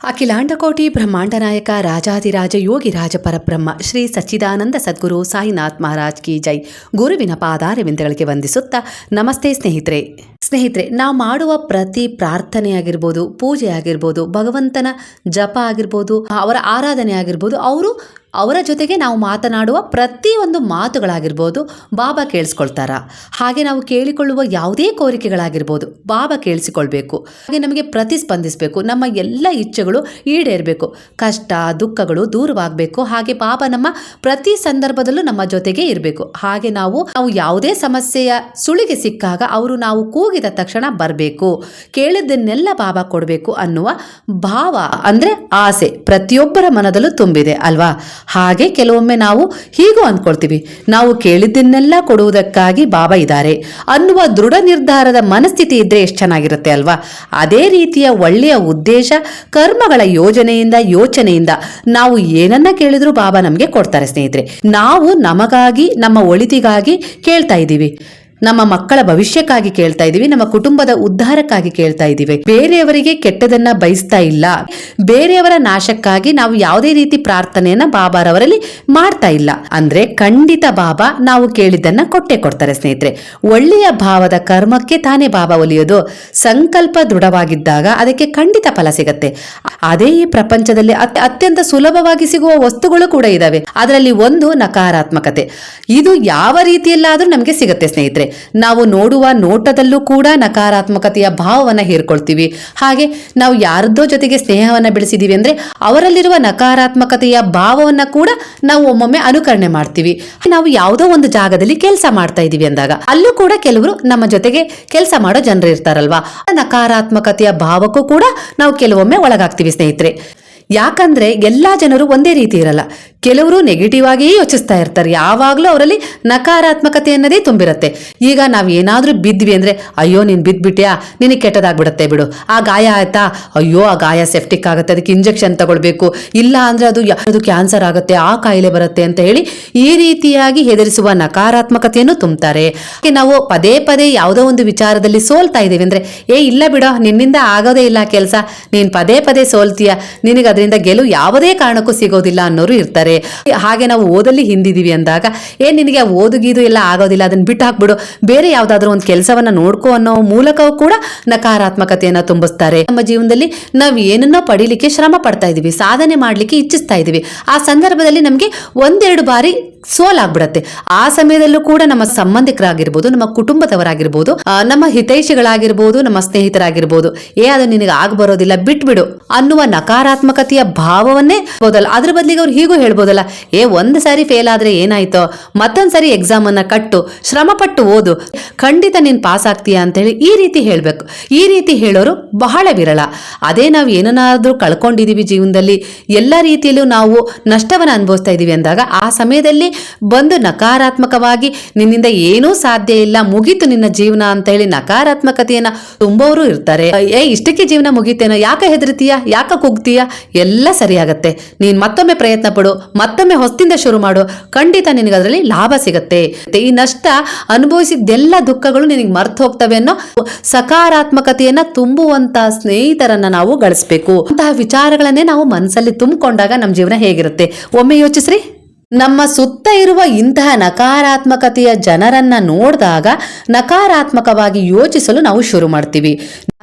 ಅಖಿಲಾಂಡಕೋಟಿ ಬ್ರಹ್ಮಾಂಡ ನಾಯಕ ರಾಜಾಧಿರಾಜ ಯೋಗಿ ರಾಜ ಪರಬ್ರಹ್ಮ ಶ್ರೀ ಸಚ್ಚಿದಾನಂದ ಸದ್ಗುರು ಸಾಯಿನಾಥ್ ಮಹಾರಾಜ್ ಕಿ ಜೈ. ಗುರುವಿನ ಪಾದಾರವಿಂದಗಳಿಗೆ ವಂದಿಸುತ್ತಾ ನಮಸ್ತೆ ಸ್ನೇಹಿತರೆ, ನಾವು ಮಾಡುವ ಪ್ರತಿ ಪ್ರಾರ್ಥನೆ ಆಗಿರ್ಬೋದು, ಪೂಜೆ ಆಗಿರ್ಬೋದು, ಭಗವಂತನ ಜಪ ಆಗಿರ್ಬೋದು, ಅವರ ಆರಾಧನೆ ಆಗಿರ್ಬೋದು, ಅವರ ಜೊತೆಗೆ ನಾವು ಮಾತನಾಡುವ ಪ್ರತಿಯೊಂದು ಮಾತುಗಳಾಗಿರ್ಬೋದು ಬಾಬಾ ಕೇಳಿಸ್ಕೊಳ್ತಾರ. ಹಾಗೆ ನಾವು ಕೇಳಿಕೊಳ್ಳುವ ಯಾವುದೇ ಕೋರಿಕೆಗಳಾಗಿರ್ಬೋದು ಬಾಬಾ ಕೇಳಿಸಿಕೊಳ್ಬೇಕು. ಹಾಗೆ ನಮಗೆ ಪ್ರತಿಸ್ಪಂದಿಸಬೇಕು. ನಮ್ಮ ಎಲ್ಲ ಇಚ್ಛೆಗಳು ಈಡೇರಬೇಕು. ಕಷ್ಟ ದುಃಖಗಳು ದೂರವಾಗಬೇಕು. ಹಾಗೆ ಬಾಬಾ ನಮ್ಮ ಪ್ರತಿ ಸಂದರ್ಭದಲ್ಲೂ ನಮ್ಮ ಜೊತೆಗೆ ಇರಬೇಕು. ಹಾಗೆ ನಾವು ಯಾವುದೇ ಸಮಸ್ಯೆಯ ಸುಳಿಗೆ ಸಿಕ್ಕಾಗ ಅವರು ನಾವು ಕೂಗಿದ ತಕ್ಷಣ ಬರಬೇಕು, ಕೇಳಿದ್ದನ್ನೆಲ್ಲ ಬಾಬಾ ಕೊಡಬೇಕು ಅನ್ನುವ ಭಾವ ಅಂದರೆ ಆಸೆ ಪ್ರತಿಯೊಬ್ಬರ ಮನದಲ್ಲೂ ತುಂಬಿದೆ ಅಲ್ವಾ. ಹಾಗೆ ಕೆಲವೊಮ್ಮೆ ನಾವು ಹೀಗೂ ಅಂದ್ಕೊಳ್ತೀವಿ, ನಾವು ಕೇಳಿದ್ದನ್ನೆಲ್ಲ ಕೊಡುವುದಕ್ಕಾಗಿ ಬಾಬಾ ಇದ್ದಾರೆ ಅನ್ನುವ ದೃಢ ನಿರ್ಧಾರದ ಮನಸ್ಥಿತಿ ಇದ್ರೆ ಎಷ್ಟು ಚೆನ್ನಾಗಿರುತ್ತೆ ಅಲ್ವಾ. ಅದೇ ರೀತಿಯ ಒಳ್ಳೆಯ ಉದ್ದೇಶ ಕರ್ಮಗಳ ಯೋಚನೆಯಿಂದ ನಾವು ಏನನ್ನ ಕೇಳಿದ್ರು ಬಾಬಾ ನಮಗೆ ಕೊಡ್ತಾರೆ ಸ್ನೇಹಿತರೆ. ನಾವು ನಮಗಾಗಿ, ನಮ್ಮ ಒಳಿತಿಗಾಗಿ ಕೇಳ್ತಾ ಇದ್ದೀವಿ, ನಮ್ಮ ಮಕ್ಕಳ ಭವಿಷ್ಯಕ್ಕಾಗಿ ಕೇಳ್ತಾ ಇದ್ದೀವಿ, ನಮ್ಮ ಕುಟುಂಬದ ಉದ್ಧಾರಕ್ಕಾಗಿ ಕೇಳ್ತಾ ಇದ್ದೀವಿ. ಬೇರೆಯವರಿಗೆ ಕೆಟ್ಟದನ್ನ ಬಯಸ್ತಾ ಇಲ್ಲ. ಬೇರೆಯವರ ನಾಶಕ್ಕಾಗಿ ನಾವು ಯಾವುದೇ ರೀತಿ ಪ್ರಾರ್ಥನೆಯನ್ನ ಬಾಬಾರವರಲ್ಲಿ ಮಾಡ್ತಾ ಇಲ್ಲ. ಅಂದ್ರೆ ಖಂಡಿತ ಬಾಬಾ ನಾವು ಕೇಳಿದ್ದನ್ನ ಕೊಟ್ಟೆ ಕೊಡ್ತಾರೆ ಸ್ನೇಹಿತರೆ. ಒಳ್ಳೆಯ ಭಾವದ ಕರ್ಮಕ್ಕೆ ತಾನೇ ಬಾಬಾ ಒಲಿಯೋದು. ಸಂಕಲ್ಪ ದೃಢವಾಗಿದ್ದಾಗ ಅದಕ್ಕೆ ಖಂಡಿತ ಫಲ ಸಿಗತ್ತೆ. ಅದೇ ಈ ಪ್ರಪಂಚದಲ್ಲಿ ಅತ್ಯಂತ ಸುಲಭವಾಗಿ ಸಿಗುವ ವಸ್ತುಗಳು ಕೂಡ ಇದಾವೆ. ಅದರಲ್ಲಿ ಒಂದು ನಕಾರಾತ್ಮಕತೆ. ಇದು ಯಾವ ರೀತಿಯಲ್ಲಾದ್ರೂ ನಮಗೆ ಸಿಗತ್ತೆ ಸ್ನೇಹಿತರೆ. ನಾವು ನೋಡುವ ನೋಟದಲ್ಲೂ ಕೂಡ ನಕಾರಾತ್ಮಕತೆಯ ಭಾವವನ್ನ ಹೇರ್ಕೊಳ್ತೀವಿ. ಹಾಗೆ ನಾವು ಯಾರದ್ದೋ ಜೊತೆಗೆ ಸ್ನೇಹವನ್ನ ಬೆಳೆಸಿದೀವಿ ಅಂದ್ರೆ ಅವರಲ್ಲಿರುವ ನಕಾರಾತ್ಮಕತೆಯ ಭಾವವನ್ನ ಕೂಡ ನಾವು ಒಮ್ಮೊಮ್ಮೆ ಅನುಕರಣೆ ಮಾಡ್ತೀವಿ. ನಾವು ಯಾವುದೋ ಒಂದು ಜಾಗದಲ್ಲಿ ಕೆಲಸ ಮಾಡ್ತಾ ಇದೀವಿ ಅಂದಾಗ ಅಲ್ಲೂ ಕೂಡ ಕೆಲವರು ನಮ್ಮ ಜೊತೆಗೆ ಕೆಲಸ ಮಾಡೋ ಜನರು ಇರ್ತಾರಲ್ವಾ, ನಕಾರಾತ್ಮಕತೆಯ ಭಾವಕ್ಕೂ ಕೂಡ ನಾವು ಕೆಲವೊಮ್ಮೆ ಒಳಗಾಗ್ತೀವಿ ಸ್ನೇಹಿತರೆ. ಯಾಕಂದ್ರೆ ಎಲ್ಲಾ ಜನರು ಒಂದೇ ರೀತಿ ಇರಲ್ಲ. ಕೆಲವರು ನೆಗೆಟಿವ್ ಆಗಿಯೇ ಯೋಚಿಸ್ತಾ ಇರ್ತಾರೆ. ಯಾವಾಗ್ಲೂ ಅವರಲ್ಲಿ ನಕಾರಾತ್ಮಕತೆ ಅನ್ನೋದೇ ತುಂಬಿರುತ್ತೆ. ಈಗ ನಾವ್ ಏನಾದ್ರೂ ಬಿದ್ವಿ ಅಂದ್ರೆ, ಅಯ್ಯೋ ನೀನ್ ಬಿದ್ಬಿಟ್ಯಾ, ನಿನಗೆ ಕೆಟ್ಟದಾಗ್ಬಿಡತ್ತೆ ಬಿಡು, ಆ ಗಾಯ ಆಯ್ತಾ, ಅಯ್ಯೋ ಆ ಗಾಯ ಸೆಪ್ಟಿಕ್ ಆಗುತ್ತೆ, ಅದಕ್ಕೆ ಇಂಜೆಕ್ಷನ್ ತಗೊಳ್ಬೇಕು, ಇಲ್ಲ ಅಂದ್ರೆ ಅದು ಕ್ಯಾನ್ಸರ್ ಆಗುತ್ತೆ, ಆ ಕಾಯಿಲೆ ಬರುತ್ತೆ ಅಂತ ಹೇಳಿ ಈ ರೀತಿಯಾಗಿ ಹೆದರಿಸುವ ನಕಾರಾತ್ಮಕತೆಯನ್ನು ತುಂಬ್ತಾರೆ. ನಾವು ಪದೇ ಪದೇ ಯಾವುದೋ ಒಂದು ವಿಚಾರದಲ್ಲಿ ಸೋಲ್ತಾ ಇದ್ದೀವಿ ಅಂದ್ರೆ, ಇಲ್ಲ ಬಿಡೋ, ನಿನ್ನಿಂದ ಆಗೋದೇ ಇಲ್ಲ ಕೆಲಸ, ನೀನ್ ಪದೇ ಪದೇ ಸೋಲ್ತೀಯ, ನಿನಗೆ ಅದರಿಂದ ಗೆಲುವು ಯಾವುದೇ ಕಾರಣಕ್ಕೂ ಸಿಗೋದಿಲ್ಲ ಅನ್ನೋರು ಇರ್ತಾರೆ. ಹಾಗೆ ನಾವು ಓದಲ್ಲಿ ಹಿಂದಿದೀವಿ ಅಂದಾಗ, ನಿನಗೆ ಓದುಗೀದು ಎಲ್ಲ ಆಗೋದಿಲ್ಲ, ಅದನ್ನ ಬಿಟ್ಟು ಹಾಕ್ಬಿಡು, ಬೇರೆ ಯಾವ್ದಾದ್ರು ಒಂದು ಕೆಲಸವನ್ನ ನೋಡ್ಕೋ ಅನ್ನೋ ಮೂಲಕವೂ ಕೂಡ ನಕಾರಾತ್ಮಕತೆಯನ್ನ ತುಂಬಿಸ್ತಾರೆ. ನಮ್ಮ ಜೀವನದಲ್ಲಿ ನಾವು ಏನನ್ನೋ ಪಡೀಲಿಕ್ಕೆ ಶ್ರಮ ಪಡ್ತಾ ಇದೀವಿ, ಸಾಧನೆ ಮಾಡ್ಲಿಕ್ಕೆ ಇಚ್ಛಿಸ್ತಾ ಇದೀವಿ. ಆ ಸಂದರ್ಭದಲ್ಲಿ ನಮ್ಗೆ ಒಂದೆರಡು ಬಾರಿ ಸೋಲಾಗ್ಬಿಡತ್ತೆ. ಆ ಸಮಯದಲ್ಲೂ ಕೂಡ ನಮ್ಮ ಸಂಬಂಧಿಕರಾಗಿರ್ಬೋದು, ನಮ್ಮ ಕುಟುಂಬದವರಾಗಿರ್ಬೋದು, ನಮ್ಮ ಹಿತೈಷಿಗಳಾಗಿರ್ಬೋದು, ನಮ್ಮ ಸ್ನೇಹಿತರಾಗಿರ್ಬೋದು, ಅದು ನಿನಗೆ ಆಗ ಬರೋದಿಲ್ಲ, ಬಿಟ್ಬಿಡು ಅನ್ನುವ ನಕಾರಾತ್ಮಕತೆಯ ಭಾವವನ್ನೇ ಹೋದಲ್ಲ. ಅದ್ರ ಬದಲಿಗೆ ಅವ್ರು ಹೀಗೂ ಹೇಳ್ಬೋದಲ್ಲ, ಒಂದು ಸಾರಿ ಫೇಲ್ ಆದ್ರೆ ಏನಾಯ್ತೋ, ಮತ್ತೊಂದ್ಸರಿ ಎಕ್ಸಾಮ್ ಅನ್ನ ಕಟ್ಟು, ಶ್ರಮ ಪಟ್ಟು ಓದು, ಖಂಡಿತ ನೀನ್ ಪಾಸ್ ಆಗ್ತೀಯಾ ಅಂತ ಹೇಳಿ ಈ ರೀತಿ ಹೇಳ್ಬೇಕು. ಈ ರೀತಿ ಹೇಳೋರು ಬಹಳ ವಿರಳ. ಅದೇ ನಾವು ಏನನ್ನಾದ್ರೂ ಕಳ್ಕೊಂಡಿದೀವಿ ಜೀವನದಲ್ಲಿ, ಎಲ್ಲ ರೀತಿಯಲ್ಲೂ ನಾವು ನಷ್ಟವನ್ನ ಅನುಭವಿಸ್ತಾ ಇದೀವಿ ಅಂದಾಗ ಆ ಸಮಯದಲ್ಲಿ ಬಂದು ನಕಾರಾತ್ಮಕವಾಗಿ ನಿನ್ನಿಂದ ಏನೂ ಸಾಧ್ಯ ಇಲ್ಲ, ಮುಗೀತು ನಿನ್ನ ಜೀವನ ಅಂತ ಹೇಳಿ ನಕಾರಾತ್ಮಕತೆಯನ್ನ ತುಂಬವರು ಇರ್ತಾರೆ. ಇಷ್ಟಕ್ಕೆ ಜೀವನ ಮುಗೀತೇನೋ, ಯಾಕೆ ಹೆದರ್ತೀಯ, ಯಾಕೆ ಕುಗ್ತೀಯ, ಎಲ್ಲ ಸರಿಯಾಗತ್ತೆ, ನೀನ್ ಮತ್ತೊಮ್ಮೆ ಪ್ರಯತ್ನ ಪಡು, ಮತ್ತೊಮ್ಮೆ ಹೊಸದಿಂದ ಶುರು ಮಾಡು, ಖಂಡಿತ ನಿನಗೆ ಅದರಲ್ಲಿ ಲಾಭ ಸಿಗತ್ತೆ. ಈ ನಷ್ಟ ಅನುಭವಿಸಿದ್ದೆಲ್ಲ ದುಃಖಗಳು ನಿನಗೆ ಮರ್ತು ಹೋಗ್ತವೆ ಅನ್ನೋ ಸಕಾರಾತ್ಮಕತೆಯನ್ನ ತುಂಬುವಂತ ಸ್ನೇಹಿತರನ್ನ ನಾವು ಗಳಿಸ್ಬೇಕು. ಅಂತಹ ವಿಚಾರಗಳನ್ನೇ ನಾವು ಮನಸ್ಸಲ್ಲಿ ತುಂಬಿಕೊಂಡಾಗ ನಮ್ಮ ಜೀವನ ಹೇಗಿರುತ್ತೆ ಒಮ್ಮೆ ಯೋಚಿಸ್ರಿ. ನಮ್ಮ ಸುತ್ತ ಇರುವ ಇಂತಹ ನಕಾರಾತ್ಮಕತೆಯ ಜನರನ್ನ ನೋಡಿದಾಗ ನಕಾರಾತ್ಮಕವಾಗಿ ಯೋಚಿಸಲು ನಾವು ಶುರು ಮಾಡ್ತೀವಿ.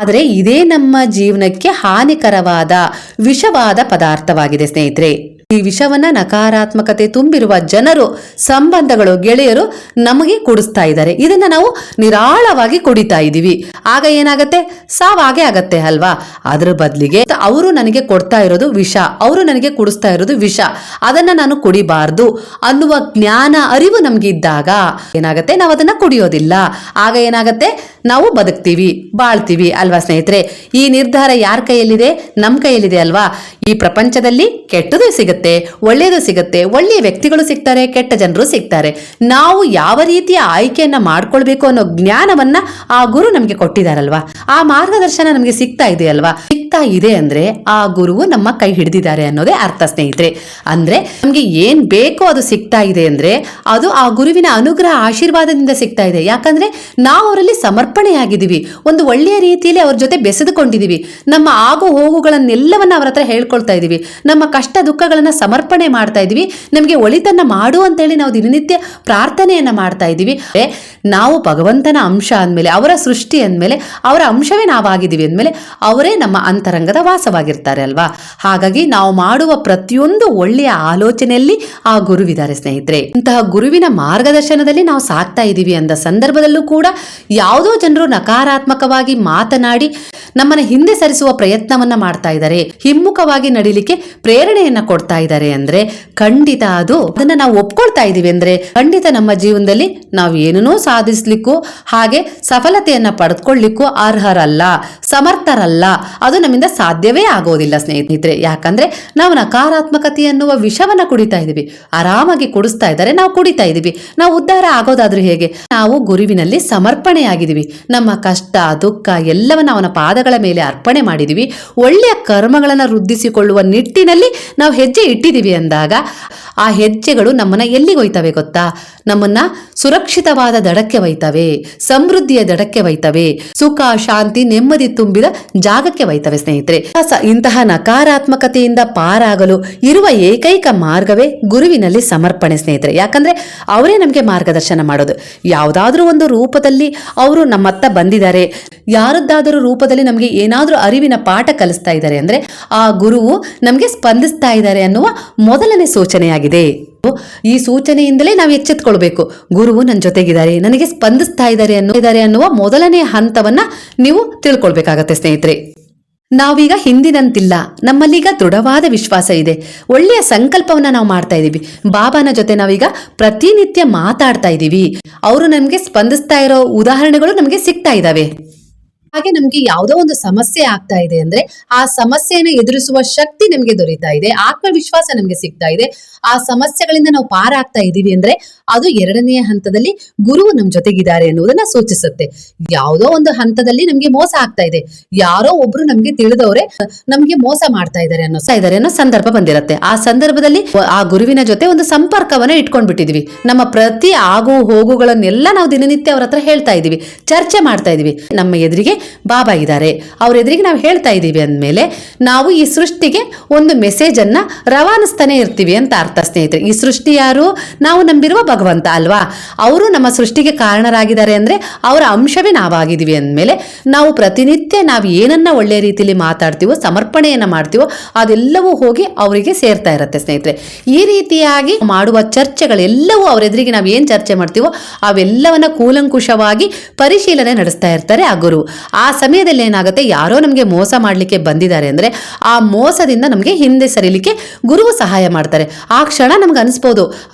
ಆದರೆ ಇದೇ ನಮ್ಮ ಜೀವನಕ್ಕೆ ಹಾನಿಕರವಾದ ವಿಷವಾದ ಪದಾರ್ಥವಾಗಿದೆ ಸ್ನೇಹಿತರೆ. ಈ ವಿಷವನ್ನ ನಕಾರಾತ್ಮಕತೆ ತುಂಬಿರುವ ಜನರು, ಸಂಬಂಧಗಳು, ಗೆಳೆಯರು ನಮಗೆ ಕುಡಿಸ್ತಾ ಇದ್ದಾರೆ. ಇದನ್ನ ನಾವು ನಿರಾಳವಾಗಿ ಕುಡಿತಾ ಇದ್ದೀವಿ. ಆಗ ಏನಾಗತ್ತೆ, ಸಾವಾಗೆ ಆಗತ್ತೆ ಅಲ್ವಾ. ಅದ್ರ ಬದಲಿಗೆ ಅವರು ನನಗೆ ಕೊಡ್ತಾ ಇರೋದು ವಿಷ, ಅವರು ನನಗೆ ಕುಡಿಸ್ತಾ ಇರೋದು ವಿಷ, ಅದನ್ನ ನಾನು ಕುಡಿಬಾರ್ದು ಅನ್ನುವ ಜ್ಞಾನ, ಅರಿವು ನಮ್ಗೆ ಇದ್ದಾಗ ಏನಾಗತ್ತೆ, ನಾವು ಅದನ್ನ ಕುಡಿಯೋದಿಲ್ಲ. ಆಗ ಏನಾಗತ್ತೆ, ನಾವು ಬದುಕ್ತೀವಿ, ಬಾಳ್ತೀವಿ ಅಲ್ವಾ ಸ್ನೇಹಿತರೆ. ಈ ನಿರ್ಧಾರ ಯಾರ ಕೈಯಲ್ಲಿದೆ, ನಮ್ಮ ಕೈಯಲ್ಲಿದೆ ಅಲ್ವಾ. ಈ ಪ್ರಪಂಚದಲ್ಲಿ ಕೆಟ್ಟದು ಸಿಗುತ್ತೆ, ಒಳ್ಳೆಯದು ಸಿಗುತ್ತೆ, ಒಳ್ಳೆಯ ವ್ಯಕ್ತಿಗಳು ಸಿಗ್ತಾರೆ, ಕೆಟ್ಟ ಜನರು ಸಿಗ್ತಾರೆ. ನಾವು ಯಾವ ರೀತಿಯ ಆಯ್ಕೆಯನ್ನ ಮಾಡ್ಕೊಳ್ಬೇಕು ಅನ್ನೋ ಜ್ಞಾನವನ್ನ ಆ ಗುರು ನಮ್ಗೆ ಕೊಟ್ಟಿದಾರಲ್ವಾ, ಆ ಮಾರ್ಗದರ್ಶನ ನಮ್ಗೆ ಸಿಗ್ತಾ ಇದೆಯಲ್ವಾ. ಸಿಗ್ತಾ ಇದೆ ಅಂದ್ರೆ ಆ ಗುರುವು ನಮ್ಮ ಕೈ ಹಿಡಿದಿದ್ದಾರೆ ಅನ್ನೋದೇ ಅರ್ಥ ಸ್ನೇಹಿತರೆ. ಅಂದ್ರೆ ನಮ್ಗೆ ಏನ್ ಬೇಕೋ ಅದು ಸಿಗ್ತಾ ಇದೆ ಅಂದ್ರೆ ಅದು ಆ ಗುರುವಿನ ಅನುಗ್ರಹ ಆಶೀರ್ವಾದದಿಂದ ಸಿಗ್ತಾ ಇದೆ. ಯಾಕಂದ್ರೆ ನಾವು ಅವರಲ್ಲಿ ಸಮರ್ಪಣೆಯಾಗಿದ್ದೀವಿ, ಒಂದು ಒಳ್ಳೆಯ ರೀತಿಯಲ್ಲಿ ಅವ್ರ ಜೊತೆ ಬೆಸೆದುಕೊಂಡಿದೀವಿ, ನಮ್ಮ ಆಗು ಹೋಗುಗಳನ್ನೆಲ್ಲವನ್ನ ಅವರ ಹತ್ರ ಹೇಳ್ಕೊಳ್ತಾ ಇದೀವಿ, ನಮ್ಮ ಕಷ್ಟ ದುಃಖಗಳನ್ನ ಸಮರ್ಪಣೆ ಮಾಡ್ತಾ ಇದೀವಿ, ನಮಗೆ ಒಳಿತನ್ನ ಮಾಡು ಅಂತೇಳಿ ನಾವು ದಿನನಿತ್ಯ ಪ್ರಾರ್ಥನೆಯನ್ನ ಮಾಡ್ತಾ ಇದೀವಿ. ನಾವು ಭಗವಂತನ ಅಂಶ ಅಂದ್ಮೇಲೆ, ಅವರ ಸೃಷ್ಟಿ ಅಂದ್ಮೇಲೆ, ಅವರ ಅಂಶವೇ ನಾವಾಗಿದ್ದೀವಿ ಅಂದ್ಮೇಲೆ ಅವರೇ ನಮ್ಮ ಅಂತರಂಗದ ವಾಸವಾಗಿರ್ತಾರೆ ಅಲ್ವಾ. ಹಾಗಾಗಿ ನಾವು ಮಾಡುವ ಪ್ರತಿಯೊಂದು ಒಳ್ಳೆಯ ಆಲೋಚನೆಯಲ್ಲಿ ಆ ಗುರುವಿದ್ದಾರೆ ಸ್ನೇಹಿತರೆ. ಇಂತಹ ಗುರುವಿನ ಮಾರ್ಗದರ್ಶನದಲ್ಲಿ ನಾವು ಸಾಕ್ತಾ ಇದೀವಿ ಅಂದ ಸಂದರ್ಭದಲ್ಲೂ ಕೂಡ ಯಾವುದೋ ಜನರು ನಕಾರಾತ್ಮಕವಾಗಿ ಮಾತನಾಡಿ ನಮ್ಮನ್ನ ಹಿಂದೆ ಸರಿಸುವ ಪ್ರಯತ್ನವನ್ನ ಮಾಡ್ತಾ ಇದ್ದಾರೆ, ಹಿಮ್ಮುಖವಾಗಿ ನಡಿಲಿಕ್ಕೆ ಪ್ರೇರಣೆಯನ್ನ ಕೊಡ್ತಾ ಇದ್ದಾರೆ ಅಂದ್ರೆ ಖಂಡಿತ ಅದನ್ನ ನಾವು ಒಪ್ಕೊಳ್ತಾ ಇದೀವಿ ಅಂದ್ರೆ ಖಂಡಿತ ನಮ್ಮ ಜೀವನದಲ್ಲಿ ನಾವು ಏನನ್ನೂ ಸಾಧಿಸ್ಲಿಕ್ಕೂ ಹಾಗೆ ಸಫಲತೆಯನ್ನ ಪಡೆದುಕೊಳ್ಳಿಕ್ಕೂ ಅರ್ಹರಲ್ಲ, ಸಮರ್ಥರಲ್ಲ. ಅದು ನಮ್ಮಿಂದ ಸಾಧ್ಯವೇ ಆಗೋದಿಲ್ಲ ಸ್ನೇಹಿತರೆ. ಯಾಕಂದ್ರೆ ನಾವು ನಕಾರಾತ್ಮಕತೆ ಅನ್ನುವ ವಿಷವನ್ನ ಕುಡಿತಾ ಇದೀವಿ, ಆರಾಮಾಗಿ ಕುಡಿಸ್ತಾ ಇದ್ದಾರೆ, ನಾವು ಕುಡಿತಾ ಇದೀವಿ. ನಾವು ಉದ್ಧಾರ ಆಗೋದಾದ್ರೂ ಹೇಗೆ? ನಾವು ಗುರುವಿನಲ್ಲಿ ಸಮರ್ಪಣೆಯಾಗಿದ್ದೀವಿ, ನಮ್ಮ ಕಷ್ಟ ದುಃಖ ಎಲ್ಲವನ್ನ ಅವನ ಪಾದಗಳ ಮೇಲೆ ಅರ್ಪಣೆ ಮಾಡಿದೀವಿ, ಒಳ್ಳೆಯ ಕರ್ಮಗಳನ್ನು ವೃದ್ಧಿಸಿಕೊಳ್ಳುವ ನಿಟ್ಟಿನಲ್ಲಿ ನಾವು ಹೆಜ್ಜೆ ಇಟ್ಟಿದ್ದೀವಿ ಅಂದಾಗ ಆ ಹೆಜ್ಜೆಗಳು ನಮ್ಮನ್ನ ಎಲ್ಲಿಗೆ ಒಯ್ತವೆ ಗೊತ್ತಾ? ನಮ್ಮನ್ನ ಸುರಕ್ಷಿತವಾದ ದಡಕ್ಕೆ ಒಯ್ತವೆ, ಸಮೃದ್ಧಿಯ ದಡಕ್ಕೆ ಒಯ್ತವೆ, ಸುಖ ಶಾಂತಿ ನೆಮ್ಮದಿ ತುಂಬಿದ ಜಾಗಕ್ಕೆ ಒಯ್ತವೆ ಸ್ನೇಹಿತರೆ. ಇಂತಹ ನಕಾರಾತ್ಮಕತೆಯಿಂದ ಪಾರಾಗಲು ಇರುವ ಏಕೈಕ ಮಾರ್ಗವೇ ಗುರುವಿನಲ್ಲಿ ಸಮರ್ಪಣೆ ಸ್ನೇಹಿತರೆ. ಯಾಕಂದ್ರೆ ಅವರೇ ನಮಗೆ ಮಾರ್ಗದರ್ಶನ ಮಾಡೋದು. ಯಾವುದಾದ್ರೂ ಒಂದು ರೂಪದಲ್ಲಿ ಅವರು ನಮ್ಮತ್ತ ಬಂದಿದ್ದಾರೆ, ಯಾರದ್ದಾದರೂ ರೂಪದಲ್ಲಿ ನಮಗೆ ಏನಾದ್ರೂ ಅರಿವಿನ ಪಾಠ ಕಲಿಸ್ತಾ ಇದ್ದಾರೆ ಅಂದ್ರೆ ಆ ಗುರುವು ನಮಗೆ ಸ್ಪಂದಿಸ್ತಾ ಇದ್ದಾರೆ ಅನ್ನುವ ಮೊದಲನೇ ಸೂಚನೆಯಾಗಿದೆ. ಈ ಸೂಚನೆಯಿಂದಲೇ ನಾವು ಎಚ್ಚೆತ್ಕೊಳ್ಬೇಕು, ಗುರುವು ನನ್ನ ಜೊತೆಗಿದ್ದಾರೆ, ನನಗೆ ಸ್ಪಂದಿಸ್ತಾ ಇದ್ದಾರೆ ಅನ್ನುವ ಮೊದಲನೇ ಹಂತವನ್ನ ನೀವು ತಿಳ್ಕೊಳ್ಬೇಕಾಗತ್ತೆ ಸ್ನೇಹಿತರೆ. ನಾವೀಗ ಹಿಂದಿನಂತಿಲ್ಲ, ನಮ್ಮಲ್ಲೀಗ ದೃಢವಾದ ವಿಶ್ವಾಸ ಇದೆ, ಒಳ್ಳೆಯ ಸಂಕಲ್ಪವನ್ನ ನಾವು ಮಾಡ್ತಾ ಇದೀವಿ. ಬಾಬಾನ ಜೊತೆ ನಾವೀಗ ಪ್ರತಿನಿತ್ಯ ಮಾತಾಡ್ತಾ ಇದೀವಿ, ಅವರು ನಮ್ಗೆ ಸ್ಪಂದಿಸ್ತಾ ಇರೋ ಉದಾಹರಣೆಗಳು ನಮ್ಗೆ ಸಿಗ್ತಾ ಇದಾವೆ. ಹಾಗೆ ನಮ್ಗೆ ಯಾವುದೋ ಒಂದು ಸಮಸ್ಯೆ ಆಗ್ತಾ ಇದೆ ಅಂದ್ರೆ ಆ ಸಮಸ್ಯೆಯನ್ನು ಎದುರಿಸುವ ಶಕ್ತಿ ನಮ್ಗೆ ದೊರೀತಾ ಇದೆ, ಆತ್ಮವಿಶ್ವಾಸ ನಮ್ಗೆ ಸಿಗ್ತಾ ಇದೆ. ಆ ಸಮಸ್ಯೆಗಳಿಂದ ನಾವು ಪಾರಾಗ್ತಾ ಇದೀವಿ ಅಂದ್ರೆ ಅದು ಎರಡನೆಯ ಹಂತದಲ್ಲಿ ಗುರುವು ನಮ್ ಜೊತೆಗಿದ್ದಾರೆ ಎನ್ನುವುದನ್ನ ಸೂಚಿಸುತ್ತೆ. ಯಾವುದೋ ಒಂದು ಹಂತದಲ್ಲಿ ನಮ್ಗೆ ಮೋಸ ಆಗ್ತಾ ಇದೆ, ಯಾರೋ ಒಬ್ರು ನಮ್ಗೆ ತಿಳಿದವರೇ ನಮ್ಗೆ ಮೋಸ ಮಾಡ್ತಾ ಇದ್ದಾರೆ ಅನ್ನೋ ಸಂದರ್ಭ ಬಂದಿರತ್ತೆ. ಆ ಸಂದರ್ಭದಲ್ಲಿ ಆ ಗುರುವಿನ ಜೊತೆ ಒಂದು ಸಂಪರ್ಕವನ್ನ ಇಟ್ಕೊಂಡ್ಬಿಟ್ಟಿದೀವಿ. ನಮ್ಮ ಪ್ರತಿ ಆಗು ಹೋಗುಗಳನ್ನೆಲ್ಲ ನಾವು ದಿನನಿತ್ಯ ಅವ್ರ ಹತ್ರ ಹೇಳ್ತಾ ಇದೀವಿ, ಚರ್ಚೆ ಮಾಡ್ತಾ ಇದೀವಿ. ನಮ್ಮ ಎದುರಿಗೆ ಬಾಬಾ ಇದ್ದಾರೆ, ಅವ್ರ ಎದುರಿಗೆ ನಾವು ಹೇಳ್ತಾ ಇದೀವಿ ಅಂದ್ಮೇಲೆ ನಾವು ಈ ಸೃಷ್ಟಿಗೆ ಒಂದು ಮೆಸೇಜ್ ಅನ್ನ ರವಾನಿಸ್ತಾನೆ ಇರ್ತೀವಿ ಅಂತ ಅರ್ಥ ಸ್ನೇಹಿತರೆ. ಈ ಸೃಷ್ಟಿ ಯಾರು? ನಾವು ನಂಬಿರುವ ಭಗವಂತ ಅಲ್ವಾ. ಅವರು ನಮ್ಮ ಸೃಷ್ಟಿಗೆ ಕಾರಣರಾಗಿದ್ದಾರೆ ಅಂದ್ರೆ ಅವರ ಅಂಶವೇ ನಾವಾಗಿದ್ದೀವಿ ಅಂದ್ಮೇಲೆ ನಾವು ಪ್ರತಿನಿತ್ಯ ನಾವು ಏನನ್ನ ಒಳ್ಳೆ ರೀತಿಯಲ್ಲಿ ಮಾತಾಡ್ತೀವೋ, ಸಮರ್ಪಣೆಯನ್ನ ಮಾಡ್ತೀವೋ ಅದೆಲ್ಲವೂ ಹೋಗಿ ಅವರಿಗೆ ಸೇರ್ತಾ ಇರತ್ತೆ ಸ್ನೇಹಿತರೆ. ಈ ರೀತಿಯಾಗಿ ಮಾಡುವ ಚರ್ಚೆಗಳೆಲ್ಲವೂ ಅವ್ರ ಎದುರಿಗೆ ನಾವು ಏನ್ ಚರ್ಚೆ ಮಾಡ್ತೀವೋ ಅವೆಲ್ಲವನ್ನ ಕೂಲಂಕುಷವಾಗಿ ಪರಿಶೀಲನೆ ನಡೆಸ್ತಾ ಇರ್ತಾರೆ ಆ ಗುರು. ಆ ಸಮಯದಲ್ಲಿ ಏನಾಗುತ್ತೆ, ಯಾರೋ ನಮ್ಗೆ ಮೋಸ ಮಾಡ್ಲಿಕ್ಕೆ ಬಂದಿದ್ದಾರೆ ಅಂದ್ರೆ ಆ ಮೋಸದಿಂದ ನಮ್ಗೆ ಹಿಂದೆ ಸರಿಲಿಕ್ಕೆ ಗುರುವು ಸಹಾಯ ಮಾಡ್ತಾರೆ. ಆ ಕ್ಷಣ ನಮ್ಗೆ ಅನಿಸ್ಬೋದು,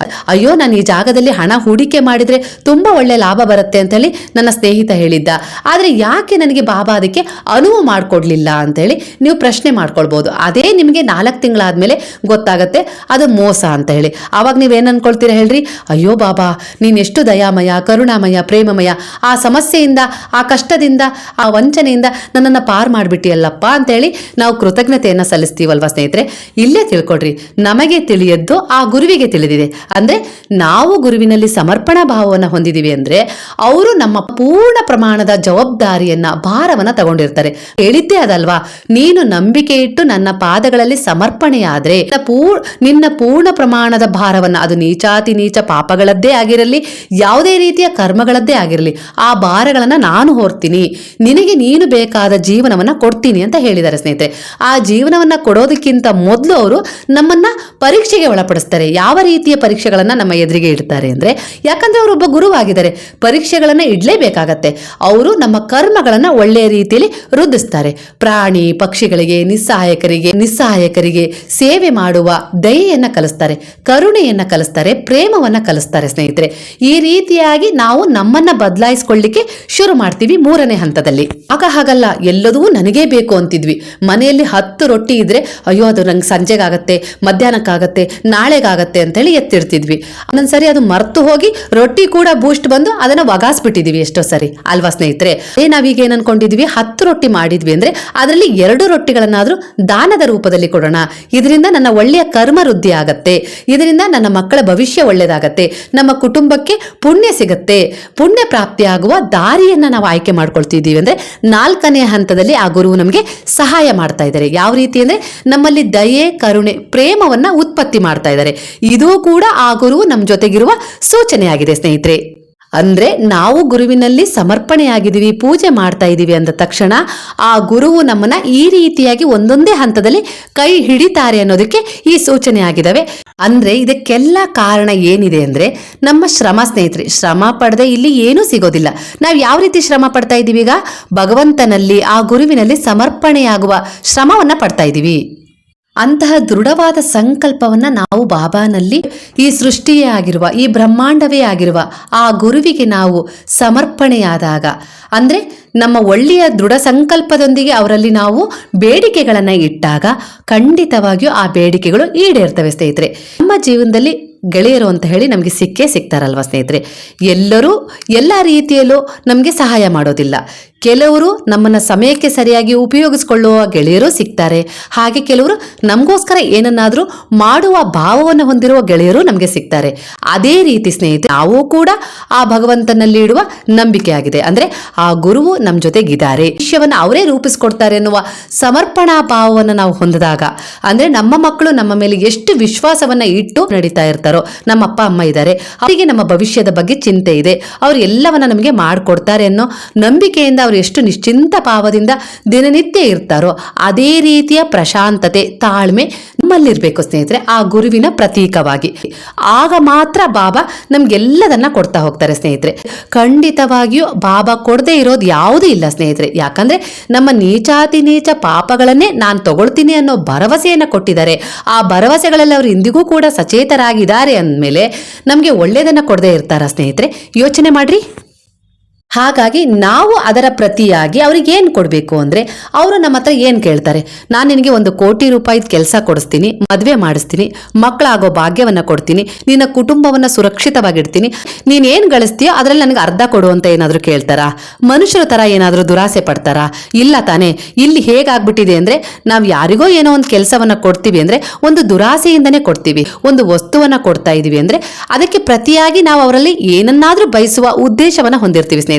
ಅಯ್ಯೋ ನಾನು ಈ ಜಾಗದಲ್ಲಿ ಹಣ ಹೂಡಿಕೆ ಮಾಡಿದ್ರೆ ತುಂಬಾ ಒಳ್ಳೆ ಲಾಭ ಬರುತ್ತೆ ಅಂತ ಹೇಳಿ ನನ್ನ ಸ್ನೇಹಿತ ಹೇಳಿದ್ದ, ಆದ್ರೆ ಯಾಕೆ ನನಗೆ ಬಾಬಾ ಅದಕ್ಕೆ ಅನುವು ಮಾಡ್ಕೊಡ್ಲಿಲ್ಲ ಅಂತ ಹೇಳಿ ನೀವು ಪ್ರಶ್ನೆ ಮಾಡ್ಕೊಳ್ಬಹುದು. ಅದೇ ನಿಮ್ಗೆ 4 ತಿಂಗಳಾದ್ಮೇಲೆ ಗೊತ್ತಾಗತ್ತೆ ಅದು ಮೋಸ ಅಂತ ಹೇಳಿ. ಅವಾಗ ನೀವೇನ್ ಅನ್ಕೊಳ್ತೀರಾ ಹೇಳ್ರಿ? ಅಯ್ಯೋ ಬಾಬಾ ನೀನ್ ಎಷ್ಟು ದಯಾಮಯ, ಕರುಣಾಮಯ, ಪ್ರೇಮಮಯ, ಆ ಸಮಸ್ಯೆಯಿಂದ, ಆ ಕಷ್ಟದಿಂದ, ಆ ವಂಚನೆಯಿಂದ ನನ್ನನ್ನು ಪಾರ್ ಮಾಡಿಬಿಟ್ಟಿಯಲ್ಲಪ್ಪ ಅಂತೇಳಿ ನಾವು ಕೃತಜ್ಞತೆಯನ್ನ ಸಲ್ಲಿಸ್ತೀವಲ್ವಾ ಸ್ನೇಹಿತರೆ. ಇಲ್ಲೇ ತಿಳ್ಕೊಡ್ರಿ, ನಮಗೆ ತಿಳಿಯದ್ದು ಆ ಗುರುವಿಗೆ ತಿಳಿದಿದೆ. ಅಂದ್ರೆ ನಾವು ಗುರುವಿನಲ್ಲಿ ಸಮರ್ಪಣಾ ಭಾವವನ್ನು ಹೊಂದಿದೀವಿ ಅಂದ್ರೆ ಅವರು ನಮ್ಮ ಪೂರ್ಣ ಪ್ರಮಾಣದ ಜವಾಬ್ದಾರಿಯನ್ನ, ಭಾರವನ್ನ ತಗೊಂಡಿರ್ತಾರೆ. ಹೇಳಿದ್ದೇ ಅದಲ್ವಾ, ನೀನು ನಂಬಿಕೆ ಇಟ್ಟು ನನ್ನ ಪಾದಗಳಲ್ಲಿ ಸಮರ್ಪಣೆಯಾದ್ರೆ ನಿನ್ನ ಪೂರ್ಣ ಪ್ರಮಾಣದ ಭಾರವನ್ನ, ಅದು ನೀಚಾತಿ ನೀಚ ಪಾಪಗಳದ್ದೇ ಆಗಿರಲಿ, ಯಾವುದೇ ರೀತಿಯ ಕರ್ಮಗಳದ್ದೇ ಆಗಿರಲಿ, ಆ ಭಾರಗಳನ್ನ ನಾನು ಹೊರ್ತೀನಿ, ನಿನಗೆ ನೀನು ಬೇಕಾದ ಜೀವನವನ್ನ ಕೊಡ್ತೀನಿ ಅಂತ ಹೇಳಿದ್ದಾರೆ ಸ್ನೇಹಿತರೆ. ಆ ಜೀವನವನ್ನ ಕೊಡೋದಕ್ಕಿಂತ ಮೊದಲು ಅವರು ನಮ್ಮನ್ನ ಪರೀಕ್ಷೆಗೆ ಒಳಪಡಿಸ್ತಾರೆ. ಯಾವ ರೀತಿಯ ಪರೀಕ್ಷೆಗಳನ್ನ ನಮ್ಮ ಎದುರಿಗೆ ಇಡ್ತಾರೆ ಇಡ್ತಾರೆ ಅಂದ್ರೆ ಯಾಕಂದ್ರೆ ಅವರೊಬ್ಬ ಗುರುವಾಗಿದ್ದಾರೆ, ಪರೀಕ್ಷೆಗಳನ್ನ ಇಡ್ಲೇಬೇಕಾಗತ್ತೆ. ಅವರು ನಮ್ಮ ಕರ್ಮಗಳನ್ನ ಒಳ್ಳೆಯ ರೀತಿಯಲ್ಲಿ ವೃದ್ಧಿಸ್ತಾರೆ. ಪ್ರಾಣಿ ಪಕ್ಷಿಗಳಿಗೆ, ನಿಸ್ಸಹಾಯಕರಿಗೆ ಸೇವೆ ಮಾಡುವ ದಯೆಯನ್ನ ಕಲಿಸ್ತಾರೆ, ಕರುಣೆಯನ್ನ ಕಲಿಸ್ತಾರೆ, ಪ್ರೇಮವನ್ನ ಕಲಿಸ್ತಾರೆ ಸ್ನೇಹಿತರೆ. ಈ ರೀತಿಯಾಗಿ ನಾವು ನಮ್ಮನ್ನ ಬದಲಾಯಿಸ್ಕೊಳ್ಳಿಕ್ಕೆ ಶುರು ಮಾಡ್ತೀವಿ 3ನೇ ಹಂತದಲ್ಲಿ. ಆಗ ಹಾಗಲ್ಲ, ಎಲ್ಲದೂ ನನಗೇ ಬೇಕು ಅಂತಿದ್ವಿ. ಮನೆಯಲ್ಲಿ 10 ರೊಟ್ಟಿ ಇದ್ರೆ ಅಯ್ಯೋ ಅದು ನಂಗೆ ಸಂಜೆಗಾಗತ್ತೆ, ಮಧ್ಯಾಹ್ನಕ್ಕಾಗತ್ತೆ, ನಾಳೆಗಾಗತ್ತೆ ಅಂತೇಳಿ ಎತ್ತಿಡ್ತಿದ್ವಿ. ಒಂದೊಂದ್ಸರಿ ಅದು ಮರ್ತು ಹೋಗಿ ರೊಟ್ಟಿ ಕೂಡ ಬೂಸ್ಟ್ ಬಂದು ಅದನ್ನ ಒಗಾಸ್ಬಿಟ್ಟಿದೀವಿ ಎಷ್ಟೋ ಸರಿ ಅಲ್ವಾ ಸ್ನೇಹಿತರೆ. ನಾವೀಗ ಏನ್ ಅನ್ಕೊಂಡಿದ್ವಿ, 10 ರೊಟ್ಟಿ ಮಾಡಿದ್ವಿ ಅಂದ್ರೆ ಅದರಲ್ಲಿ 2 ರೊಟ್ಟಿಗಳನ್ನಾದ್ರೂ ದಾನದ ರೂಪದಲ್ಲಿ ಕೊಡೋಣ. ಇದರಿಂದ ನನ್ನ ಒಳ್ಳೆಯ ಕರ್ಮ ವೃದ್ಧಿ ಆಗತ್ತೆ, ಇದರಿಂದ ನನ್ನ ಮಕ್ಕಳ ಭವಿಷ್ಯ ಒಳ್ಳೇದಾಗತ್ತೆ, ನಮ್ಮ ಕುಟುಂಬಕ್ಕೆ ಪುಣ್ಯ ಸಿಗತ್ತೆ, ಪುಣ್ಯ ಪ್ರಾಪ್ತಿಯಾಗುವ ದಾರಿಯನ್ನ ನಾವು ಆಯ್ಕೆ ಮಾಡ್ಕೊಳ್ತಿದ್ದೀವಿ ಅಂದ್ರೆ 4ನೇ ಹಂತದಲ್ಲಿ ಆ ಗುರುವು ನಮಗೆ ಸಹಾಯ ಮಾಡ್ತಾ ಇದ್ದಾರೆ. ಯಾವ ರೀತಿ ಅಂದ್ರೆ ನಮ್ಮಲ್ಲಿ ದಯೆ, ಕರುಣೆ, ಪ್ರೇಮವನ್ನ ಉತ್ಪತ್ತಿ ಮಾಡ್ತಾ ಇದ್ದಾರೆ. ಇದು ಕೂಡ ಆ ಗುರುವು ನಮ್ಮ ಜೊತೆಗಿರುವ ಸೂಚನೆಯಾಗಿದೆ ಸ್ನೇಹಿತರೆ. ಅಂದ್ರೆ ನಾವು ಗುರುವಿನಲ್ಲಿ ಸಮರ್ಪಣೆಯಾಗಿದ್ದೀವಿ, ಪೂಜೆ ಮಾಡ್ತಾ ಇದ್ದೀವಿ ಅಂದ ತಕ್ಷಣ ಆ ಗುರುವು ನಮ್ಮನ್ನ ಈ ರೀತಿಯಾಗಿ ಒಂದೊಂದೇ ಹಂತದಲ್ಲಿ ಕೈ ಹಿಡಿತಾರೆ ಅನ್ನೋದಕ್ಕೆ ಈ ಸೂಚನೆ ಆಗಿದಾವೆ. ಅಂದ್ರೆ ಇದಕ್ಕೆಲ್ಲ ಕಾರಣ ಏನಿದೆ ಅಂದ್ರೆ ನಮ್ಮ ಶ್ರಮ ಸ್ನೇಹಿತರೆ. ಶ್ರಮ ಪಡದೆ ಇಲ್ಲಿ ಏನೂ ಸಿಗೋದಿಲ್ಲ. ನಾವು ಯಾವ ರೀತಿ ಶ್ರಮ ಪಡ್ತಾ ಇದ್ದೀವಿ, ಈಗ ಭಗವಂತನಲ್ಲಿ ಆ ಗುರುವಿನಲ್ಲಿ ಸಮರ್ಪಣೆಯಾಗುವ ಶ್ರಮವನ್ನ ಪಡ್ತಾ ಇದ್ದೀವಿ. ಅಂತಹ ದೃಢವಾದ ಸಂಕಲ್ಪವನ್ನ ನಾವು ಬಾಬಾನಲ್ಲಿ, ಈ ಸೃಷ್ಟಿಯೇ ಆಗಿರುವ, ಈ ಬ್ರಹ್ಮಾಂಡವೇ ಆಗಿರುವ ಆ ಗುರುವಿಗೆ ನಾವು ಸಮರ್ಪಣೆಯಾದಾಗ, ಅಂದ್ರೆ ನಮ್ಮ ಒಳ್ಳೆಯ ದೃಢ ಸಂಕಲ್ಪದೊಂದಿಗೆ ಅವರಲ್ಲಿ ನಾವು ಬೇಡಿಕೆಗಳನ್ನ ಇಟ್ಟಾಗ ಖಂಡಿತವಾಗಿಯೂ ಆ ಬೇಡಿಕೆಗಳು ಈಡೇರ್ತವೆ ಸ್ನೇಹಿತರೆ. ನಮ್ಮ ಜೀವನದಲ್ಲಿ ಗೆಳೆಯರು ಅಂತ ಹೇಳಿ ನಮಗೆ ಸಿಕ್ಕೇ ಸಿಗ್ತಾರಲ್ವ ಸ್ನೇಹಿತರೆ. ಎಲ್ಲರೂ ಎಲ್ಲ ರೀತಿಯಲ್ಲೂ ನಮಗೆ ಸಹಾಯ ಮಾಡೋದಿಲ್ಲ. ಕೆಲವರು ನಮ್ಮನ್ನ ಸಮಯಕ್ಕೆ ಸರಿಯಾಗಿ ಉಪಯೋಗಿಸಿಕೊಳ್ಳುವ ಗೆಳೆಯರು ಸಿಗ್ತಾರೆ. ಹಾಗೆ ಕೆಲವರು ನಮಗೋಸ್ಕರ ಏನನ್ನಾದರೂ ಮಾಡುವ ಭಾವವನ್ನು ಹೊಂದಿರುವ ಗೆಳೆಯರು ನಮಗೆ ಸಿಗ್ತಾರೆ. ಅದೇ ರೀತಿ ಸ್ನೇಹಿತರೆ, ನಾವು ಕೂಡ ಆ ಭಗವಂತನಲ್ಲಿ ಇಡುವ ನಂಬಿಕೆ ಆಗಿದೆ. ಅಂದ್ರೆ ಆ ಗುರುವು ನಮ್ಮ ಜೊತೆಗಿದ್ದಾರೆ, ಭವಿಷ್ಯವನ್ನು ಅವರೇ ರೂಪಿಸ್ಕೊಡ್ತಾರೆ ಎನ್ನುವ ಸಮರ್ಪಣಾ ಭಾವವನ್ನು ನಾವು ಹೊಂದಿದಾಗ, ಅಂದ್ರೆ ನಮ್ಮ ಮಕ್ಕಳು ನಮ್ಮ ಮೇಲೆ ಎಷ್ಟು ವಿಶ್ವಾಸವನ್ನ ಇಟ್ಟು ನಡೀತಾ ಇರ್ತಾರೋ, ನಮ್ಮ ಅಪ್ಪ ಅಮ್ಮ ಇದ್ದಾರೆ, ಅವರಿಗೆ ನಮ್ಮ ಭವಿಷ್ಯದ ಬಗ್ಗೆ ಚಿಂತೆ ಇದೆ, ಅವರು ಎಲ್ಲವನ್ನ ನಮಗೆ ಮಾಡಿಕೊಡ್ತಾರೆ ಅನ್ನೋ ನಂಬಿಕೆಯಿಂದ ಅವರು ಎಷ್ಟು ನಿಶ್ಚಿಂತ ಭಾವದಿಂದ ದಿನನಿತ್ಯ ಇರ್ತಾರೋ ಅದೇ ರೀತಿಯ ಪ್ರಶಾಂತತೆ, ತಾಳ್ಮೆ ನಮ್ಮಲ್ಲಿರ್ಬೇಕು ಸ್ನೇಹಿತರೆ, ಆ ಗುರುವಿನ ಪ್ರತೀಕವಾಗಿ. ಆಗ ಮಾತ್ರ ಬಾಬಾ ನಮ್ಗೆಲ್ಲದನ್ನ ಕೊಡ್ತಾ ಹೋಗ್ತಾರೆ ಸ್ನೇಹಿತರೆ. ಖಂಡಿತವಾಗಿಯೂ ಬಾಬಾ ಕೊಡದೆ ಇರೋದು ಯಾವುದೂ ಇಲ್ಲ ಸ್ನೇಹಿತರೆ. ಯಾಕಂದ್ರೆ ನಮ್ಮ ನೀಚಾತಿ ನೀಚ ಪಾಪಗಳನ್ನೇ ನಾನು ತಗೊಳ್ತೀನಿ ಅನ್ನೋ ಭರವಸೆಯನ್ನ ಕೊಟ್ಟಿದ್ದಾರೆ. ಆ ಭರವಸೆಗಳಲ್ಲಿ ಅವರು ಇಂದಿಗೂ ಕೂಡ ಸಚೇತರಾಗಿದ್ದಾರೆ ಅಂದಮೇಲೆ ನಮ್ಗೆ ಒಳ್ಳೇದನ್ನ ಕೊಡದೆ ಇರ್ತಾರ ಸ್ನೇಹಿತರೆ? ಯೋಚನೆ ಮಾಡ್ರಿ. ಹಾಗಾಗಿ ನಾವು ಅದರ ಪ್ರತಿಯಾಗಿ ಅವ್ರಿಗೆ ಏನು ಕೊಡಬೇಕು ಅಂದರೆ, ಅವರು ನಮ್ಮ ಹತ್ರ ಏನು ಕೇಳ್ತಾರೆ, ನಾನು ನಿನಗೆ 1 ಕೋಟಿ ರೂಪಾಯಿದ ಕೆಲಸ ಕೊಡಿಸ್ತೀನಿ, ಮದುವೆ ಮಾಡಿಸ್ತೀನಿ, ಮಕ್ಕಳಾಗೋ ಭಾಗ್ಯವನ್ನು ಕೊಡ್ತೀನಿ, ನಿನ್ನ ಕುಟುಂಬವನ್ನು ಸುರಕ್ಷಿತವಾಗಿಡ್ತೀನಿ, ನೀನೇನು ಗಳಿಸ್ತೀಯೋ ಅದರಲ್ಲಿ ನನಗೆ ಅರ್ಧ ಕೊಡು ಅಂತ ಏನಾದರೂ ಕೇಳ್ತಾರಾ? ಮನುಷ್ಯರ ಥರ ಏನಾದರೂ ದುರಾಸೆ ಪಡ್ತಾರಾ? ಇಲ್ಲ ತಾನೇ. ಇಲ್ಲಿ ಹೇಗಾಗ್ಬಿಟ್ಟಿದೆ ಅಂದರೆ, ನಾವು ಯಾರಿಗೋ ಏನೋ ಒಂದು ಕೆಲಸವನ್ನು ಕೊಡ್ತೀವಿ ಅಂದರೆ ಒಂದು ದುರಾಸೆಯಿಂದನೇ ಕೊಡ್ತೀವಿ. ಒಂದು ವಸ್ತುವನ್ನು ಕೊಡ್ತಾ ಇದ್ದೀವಿ ಅಂದರೆ ಅದಕ್ಕೆ ಪ್ರತಿಯಾಗಿ ನಾವು ಅವರಲ್ಲಿ ಏನನ್ನಾದರೂ ಬಯಸುವ ಉದ್ದೇಶವನ್ನು ಹೊಂದಿರ್ತೀವಿ ಸ್ನೇಹಿತರೆ.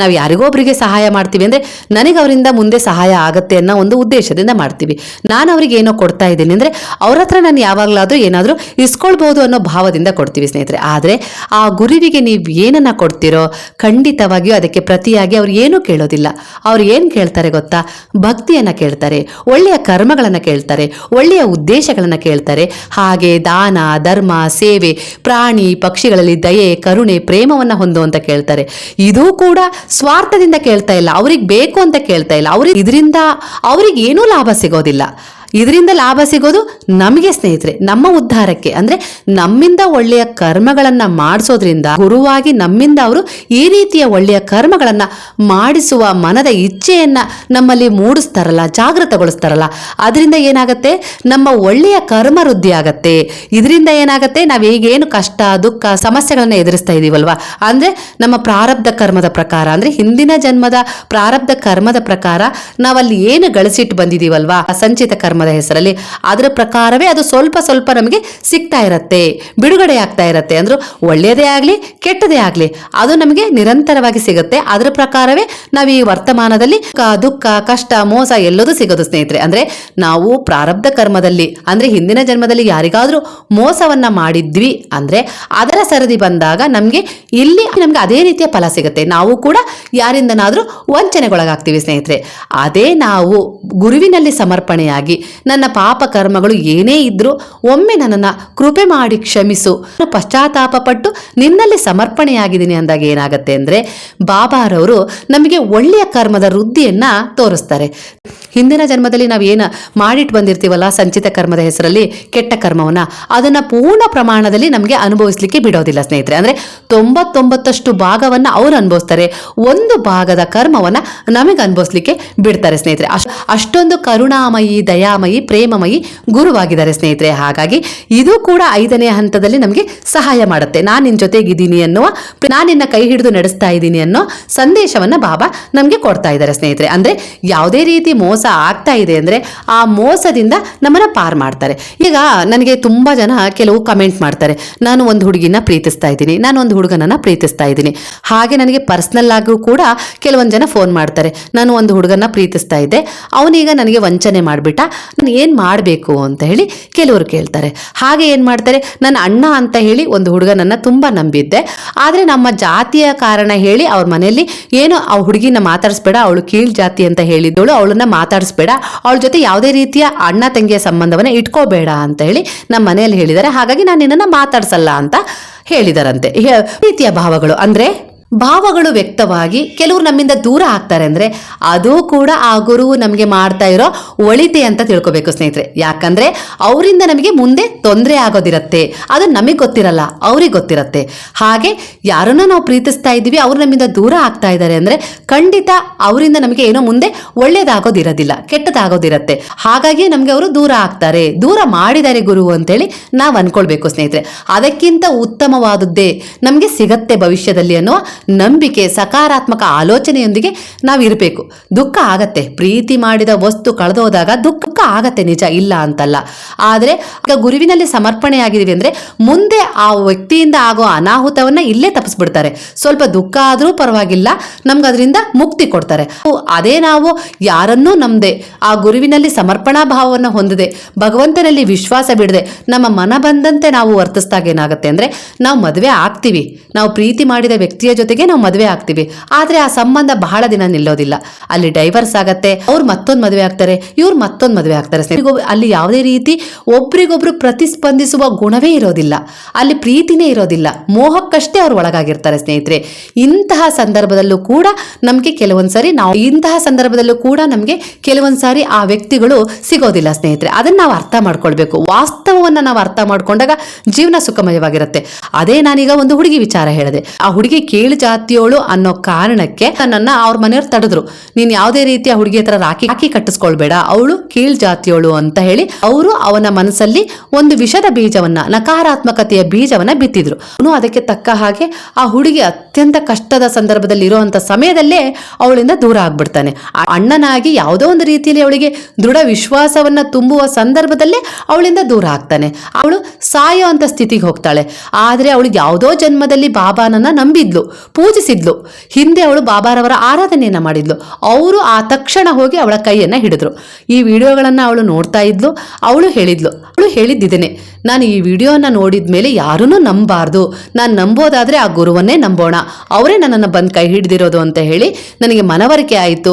ನಾವು ಯಾರಿಗೊಬ್ಬರಿಗೆ ಸಹಾಯ ಮಾಡ್ತೀವಿ ಅಂದ್ರೆ ನನಗೆ ಅವರಿಂದ ಮುಂದೆ ಸಹಾಯ ಆಗತ್ತೆ ಅನ್ನೋ ಒಂದು ಉದ್ದೇಶದಿಂದ ಮಾಡ್ತೀವಿ. ನಾನು ಅವ್ರಿಗೆ ಏನೋ ಕೊಡ್ತಾ ಇದ್ದೀನಿ ಅಂದ್ರೆ ಅವ್ರ ಹತ್ರ ನಾನು ಯಾವಾಗಲಾದ್ರೂ ಏನಾದರೂ ಇಸ್ಕೊಳ್ಬಹುದು ಅನ್ನೋ ಭಾವದಿಂದ ಕೊಡ್ತೀವಿ ಸ್ನೇಹಿತರೆ. ಆದ್ರೆ ಆ ಗುರುವಿಗೆ ನೀವು ಏನನ್ನ ಕೊಡ್ತೀರೋ ಖಂಡಿತವಾಗಿಯೂ ಅದಕ್ಕೆ ಪ್ರತಿಯಾಗಿ ಅವ್ರು ಏನೂ ಕೇಳೋದಿಲ್ಲ. ಅವ್ರು ಏನ್ ಕೇಳ್ತಾರೆ ಗೊತ್ತಾ? ಭಕ್ತಿಯನ್ನ ಕೇಳ್ತಾರೆ, ಒಳ್ಳೆಯ ಕರ್ಮಗಳನ್ನ ಕೇಳ್ತಾರೆ, ಒಳ್ಳೆಯ ಉದ್ದೇಶಗಳನ್ನ ಕೇಳ್ತಾರೆ. ಹಾಗೆ ದಾನ, ಧರ್ಮ, ಸೇವೆ, ಪ್ರಾಣಿ ಪಕ್ಷಿಗಳಲ್ಲಿ ದಯೆ, ಕರುಣೆ, ಪ್ರೇಮವನ್ನ ಹೊಂದು ಅಂತ ಕೇಳ್ತಾರೆ. ಇದು ಕೂಡ ಸ್ವಾರ್ಥದಿಂದ ಕೇಳ್ತಾ ಇಲ್ಲ, ಅವ್ರಿಗೆ ಬೇಕು ಅಂತ ಕೇಳ್ತಾ ಇಲ್ಲ. ಇದರಿಂದ ಅವ್ರಿಗೆ ಏನೂ ಲಾಭ ಸಿಗೋದಿಲ್ಲ. ಇದರಿಂದ ಲಾಭ ಸಿಗೋದು ನಮಗೆ ಸ್ನೇಹಿತರೆ, ನಮ್ಮ ಉದ್ಧಾರಕ್ಕೆ. ಅಂದ್ರೆ ನಮ್ಮಿಂದ ಒಳ್ಳೆಯ ಕರ್ಮಗಳನ್ನ ಮಾಡಿಸೋದ್ರಿಂದ ಗುರುವಾಗಿ ನಮ್ಮಿಂದ ಅವರು ಈ ರೀತಿಯ ಒಳ್ಳೆಯ ಕರ್ಮಗಳನ್ನ ಮಾಡಿಸುವ ಮನದ ಇಚ್ಛೆಯನ್ನ ನಮ್ಮಲ್ಲಿ ಮೂಡಿಸ್ತಾರಲ್ಲ, ಜಾಗೃತಗೊಳಿಸ್ತಾರಲ್ಲ, ಅದರಿಂದ ಏನಾಗತ್ತೆ, ನಮ್ಮ ಒಳ್ಳೆಯ ಕರ್ಮ ವೃದ್ಧಿ ಆಗತ್ತೆ. ಇದರಿಂದ ಏನಾಗತ್ತೆ, ನಾವೀಗೇನು ಕಷ್ಟ, ದುಃಖ, ಸಮಸ್ಯೆಗಳನ್ನ ಎದುರಿಸ್ತಾ ಇದೀವಲ್ವಾ, ಅಂದ್ರೆ ನಮ್ಮ ಪ್ರಾರಬ್ಧ ಕರ್ಮದ ಪ್ರಕಾರ, ಅಂದ್ರೆ ಹಿಂದಿನ ಜನ್ಮದ ಪ್ರಾರಬ್ಧ ಕರ್ಮದ ಪ್ರಕಾರ ನಾವಲ್ಲಿ ಏನು ಗಳಿಸಿಟ್ಟು ಬಂದಿದೀವಲ್ವಾ, ಸಂಚಿತ ಕರ್ಮ ಹೆಸರಲ್ಲಿ, ಅದರ ಪ್ರಕಾರವೇ ಅದು ಸ್ವಲ್ಪ ಸ್ವಲ್ಪ ನಮಗೆ ಸಿಗ್ತಾ ಇರತ್ತೆ, ಬಿಡುಗಡೆ ಆಗ್ತಾ ಇರತ್ತೆ. ಅಂದ್ರೂ ಒಳ್ಳೆಯದೇ ಆಗ್ಲಿ ಕೆಟ್ಟದೇ ಆಗ್ಲಿ ಅದು ನಮಗೆ ನಿರಂತರವಾಗಿ ಸಿಗುತ್ತೆ. ಅದರ ಪ್ರಕಾರವೇ ನಾವು ಈ ವರ್ತಮಾನದಲ್ಲಿ ದುಃಖ, ಕಷ್ಟ, ಮೋಸ ಎಲ್ಲದೂ ಸಿಗೋದು ಸ್ನೇಹಿತರೆ. ಅಂದ್ರೆ ನಾವು ಪ್ರಾರಬ್ಧ ಕರ್ಮದಲ್ಲಿ, ಅಂದ್ರೆ ಹಿಂದಿನ ಜನ್ಮದಲ್ಲಿ ಯಾರಿಗಾದ್ರೂ ಮೋಸವನ್ನ ಮಾಡಿದ್ವಿ ಅಂದ್ರೆ ಅದರ ಸರದಿ ಬಂದಾಗ ನಮ್ಗೆ ಇಲ್ಲಿ ನಮ್ಗೆ ಅದೇ ರೀತಿಯ ಫಲ ಸಿಗುತ್ತೆ. ನಾವು ಕೂಡ ಯಾರಿಂದನಾದ್ರೂ ವಂಚನೆಗೊಳಗಾಗ್ತೀವಿ ಸ್ನೇಹಿತರೆ. ಅದೇ ನಾವು ಗುರುವಿನಲ್ಲಿ ಸಮರ್ಪಣೆಯಾಗಿ ನನ್ನ ಪಾಪ ಕರ್ಮಗಳು ಏನೇ ಇದ್ರೂ ಒಮ್ಮೆ ನನ್ನನ್ನು ಕೃಪೆ ಮಾಡಿ ಕ್ಷಮಿಸು, ಪಶ್ಚಾತ್ತಾಪ ಪಟ್ಟು ನಿನ್ನಲ್ಲಿ ಸಮರ್ಪಣೆಯಾಗಿದ್ದೀನಿ ಅಂದಾಗ ಏನಾಗುತ್ತೆ ಅಂದರೆ ಬಾಬಾರವರು ನಮಗೆ ಒಳ್ಳೆಯ ಕರ್ಮದ ವೃದ್ಧಿಯನ್ನ ತೋರಿಸ್ತಾರೆ. ಹಿಂದಿನ ಜನ್ಮದಲ್ಲಿ ನಾವೇನು ಮಾಡಿಟ್ಟು ಬಂದಿರ್ತೀವಲ್ಲ ಸಂಚಿತ ಕರ್ಮದ ಹೆಸರಲ್ಲಿ ಕೆಟ್ಟ ಕರ್ಮವನ್ನ, ಅದನ್ನ ಪೂರ್ಣ ಪ್ರಮಾಣದಲ್ಲಿ ನಮಗೆ ಅನುಭವಿಸ್ಲಿಕ್ಕೆ ಬಿಡೋದಿಲ್ಲ ಸ್ನೇಹಿತರೆ. ಅಂದ್ರೆ 99% ಭಾಗವನ್ನ ಅವ್ರು ಅನುಭವಿಸ್ತಾರೆ, 1 ಭಾಗದ ಕರ್ಮವನ್ನ ನಮಗೆ ಅನುಭವಿಸ್ಲಿಕ್ಕೆ ಬಿಡ್ತಾರೆ ಸ್ನೇಹಿತರೆ. ಅಷ್ಟೊಂದು ಕರುಣಾಮಯಿ, ದಯಾಮಯಿ, ಪ್ರೇಮಮಯಿ ಗುರುವಾಗಿದ್ದಾರೆ ಸ್ನೇಹಿತರೆ. ಹಾಗಾಗಿ ಇದು ಕೂಡ 5ನೇ ಹಂತದಲ್ಲಿ ನಮಗೆ ಸಹಾಯ ಮಾಡುತ್ತೆ. ನಾನು ನಿನ್ನ ಜೊತೆಗಿದ್ದೀನಿ ಅನ್ನುವ, ನಾನು ನಿನ್ನ ಕೈ ಹಿಡಿದು ನಡೆಸ್ತಾ ಇದ್ದೀನಿ ಅನ್ನೋ ಸಂದೇಶವನ್ನ ಬಾಬಾ ನಮಗೆ ಕೊಡ್ತಾ ಇದ್ದಾರೆ ಸ್ನೇಹಿತರೆ. ಅಂದ್ರೆ ಯಾವುದೇ ರೀತಿ ಮೋಸ ಆಗ್ತಾ ಇದೆ ಅಂದ್ರೆ ಆ ಮೋಸದಿಂದ ನಮ್ಮನ್ನ ಪಾರ್ ಮಾಡ್ತಾರೆ. ಈಗ ನನಗೆ ತುಂಬಾ ಜನ ಕೆಲವು ಕಮೆಂಟ್ ಮಾಡ್ತಾರೆ, ನಾನು ಒಂದು ಹುಡುಗಿನ ಪ್ರೀತಿಸ್ತಾ ಇದ್ದೀನಿ, ನಾನು ಒಂದು ಹುಡುಗನನ್ನ ಪ್ರೀತಿಸ್ತಾ ಇದ್ದೀನಿ. ಹಾಗೆ ನನಗೆ ಪರ್ಸನಲ್ ಆಗೂ ಕೂಡ ಕೆಲವೊಂದು ಜನ ಫೋನ್ ಮಾಡ್ತಾರೆ, ನಾನು ಒಂದು ಹುಡುಗನ ಪ್ರೀತಿಸ್ತಾ ಇದ್ದೆ, ಅವನೀಗ ನನಗೆ ವಂಚನೆ ಮಾಡಿಬಿಟ್ಟ, ನಾನು ಏನು ಮಾಡಬೇಕು ಅಂತ ಹೇಳಿ ಕೆಲವರು ಕೇಳ್ತಾರೆ. ಹಾಗೆ ಏನು ಮಾಡ್ತಾರೆ, ನನ್ನ ಅಣ್ಣ ಅಂತ ಹೇಳಿ ಒಂದು ಹುಡುಗನನ್ನ ತುಂಬಾ ನಂಬಿದ್ದೆ, ಆದರೆ ನಮ್ಮ ಜಾತಿಯ ಕಾರಣ ಹೇಳಿ ಅವ್ರ ಮನೆಯಲ್ಲಿ ಏನೋ ಆ ಹುಡುಗಿನ ಮಾತಾಡಿಸ್ಬೇಡ, ಅವಳು ಕೀಳ್ ಜಾತಿ ಅಂತ ಹೇಳಿದ್ದಳು, ಅವಳನ್ನ ಮಾತಾಡಿಸ್ಬೇಡ, ಅವಳ ಜೊತೆ ಯಾವುದೇ ರೀತಿಯ ಅಣ್ಣ ತಂಗಿಯ ಸಂಬಂಧವನ್ನ ಇಟ್ಕೋಬೇಡ ಅಂತ ಹೇಳಿ ನಮ್ಮ ಮನೆಯಲ್ಲಿ ಹೇಳಿದ್ದಾರೆ. ಹಾಗಾಗಿ ನಾನು ನಿನ್ನನ್ನು ಮಾತಾಡ್ಸಲ್ಲ ಅಂತ ಹೇಳಿದಾರಂತೆ. ರೀತಿಯ ಭಾವಗಳು ಅಂದ್ರೆ ಭಾವಗಳು ವ್ಯಕ್ತವಾಗಿ ಕೆಲವರು ನಮ್ಮಿಂದ ದೂರ ಆಗ್ತಾರೆ ಅಂದ್ರೆ ಅದು ಕೂಡ ಆ ಗುರುವು ನಮಗೆ ಮಾಡ್ತಾ ಇರೋ ಒಳಿತೆ ಅಂತ ತಿಳ್ಕೊಬೇಕು ಸ್ನೇಹಿತರೆ. ಯಾಕಂದ್ರೆ ಅವರಿಂದ ನಮಗೆ ಮುಂದೆ ತೊಂದರೆ ಆಗೋದಿರತ್ತೆ, ಅದು ನಮಗೆ ಗೊತ್ತಿರಲ್ಲ, ಅವ್ರಿಗೆ ಗೊತ್ತಿರತ್ತೆ. ಹಾಗೆ ಯಾರನ್ನ ನಾವು ಪ್ರೀತಿಸ್ತಾ ಇದ್ದೀವಿ, ಅವ್ರು ನಮ್ಮಿಂದ ದೂರ ಆಗ್ತಾ ಇದ್ದಾರೆ ಅಂದ್ರೆ ಖಂಡಿತ ಅವರಿಂದ ನಮಗೆ ಏನೋ ಮುಂದೆ ಒಳ್ಳೇದಾಗೋದಿರೋದಿಲ್ಲ, ಕೆಟ್ಟದಾಗೋದಿರತ್ತೆ. ಹಾಗಾಗಿ ನಮ್ಗೆ ಅವರು ದೂರ ಆಗ್ತಾರೆ, ದೂರ ಮಾಡಿದ್ದಾರೆ ಗುರು ಅಂತೇಳಿ ನಾವು ಅನ್ಕೊಳ್ಬೇಕು ಸ್ನೇಹಿತರೆ. ಅದಕ್ಕಿಂತ ಉತ್ತಮವಾದದ್ದೇ ನಮಗೆ ಸಿಗತ್ತೆ ಭವಿಷ್ಯದಲ್ಲಿ ಅನ್ನೋ ನಂಬಿಕೆ, ಸಕಾರಾತ್ಮಕ ಆಲೋಚನೆಯೊಂದಿಗೆ ನಾವು ಇರಬೇಕು. ದುಃಖ ಆಗತ್ತೆ, ಪ್ರೀತಿ ಮಾಡಿದ ವಸ್ತು ಕಳೆದೋದಾಗ ದುಃಖ ಆಗತ್ತೆ, ನಿಜ, ಇಲ್ಲ ಅಂತಲ್ಲ. ಆದರೆ ಈಗ ಗುರುವಿನಲ್ಲಿ ಸಮರ್ಪಣೆಯಾಗಿದ್ದೀವಿ ಅಂದ್ರೆ ಮುಂದೆ ಆ ವ್ಯಕ್ತಿಯಿಂದ ಆಗೋ ಅನಾಹುತವನ್ನ ಇಲ್ಲೇ ತಪ್ಪಿಸ್ಬಿಡ್ತಾರೆ. ಸ್ವಲ್ಪ ದುಃಖ ಆದರೂ ಪರವಾಗಿಲ್ಲ, ನಮ್ಗೆ ಅದರಿಂದ ಮುಕ್ತಿ ಕೊಡ್ತಾರೆ. ಅದೇ ನಾವು ಯಾರನ್ನೂ ನಂಬದೆ ಆ ಗುರುವಿನಲ್ಲಿ ಸಮರ್ಪಣಾ ಭಾವವನ್ನು ಹೊಂದದೆ ಭಗವಂತನಲ್ಲಿ ವಿಶ್ವಾಸ ಬಿಡದೆ ನಮ್ಮ ಮನ ಬಂದಂತೆ ನಾವು ವರ್ತಿಸಿದಾಗ ಏನಾಗುತ್ತೆ ಅಂದ್ರೆ ನಾವು ಮದುವೆ ಆಗ್ತೀವಿ, ನಾವು ಪ್ರೀತಿ ಮಾಡಿದ ವ್ಯಕ್ತಿಯ ಜೊತೆಗೆ ನಾವು ಮದುವೆ ಆಗ್ತೀವಿ, ಆದ್ರೆ ಆ ಸಂಬಂಧ ಬಹಳ ದಿನ ನಿಲ್ಲೋದಿಲ್ಲ. ಅಲ್ಲಿ ಡೈವರ್ಸ್ ಆಗತ್ತೆ, ಅವ್ರು ಮತ್ತೊಂದು ಮದುವೆ ಆಗ್ತಾರೆ, ಇವ್ರು ಮತ್ತೊಂದು ಮದುವೆ ಆಗ್ತಾರೆ. ಅಲ್ಲಿ ಯಾವುದೇ ರೀತಿ ಒಬ್ರಿಗೊಬ್ರು ಪ್ರತಿಸ್ಪಂದಿಸುವ ಗುಣವೇ ಇರೋದಿಲ್ಲ, ಅಲ್ಲಿ ಪ್ರೀತಿನೇ ಇರೋದಿಲ್ಲ, ಮೋಹಕ್ಕಷ್ಟೇ ಅವ್ರು ಒಳಗಾಗಿರ್ತಾರೆ ಸ್ನೇಹಿತರೆ. ಇಂತಹ ಸಂದರ್ಭದಲ್ಲೂ ಕೂಡ ನಮ್ಗೆ ಕೆಲವೊಂದ್ಸರಿ ಆ ವ್ಯಕ್ತಿಗಳು ಸಿಗೋದಿಲ್ಲ ಸ್ನೇಹಿತರೆ. ಅದನ್ನ ನಾವು ಅರ್ಥ ಮಾಡ್ಕೊಳ್ಬೇಕು. ವಾಸ್ತವವನ್ನ ನಾವು ಅರ್ಥ ಮಾಡ್ಕೊಂಡಾಗ ಜೀವನ ಸುಖಮಯವಾಗಿರುತ್ತೆ. ಅದೇ ನಾನೀಗ ಒಂದು ಹುಡುಗಿ ವಿಚಾರ ಹೇಳಿದೆ, ಆ ಹುಡುಗಿ ಕೀಳು ಜಾತಿಯೋಳು ಅನ್ನೋ ಕಾರಣಕ್ಕೆ ನನ್ನನ್ನ ಅವ್ರ ಮನೆಯವ್ರು ತಡೆದ್ರು. ನೀನ್ ಯಾವುದೇ ರೀತಿಯ ಹುಡುಗಿ ಹತ್ರ ರಾಖಿ ಕಟ್ಟಿಸ್ಕೊಳ್ಬೇಡ, ಅವಳು ಕೀಳ್ ಜಾತಿಯೋಳು ಅಂತ ಹೇಳಿ ಅವರು ಅವನ ಮನಸ್ಸಲ್ಲಿ ಒಂದು ವಿಷದ ಬೀಜವನ್ನ, ನಕಾರಾತ್ಮಕತೆಯ ಬೀಜವನ್ನ ಬಿತ್ತಿದ್ರು. ಅವನು ಅದಕ್ಕೆ ತಕ್ಕ ಹಾಗೆ ಆ ಹುಡುಗಿ ಅತ್ಯಂತ ಕಷ್ಟದ ಸಂದರ್ಭದಲ್ಲಿ ಇರುವಂತ ಸಮಯದಲ್ಲೇ ಅವಳಿಂದ ದೂರ ಆಗ್ಬಿಡ್ತಾನೆ. ಅಣ್ಣನಾಗಿ ಯಾವುದೋ ಒಂದು ರೀತಿಯಲ್ಲಿ ಅವಳಿಗೆ ದೃಢ ವಿಶ್ವಾಸವನ್ನ ತುಂಬುವ ಸಂದರ್ಭದಲ್ಲೇ ಅವಳಿಂದ ದೂರ ಆಗ್ತಾನೆ. ಅವಳು ಸಾಯೋ ಅಂತ ಸ್ಥಿತಿಗೆ ಹೋಗ್ತಾಳೆ. ಆದ್ರೆ ಅವಳಿಗೆ ಯಾವುದೋ ಜನ್ಮದಲ್ಲಿ ಬಾಬಾನನ್ನ ನಂಬಿದ್ಲು, ಪೂಜಿಸಿದ್ಲು, ಹಿಂದೆ ಅವಳು ಬಾಬಾರವರ ಆರಾಧನೆಯನ್ನ ಮಾಡಿದ್ಲು. ಅವರು ಆ ತಕ್ಷಣ ಹೋಗಿ ಅವಳ ಕೈಯನ್ನ ಹಿಡಿದ್ರು. ಈ ವಿಡಿಯೋಗಳನ್ನ ಅವಳು ನೋಡ್ತಾ ಇದ್ಲು. ಅವಳು ಹೇಳಿದ್ದಿದ್ದೇನೆ, ನಾನು ಈ ವಿಡಿಯೋನ ನೋಡಿದ ಮೇಲೆ ಯಾರನ್ನೂ ನಂಬಾರ್ದು, ನಾನು ನಂಬೋದಾದ್ರೆ ಆ ಗುರುವನ್ನೇ ನಂಬೋಣ, ಅವರೇ ನನ್ನನ್ನು ಬಂದು ಕೈ ಹಿಡಿದಿರೋದು ಅಂತ ಹೇಳಿ ನನಗೆ ಮನವರಿಕೆ ಆಯಿತು.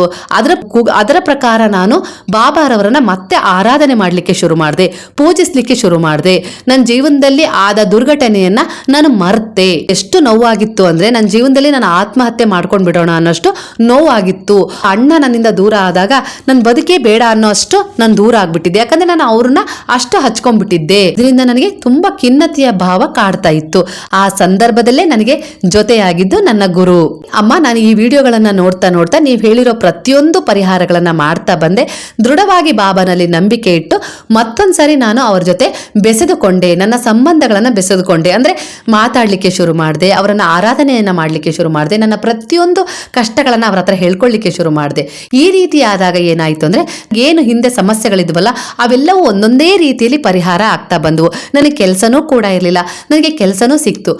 ಅದರ ಪ್ರಕಾರ ನಾನು ಬಾಬಾರವರನ್ನ ಮತ್ತೆ ಆರಾಧನೆ ಮಾಡಲಿಕ್ಕೆ ಶುರು ಮಾಡಿದೆ, ಪೂಜಿಸ್ಲಿಕ್ಕೆ ಶುರು ಮಾಡಿದೆ. ನನ್ನ ಜೀವನದಲ್ಲಿ ಆದ ದುರ್ಘಟನೆಯನ್ನ ನಾನು ಮರ್ತೆ. ಎಷ್ಟು ನೋವಾಗಿತ್ತು ಅಂದ್ರೆ ನನ್ನ ಜೀವನದಲ್ಲಿ ನಾನು ಆತ್ಮಹತ್ಯೆ ಮಾಡ್ಕೊಂಡು ಬಿಡೋಣ ಅನ್ನೋಷ್ಟು ನೋವಾಗಿತ್ತು. ಅಣ್ಣ ನನ್ನಿಂದ ದೂರ ಆದಾಗ ನನ್ನ ಬದುಕೇ ಬೇಡ ಅನ್ನೋ ಅಷ್ಟು ನಾನು ದೂರ ಆಗ್ಬಿಟ್ಟಿದ್ದೆ. ಯಾಕಂದ್ರೆ ನಾನು ಅವ್ರನ್ನ ಅಷ್ಟು ಹಚ್ಕೊಂಡ್ಬಿಟ್ಟಿದ್ದೆ. ಇದರಿಂದ ನನಗೆ ತುಂಬಾ ಖಿನ್ನತೆಯ ಭಾವ ಕಾಡ್ತಾ ಇತ್ತು. ಆ ಸಂದರ್ಭದಲ್ಲೇ ನನಗೆ ಜೊತೆಯಾಗಿದ್ದು ನನ್ನ ಗುರು. ಅಮ್ಮ, ನಾನು ಈ ವಿಡಿಯೋಗಳನ್ನ ನೋಡ್ತಾ ನೀವು ಹೇಳಿರೋ ಪ್ರತಿಯೊಂದು ಪರಿಹಾರಗಳನ್ನ ಮಾಡ್ತಾ ಬಂದೆ. ದೃಢವಾಗಿ ಬಾಬಾನಲ್ಲಿ ನಂಬಿಕೆ ಇಟ್ಟು ಮತ್ತೊಂದ್ಸರಿ ನಾನು ಅವ್ರ ಜೊತೆ ಬೆಸೆದುಕೊಂಡೆ, ನನ್ನ ಸಂಬಂಧಗಳನ್ನ ಬೆಸೆದುಕೊಂಡೆ. ಅಂದ್ರೆ ಮಾತಾಡ್ಲಿಕ್ಕೆ ಶುರು ಮಾಡಿದೆ, ಅವರನ್ನ ಆರಾಧನೆಯನ್ನ ಮಾಡ್ಲಿಕ್ಕೆ ಶುರು ಮಾಡಿದೆ, ನನ್ನ ಪ್ರತಿಯೊಂದು ಕಷ್ಟಗಳನ್ನ ಅವ್ರ ಹತ್ರ ಹೇಳ್ಕೊಳ್ಳಿಕ್ಕೆ ಶುರು ಮಾಡಿದೆ. ಈ ರೀತಿ ಆದಾಗ ಏನಾಯ್ತು ಅಂದ್ರೆ ಏನು ಹಿಂದೆ ಸಮಸ್ಯೆಗಳಿದ್ವಲ್ಲ ಅವೆಲ್ಲವೂ ಒಂದೊಂದೇ ರೀತಿಯಲ್ಲಿ ಪರಿಹಾರ ಆಗ್ತಾ ಬಂದವು. ನನಗೆ ಕೆಲಸನೂ ಕೂಡ ಇರಲಿಲ್ಲ, ನನಗೆ ಕೆಲಸನೂ ಸಿಕ್ತು.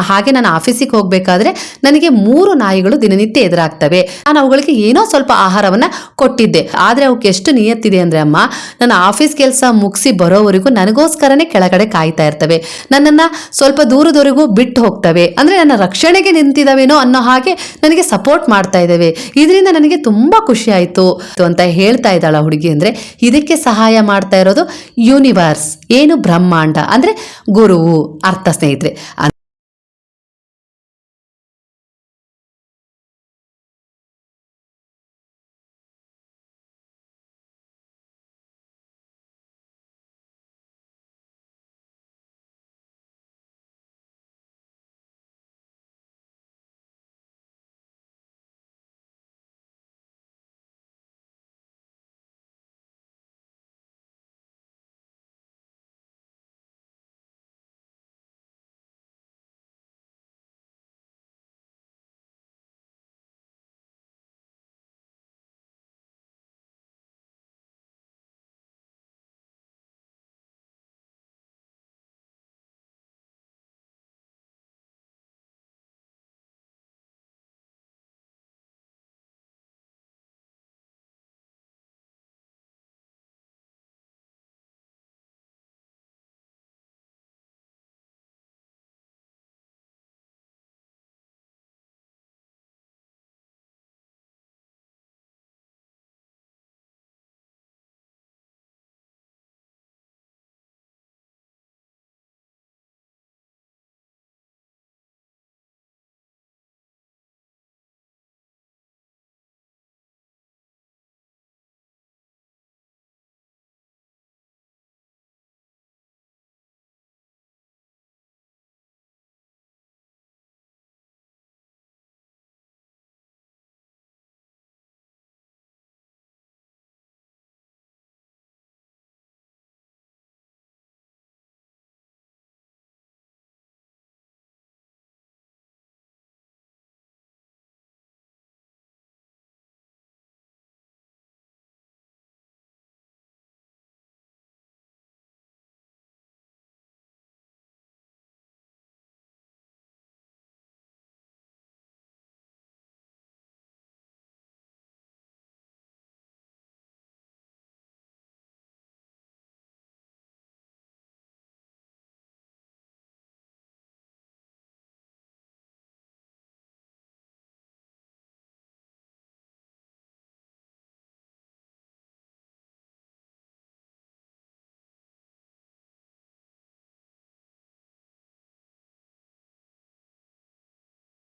ಹಾಗೆ ನಾನು ಆಫೀಸಿಗೆ ಹೋಗ್ಬೇಕಾದ್ರೆ ನನಗೆ 3 ನಾಯಿಗಳು ದಿನನಿತ್ಯ ಎದುರಾಗ್ತವೆ. ನಾನು ಅವುಗಳಿಗೆ ಏನೋ ಸ್ವಲ್ಪ ಆಹಾರವನ್ನ ಕೊಟ್ಟಿದ್ದೆ. ಆದ್ರೆ ಅವಕ್ಕೆ ಎಷ್ಟು ನಿಯತ್ತಿದೆ ಅಂದ್ರೆ ಅಮ್ಮ, ನನ್ನ ಆಫೀಸ್ ಕೆಲಸ ಮುಗಿಸಿ ಬರೋವರೆಗೂ ನನಗೋಸ್ಕರನೇ ಕೆಳಗಡೆ ಕಾಯ್ತಾ ಇರ್ತವೆ, ನನ್ನನ್ನ ಸ್ವಲ್ಪ ದೂರದವರೆಗೂ ಬಿಟ್ಟು ಹೋಗ್ತವೆ. ಅಂದ್ರೆ ನನ್ನ ರಕ್ಷಣೆಗೆ ನಿಂತಿದ್ದಾವೇನೋ ಅನ್ನೋ ಹಾಗೆ ನನಗೆ ಸಪೋರ್ಟ್ ಮಾಡ್ತಾ ಇದ್ದಾವೆ. ಇದರಿಂದ ನನಗೆ ತುಂಬಾ ಖುಷಿ ಆಯ್ತು ಅಂತ ಹೇಳ್ತಾ ಇದ್ದಾಳ ಹುಡುಗಿ. ಅಂದ್ರೆ ಇದಕ್ಕೆ ಸಹಾಯ ಮಾಡ್ತಾ ಇರೋದು ಯೂನಿವರ್ಸ್, ಏನು ಬ್ರಹ್ಮಾಂಡ ಅಂದ್ರೆ ಗುರುವು ಅರ್ಥ ಸ್ನೇಹಿತರೆ.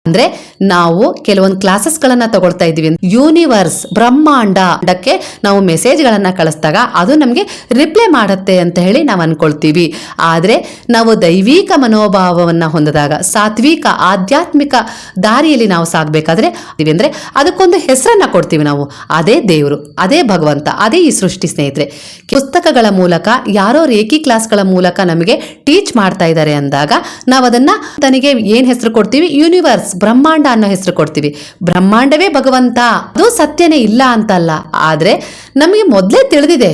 ಅಂದ್ರೆ ನಾವು ಕೆಲವೊಂದು ಕ್ಲಾಸಸ್ಗಳನ್ನ ತಗೊಳ್ತಾ ಇದೀವಿ. ಯೂನಿವರ್ಸ್ ಬ್ರಹ್ಮಾಂಡಕ್ಕೆ ನಾವು ಮೆಸೇಜ್ಗಳನ್ನ ಕಳಿಸಿದಾಗ ಅದು ನಮಗೆ ರಿಪ್ಲೈ ಮಾಡುತ್ತೆ ಅಂತ ಹೇಳಿ ನಾವು ಅನ್ಕೊಳ್ತೀವಿ. ಆದ್ರೆ ನಾವು ದೈವಿಕ ಮನೋಭಾವವನ್ನ ಹೊಂದಿದಾಗ, ಸಾತ್ವಿಕ ಆಧ್ಯಾತ್ಮಿಕ ದಾರಿಯಲ್ಲಿ ನಾವು ಸಾಗಬೇಕಾದ್ರೆ ಅಂದ್ರೆ ಅದಕ್ಕೊಂದು ಹೆಸರನ್ನ ಕೊಡ್ತೀವಿ ನಾವು. ಅದೇ ದೇವರು, ಅದೇ ಭಗವಂತ, ಅದೇ ಈ ಸೃಷ್ಟಿ ಸ್ನೇಹಿತರೆ. ಪುಸ್ತಕಗಳ ಮೂಲಕ, ಯಾರೋ ರೇಖಿ ಕ್ಲಾಸ್ಗಳ ಮೂಲಕ ನಮಗೆ ಟೀಚ್ ಮಾಡ್ತಾ ಇದ್ದಾರೆ ಅಂದಾಗ ನಾವು ಅದನ್ನ ತನಗೆ ಏನ್ ಹೆಸರು ಕೊಡ್ತೀವಿ? ಯೂನಿವರ್ಸ್, ಬ್ರಹ್ಮಾಂಡ ಅನ್ನೋ ಹೆಸರು ಕೊಡ್ತೀವಿ. ಬ್ರಹ್ಮಾಂಡವೇ ಭಗವಂತ, ಅದು ಸತ್ಯನೇ ಇಲ್ಲ ಅಂತಲ್ಲ. ಆದ್ರೆ ನಮಗೆ ಮೊದಲೇ ತಿಳಿದಿದೆ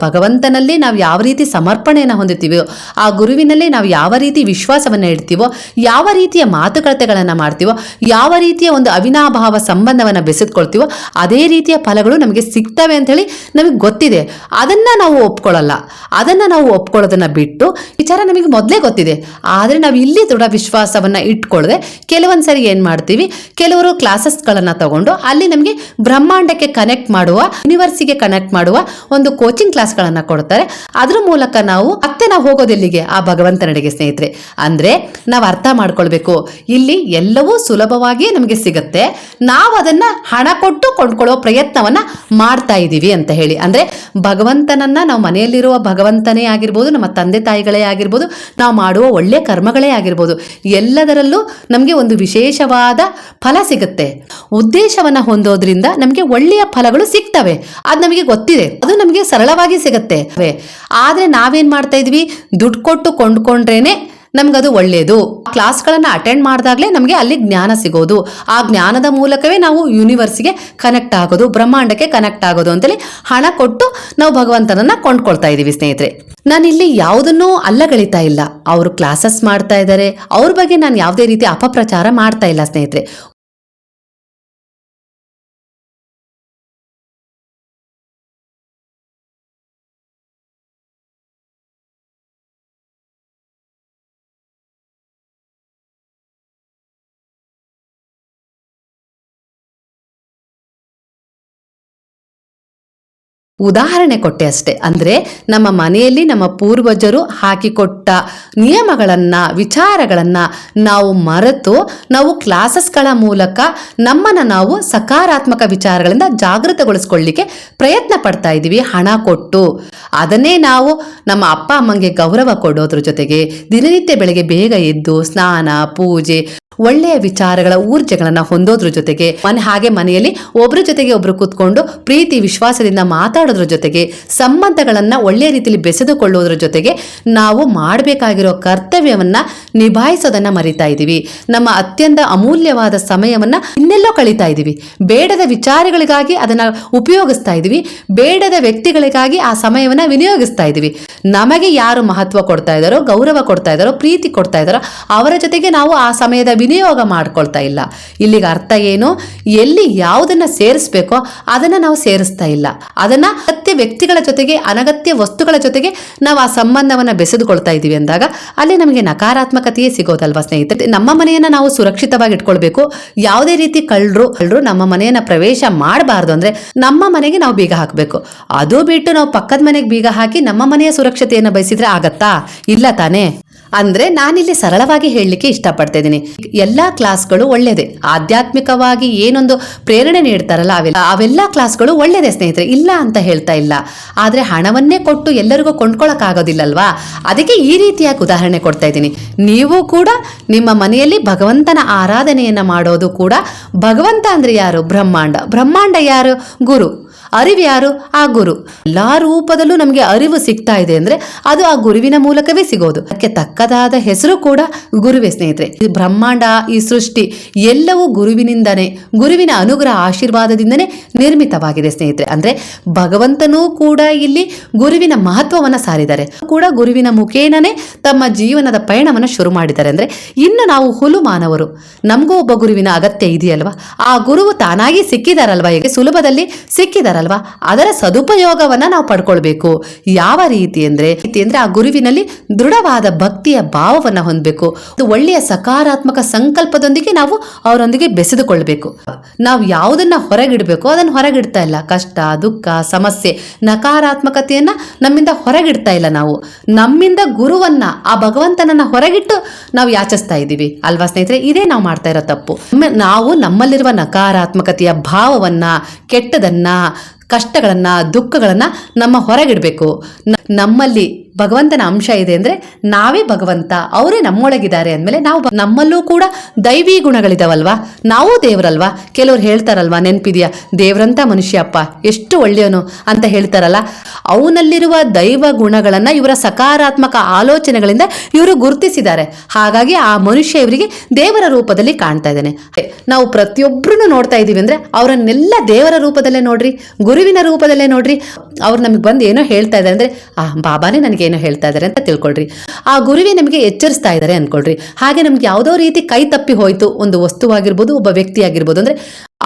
ಭಗವಂತನಲ್ಲಿ ನಾವು ಯಾವ ರೀತಿ ಸಮರ್ಪಣೆಯನ್ನು ಹೊಂದುತ್ತೀವೋ, ಆ ಗುರುವಿನಲ್ಲಿ ನಾವು ಯಾವ ರೀತಿ ವಿಶ್ವಾಸವನ್ನ ಇಡ್ತೀವೋ, ಯಾವ ರೀತಿಯ ಮಾತುಕತೆಗಳನ್ನ ಮಾಡ್ತೀವೋ, ಯಾವ ರೀತಿಯ ಒಂದು ಅವಿನಾಭಾವ ಸಂಬಂಧವನ್ನ ಬೆಸೆದುಕೊಳ್ತೀವೋ ಅದೇ ರೀತಿಯ ಫಲಗಳು ನಮಗೆ ಸಿಗ್ತವೆ ಅಂತ ಹೇಳಿ ನಮಗೆ ಗೊತ್ತಿದೆ. ಅದನ್ನ ನಾವು ಒಪ್ಕೊಳ್ಳಲ್ಲ. ಅದನ್ನ ನಾವು ಒಪ್ಕೊಳ್ಳೋದನ್ನ ಬಿಟ್ಟು ವಿಚಾರ ನಮಗೆ ಮೊದಲೇ ಗೊತ್ತಿದೆ. ಆದ್ರೆ ನಾವು ಇಲ್ಲಿ ದೃಢ ವಿಶ್ವಾಸವನ್ನ ಇಟ್ಕೊಳ್ಳದೆ ಕೆಲವೊಂದ್ಸರಿ ಏನ್ ಮಾಡ್ತೀವಿ, ಕೆಲವರು ಕ್ಲಾಸಸ್ಗಳನ್ನ ತಗೊಂಡು ಅಲ್ಲಿ ನಮಗೆ ಬ್ರಹ್ಮಾಂಡಕ್ಕೆ ಕನೆಕ್ಟ್ ಮಾಡುವ, ಯೂನಿವರ್ಸಿಗೆ ಕನೆಕ್ಟ್ ಮಾಡುವ ಒಂದು ಕೋಚಿಂಗ್ ಕ್ಲಾಸ್ಗಳನ್ನ ಕೊಡ್ತಾರೆ. ಅದ್ರ ಮೂಲಕ ನಾವು ಮತ್ತೆ ನಾವು ಹೋಗೋದೆಲ್ಲಿಗೆ? ಆ ಭಗವಂತನಡೆಗೆ ಸ್ನೇಹಿತರೆ. ಅಂದ್ರೆ ನಾವು ಅರ್ಥ ಮಾಡ್ಕೊಳ್ಬೇಕು, ಇಲ್ಲಿ ಎಲ್ಲವೂ ಸುಲಭವಾಗಿ ನಮಗೆ ಸಿಗುತ್ತೆ, ನಾವು ಅದನ್ನ ಹಣ ಕೊಟ್ಟು ಕೊಂಡ್ಕೊಳ್ಳೋ ಪ್ರಯತ್ನವನ್ನ ಮಾಡ್ತಾ ಇದ್ದೀವಿ ಅಂತ ಹೇಳಿ. ಅಂದ್ರೆ ಭಗವಂತನನ್ನ ನಾವು ಮನೆಯಲ್ಲಿರುವ ಭಗವಂತನೇ ಆಗಿರ್ಬೋದು, ನಮ್ಮ ತಂದೆ ತಾಯಿಗಳೇ ಆಗಿರ್ಬೋದು, ನಾವು ಮಾಡುವ ಒಳ್ಳೆ ಕರ್ಮಗಳೇ ಆಗಿರ್ಬೋದು, ಎಲ್ಲದರಲ್ಲೂ ನಮಗೆ ಒಂದು ವಿಶೇಷವಾದ ಫಲ ಸಿಗುತ್ತೆ. ಉದ್ದೇಶವನ್ನ ಹೊಂದೋದ್ರಿಂದ ನಮಗೆ ಒಳ್ಳೆಯ ಫಲಗಳು ಸಿಗ್ತವೆ. ಅದು ನಮಗೆ ಗೊತ್ತಿದೆ, ಅದು ನಮಗೆ ಸರಳವಾಗಿ ಸಿಗುತ್ತೆ. ಆದ್ರೆ ನಾವೇನ್ ಮಾಡ್ತಾ ಇದ್ವಿ? ದುಡ್ಡು ಕೊಟ್ಟು ಕೊಂಡ್ಕೊಂಡ್ರೇನೆ ನಮ್ಗದು ಒಳ್ಳೆಯದು. ಕ್ಲಾಸ್ಗಳನ್ನ ಅಟೆಂಡ್ ಮಾಡಿದಾಗಲೇ ನಮಗೆ ಅಲ್ಲಿ ಜ್ಞಾನ ಸಿಗೋದು. ಆ ಜ್ಞಾನದ ಮೂಲಕವೇ ನಾವು ಯೂನಿವರ್ಸ್ಗೆ ಕನೆಕ್ಟ್ ಆಗೋದು, ಬ್ರಹ್ಮಾಂಡಕ್ಕೆ ಕನೆಕ್ಟ್ ಆಗೋದು ಅಂತೇಳಿ ಹಣ ಕೊಟ್ಟು ನಾವು ಭಗವಂತನನ್ನ ಕೊಂಡ್ಕೊಳ್ತಾ ಇದೀವಿ ಸ್ನೇಹಿತರೆ. ನಾನಿಲ್ಲಿ ಯಾವುದನ್ನೂ ಅಲ್ಲಗಳಿತಾ ಇಲ್ಲ. ಅವರು ಕ್ಲಾಸಸ್ ಮಾಡ್ತಾ ಇದ್ದಾರೆ, ಅವ್ರ ಬಗ್ಗೆ ನಾನು ಯಾವುದೇ ರೀತಿ ಅಪಪ್ರಚಾರ ಮಾಡ್ತಾ ಇಲ್ಲ ಸ್ನೇಹಿತರೆ. ಉದಾಹರಣೆ ಕೊಟ್ಟೆ ಅಷ್ಟೆ. ಅಂದರೆ ನಮ್ಮ ಮನೆಯಲ್ಲಿ ನಮ್ಮ ಪೂರ್ವಜರು ಹಾಕಿಕೊಟ್ಟ ನಿಯಮಗಳನ್ನು, ವಿಚಾರಗಳನ್ನು ನಾವು ಮರೆತು ನಾವು ಕ್ಲಾಸಸ್ಗಳ ಮೂಲಕ ನಮ್ಮನ್ನು ನಾವು ಸಕಾರಾತ್ಮಕ ವಿಚಾರಗಳಿಂದ ಜಾಗೃತಗೊಳಿಸ್ಕೊಳ್ಳಿಕ್ಕೆ ಪ್ರಯತ್ನ ಪಡ್ತಾ ಇದ್ದೀವಿ ಹಣ ಕೊಟ್ಟು. ಅದನ್ನೇ ನಾವು ನಮ್ಮ ಅಪ್ಪ ಅಮ್ಮಂಗೆ ಗೌರವ ಕೊಡೋದ್ರ ಜೊತೆಗೆ ದಿನನಿತ್ಯ ಬೆಳಗ್ಗೆ ಬೇಗ ಎದ್ದು ಸ್ನಾನ, ಪೂಜೆ, ಒಳ್ಳೆಯ ವಿಚಾರಗಳ ಊರ್ಜೆಗಳನ್ನು ಹೊಂದೋದ್ರ ಜೊತೆಗೆ ಹಾಗೆ ಮನೆಯಲ್ಲಿ ಒಬ್ಬರ ಜೊತೆಗೆ ಒಬ್ರು ಕೂತ್ಕೊಂಡು ಪ್ರೀತಿ ವಿಶ್ವಾಸದಿಂದ ಮಾತಾಡೋದ್ರ ಜೊತೆಗೆ ಸಂಬಂಧಗಳನ್ನು ಒಳ್ಳೆಯ ರೀತಿಯಲ್ಲಿ ಬೆಸೆದುಕೊಳ್ಳೋದ್ರ ಜೊತೆಗೆ ನಾವು ಮಾಡಬೇಕಾಗಿರೋ ಕರ್ತವ್ಯವನ್ನ ನಿಭಾಯಿಸೋದನ್ನ ಮರಿತಾ ಇದ್ದೀವಿ. ನಮ್ಮ ಅತ್ಯಂತ ಅಮೂಲ್ಯವಾದ ಸಮಯವನ್ನ ಇನ್ನೆಲ್ಲೋ ಕಳೀತಾ ಇದ್ದೀವಿ. ಬೇಡದ ವಿಚಾರಗಳಿಗಾಗಿ ಅದನ್ನ ಉಪಯೋಗಿಸ್ತಾ ಇದ್ದೀವಿ. ಬೇಡದ ವ್ಯಕ್ತಿಗಳಿಗಾಗಿ ಆ ಸಮಯವನ್ನ ವಿನಿಯೋಗಿಸ್ತಾ ಇದ್ದೀವಿ. ನಮಗೆ ಯಾರು ಮಹತ್ವ ಕೊಡ್ತಾ ಇದ್ದಾರೋ, ಗೌರವ ಕೊಡ್ತಾ ಇದ್ದಾರೋ, ಪ್ರೀತಿ ಕೊಡ್ತಾ ಇದ್ದಾರೋ ಅವರ ಜೊತೆಗೆ ನಾವು ಆ ಸಮಯದ ವಿನಿಯೋಗ ಮಾಡ್ಕೊಳ್ತಾ ಇಲ್ಲ. ಇಲ್ಲಿಗೆ ಅರ್ಥ ಏನು? ಎಲ್ಲಿ ಯಾವುದನ್ನ ಸೇರಿಸ್ಬೇಕೋ ಅದನ್ನ ನಾವು ಸೇರಿಸ್ತಾ ಇಲ್ಲ. ಅದನ್ನ ಅಗತ್ಯ ವ್ಯಕ್ತಿಗಳ ಜೊತೆಗೆ, ಅನಗತ್ಯ ವಸ್ತುಗಳ ಜೊತೆಗೆ ನಾವು ಆ ಸಂಬಂಧವನ್ನ ಬೆಸೆದುಕೊಳ್ತಾ ಇದ್ದೀವಿ ಅಂದಾಗ ಅಲ್ಲಿ ನಮಗೆ ನಕಾರಾತ್ಮಕತೆಯೇ ಸಿಗೋದಲ್ವಾ ಸ್ನೇಹಿತರೆ? ನಮ್ಮ ಮನೆಯನ್ನ ನಾವು ಸುರಕ್ಷಿತವಾಗಿ ಇಟ್ಕೊಳ್ಬೇಕು. ಯಾವುದೇ ರೀತಿ ಕಳ್ಳರು ನಮ್ಮ ಮನೆಯನ್ನ ಪ್ರವೇಶ ಮಾಡಬಾರ್ದು. ಅಂದ್ರೆ ನಮ್ಮ ಮನೆಗೆ ನಾವು ಬೀಗ ಹಾಕಬೇಕು. ಅದು ಬಿಟ್ಟು ನಾವು ಪಕ್ಕದ ಮನೆಗೆ ಬೀಗ ಹಾಕಿ ನಮ್ಮ ಮನೆಯ ಸುರಕ್ಷತೆಯನ್ನು ಬಯಸಿದ್ರೆ ಆಗತ್ತಾ? ಇಲ್ಲ ತಾನೇ? ಅಂದ್ರೆ ನಾನಿಲ್ಲಿ ಸರಳವಾಗಿ ಹೇಳಲಿಕ್ಕೆ ಇಷ್ಟಪಡ್ತಾ ಇದ್ದೀನಿ. ಎಲ್ಲಾ ಕ್ಲಾಸ್ಗಳು ಒಳ್ಳೇದೆ. ಆಧ್ಯಾತ್ಮಿಕವಾಗಿ ಏನೊಂದು ಪ್ರೇರಣೆ ನೀಡ್ತಾರಲ್ಲ ಅವೆಲ್ಲ ಕ್ಲಾಸ್ಗಳು ಒಳ್ಳೇದೆ ಸ್ನೇಹಿತರೆ, ಇಲ್ಲ ಅಂತ ಹೇಳ್ತಾ ಇಲ್ಲ. ಆದ್ರೆ ಹಣವನ್ನೇ ಕೊಟ್ಟು ಎಲ್ಲರಿಗೂ ಕೊಂಡ್ಕೊಳಕ್ ಆಗೋದಿಲ್ಲಲ್ವಾ? ಅದಕ್ಕೆ ಈ ರೀತಿಯಾಗಿ ಉದಾಹರಣೆ ಕೊಡ್ತಾ ಇದ್ದೀನಿ. ನೀವು ಕೂಡ ನಿಮ್ಮ ಮನೆಯಲ್ಲಿ ಭಗವಂತನ ಆರಾಧನೆಯನ್ನ ಮಾಡೋದು ಕೂಡ, ಭಗವಂತ ಅಂದ್ರೆ ಯಾರು? ಬ್ರಹ್ಮಾಂಡ ಯಾರು? ಗುರು. ಅರಿವು ಯಾರು? ಆ ಗುರು. ಎಲ್ಲಾ ರೂಪದಲ್ಲೂ ನಮಗೆ ಅರಿವು ಸಿಗ್ತಾ ಇದೆ ಅಂದ್ರೆ ಅದು ಆ ಗುರುವಿನ ಮೂಲಕವೇ ಸಿಗೋದು. ಅದಕ್ಕೆ ತಕ್ಕದಾದ ಹೆಸರು ಕೂಡ ಗುರುವೇ ಸ್ನೇಹಿತರೆ. ಈ ಬ್ರಹ್ಮಾಂಡ, ಈ ಸೃಷ್ಟಿ ಎಲ್ಲವೂ ಗುರುವಿನಿಂದನೇ, ಗುರುವಿನ ಅನುಗ್ರಹ ಆಶೀರ್ವಾದದಿಂದನೇ ನಿರ್ಮಿತವಾಗಿದೆ ಸ್ನೇಹಿತರೆ. ಅಂದ್ರೆ ಭಗವಂತನೂ ಕೂಡ ಇಲ್ಲಿ ಗುರುವಿನ ಮಹತ್ವವನ್ನ ಸಾರಿದ್ದಾರೆ, ಕೂಡ ಗುರುವಿನ ಮುಖೇನನೇ ತಮ್ಮ ಜೀವನದ ಪಯಣವನ್ನು ಶುರು ಮಾಡಿದ್ದಾರೆ. ಅಂದ್ರೆ ಇನ್ನು ನಾವು ಹುಲು ಮಾನವರು, ನಮಗೂ ಒಬ್ಬ ಗುರುವಿನ ಅಗತ್ಯ ಇದೆಯಲ್ವಾ? ಆ ಗುರುವು ತಾನಾಗಿ ಸಿಕ್ಕಿದಾರಲ್ವಾ? ಈಗ ಸುಲಭದಲ್ಲಿ ಸಿಕ್ಕಿದಾರಲ್ವಾ? ಅದರ ಸದುಪಯೋಗವನ್ನ ನಾವು ಪಡ್ಕೊಳ್ಬೇಕು. ಯಾವ ರೀತಿ ಅಂದ್ರೆ ಆ ಗುರುವಿನಲ್ಲಿ ದೃಢವಾದ ಭಕ್ತಿಯ ಭಾವವನ್ನ ಹೊಂದಬೇಕು. ಒಳ್ಳೆಯ ಸಕಾರಾತ್ಮಕ ಸಂಕಲ್ಪದೊಂದಿಗೆ ನಾವು ಅವರೊಂದಿಗೆ ಬೆಸೆದುಕೊಳ್ಬೇಕು. ನಾವು ಯಾವುದನ್ನ ಹೊರಗಿಡ್ಬೇಕು ಅದನ್ನು ಹೊರಗಿಡ್ತಾ ಇಲ್ಲ. ಕಷ್ಟ, ದುಃಖ, ಸಮಸ್ಯೆ, ನಕಾರಾತ್ಮಕತೆಯನ್ನ ನಮ್ಮಿಂದ ಹೊರಗಿಡ್ತಾ ಇಲ್ಲ. ನಾವು ನಮ್ಮಿಂದ ಗುರುವನ್ನ, ಆ ಭಗವಂತನನ್ನ ಹೊರಗಿಟ್ಟು ನಾವು ಯಾಚಿಸ್ತಾ ಇದ್ದೀವಿ ಅಲ್ವಾ ಸ್ನೇಹಿತರೆ? ಇದೇ ನಾವು ಮಾಡ್ತಾ ಇರೋ ತಪ್ಪು. ನಾವು ನಮ್ಮಲ್ಲಿರುವ ನಕಾರಾತ್ಮಕತೆಯ ಭಾವವನ್ನ, ಕೆಟ್ಟದನ್ನ, ಕಷ್ಟಗಳನ್ನ, ದುಃಖಗಳನ್ನ ನಮ್ಮ ಹೊರಗಿಡ್ಬೇಕು. ನಮ್ಮಲ್ಲಿ ಭಗವಂತನ ಅಂಶ ಇದೆ ಅಂದ್ರೆ ನಾವೇ ಭಗವಂತ, ಅವರೇ ನಮ್ಮೊಳಗಿದ್ದಾರೆ ಅಂದಮೇಲೆ ನಾವು ನಮ್ಮಲ್ಲೂ ಕೂಡ ದೈವಿ ಗುಣಗಳಿದಾವಲ್ವಾ? ನಾವು ದೇವರಲ್ವಾ? ಕೆಲವ್ರು ಹೇಳ್ತಾರಲ್ವಾ, ನೆನಪಿದೆಯಾ? ದೇವ್ರಂತ ಮನುಷ್ಯ ಅಪ್ಪ ಎಷ್ಟು ಒಳ್ಳೆಯವನು ಅಂತ ಹೇಳ್ತಾರಲ್ಲ. ಅವನಲ್ಲಿರುವ ದೈವ ಗುಣಗಳನ್ನ ಇವರ ಸಕಾರಾತ್ಮಕ ಆಲೋಚನೆಗಳಿಂದ ಇವರು ಗುರುತಿಸಿದ್ದಾರೆ. ಹಾಗಾಗಿ ಆ ಮನುಷ್ಯ ಇವರಿಗೆ ದೇವರ ರೂಪದಲ್ಲಿ ಕಾಣ್ತಾ ಇದ್ದಾನೆ. ನಾವು ಪ್ರತಿಯೊಬ್ಬರನ್ನು ನೋಡ್ತಾ ಇದೀವಿ ಅಂದ್ರೆ ಅವರನ್ನೆಲ್ಲ ದೇವರ ರೂಪದಲ್ಲೇ ನೋಡ್ರಿ, ಗುರುವಿನ ರೂಪದಲ್ಲೇ ನೋಡ್ರಿ. ಅವ್ರು ನಮಗೆ ಬಂದು ಏನೋ ಹೇಳ್ತಾ ಇದ್ದಾರೆ ಅಂದ್ರೆ ಬಾಬಾನೇ ನನಗೆ ಏನೋ ಹೇಳ್ತಾ ಇದ್ದಾರೆ ಅಂತ ತಿಳ್ಕೊಳ್ರಿ. ಆ ಗುರುವೇ ನಮಗೆ ಎಚ್ಚರಿಸ್ತಾ ಇದ್ದಾರೆ ಅನ್ಕೊಳ್ರಿ. ಹಾಗೆ ನಮ್ಗೆ ಯಾವುದೋ ರೀತಿ ಕೈ ತಪ್ಪಿ ಹೋಯ್ತು, ಒಂದು ವಸ್ತುವಾಗಿರ್ಬೋದು, ಒಬ್ಬ ವ್ಯಕ್ತಿ ಆಗಿರ್ಬೋದು, ಅಂದ್ರೆ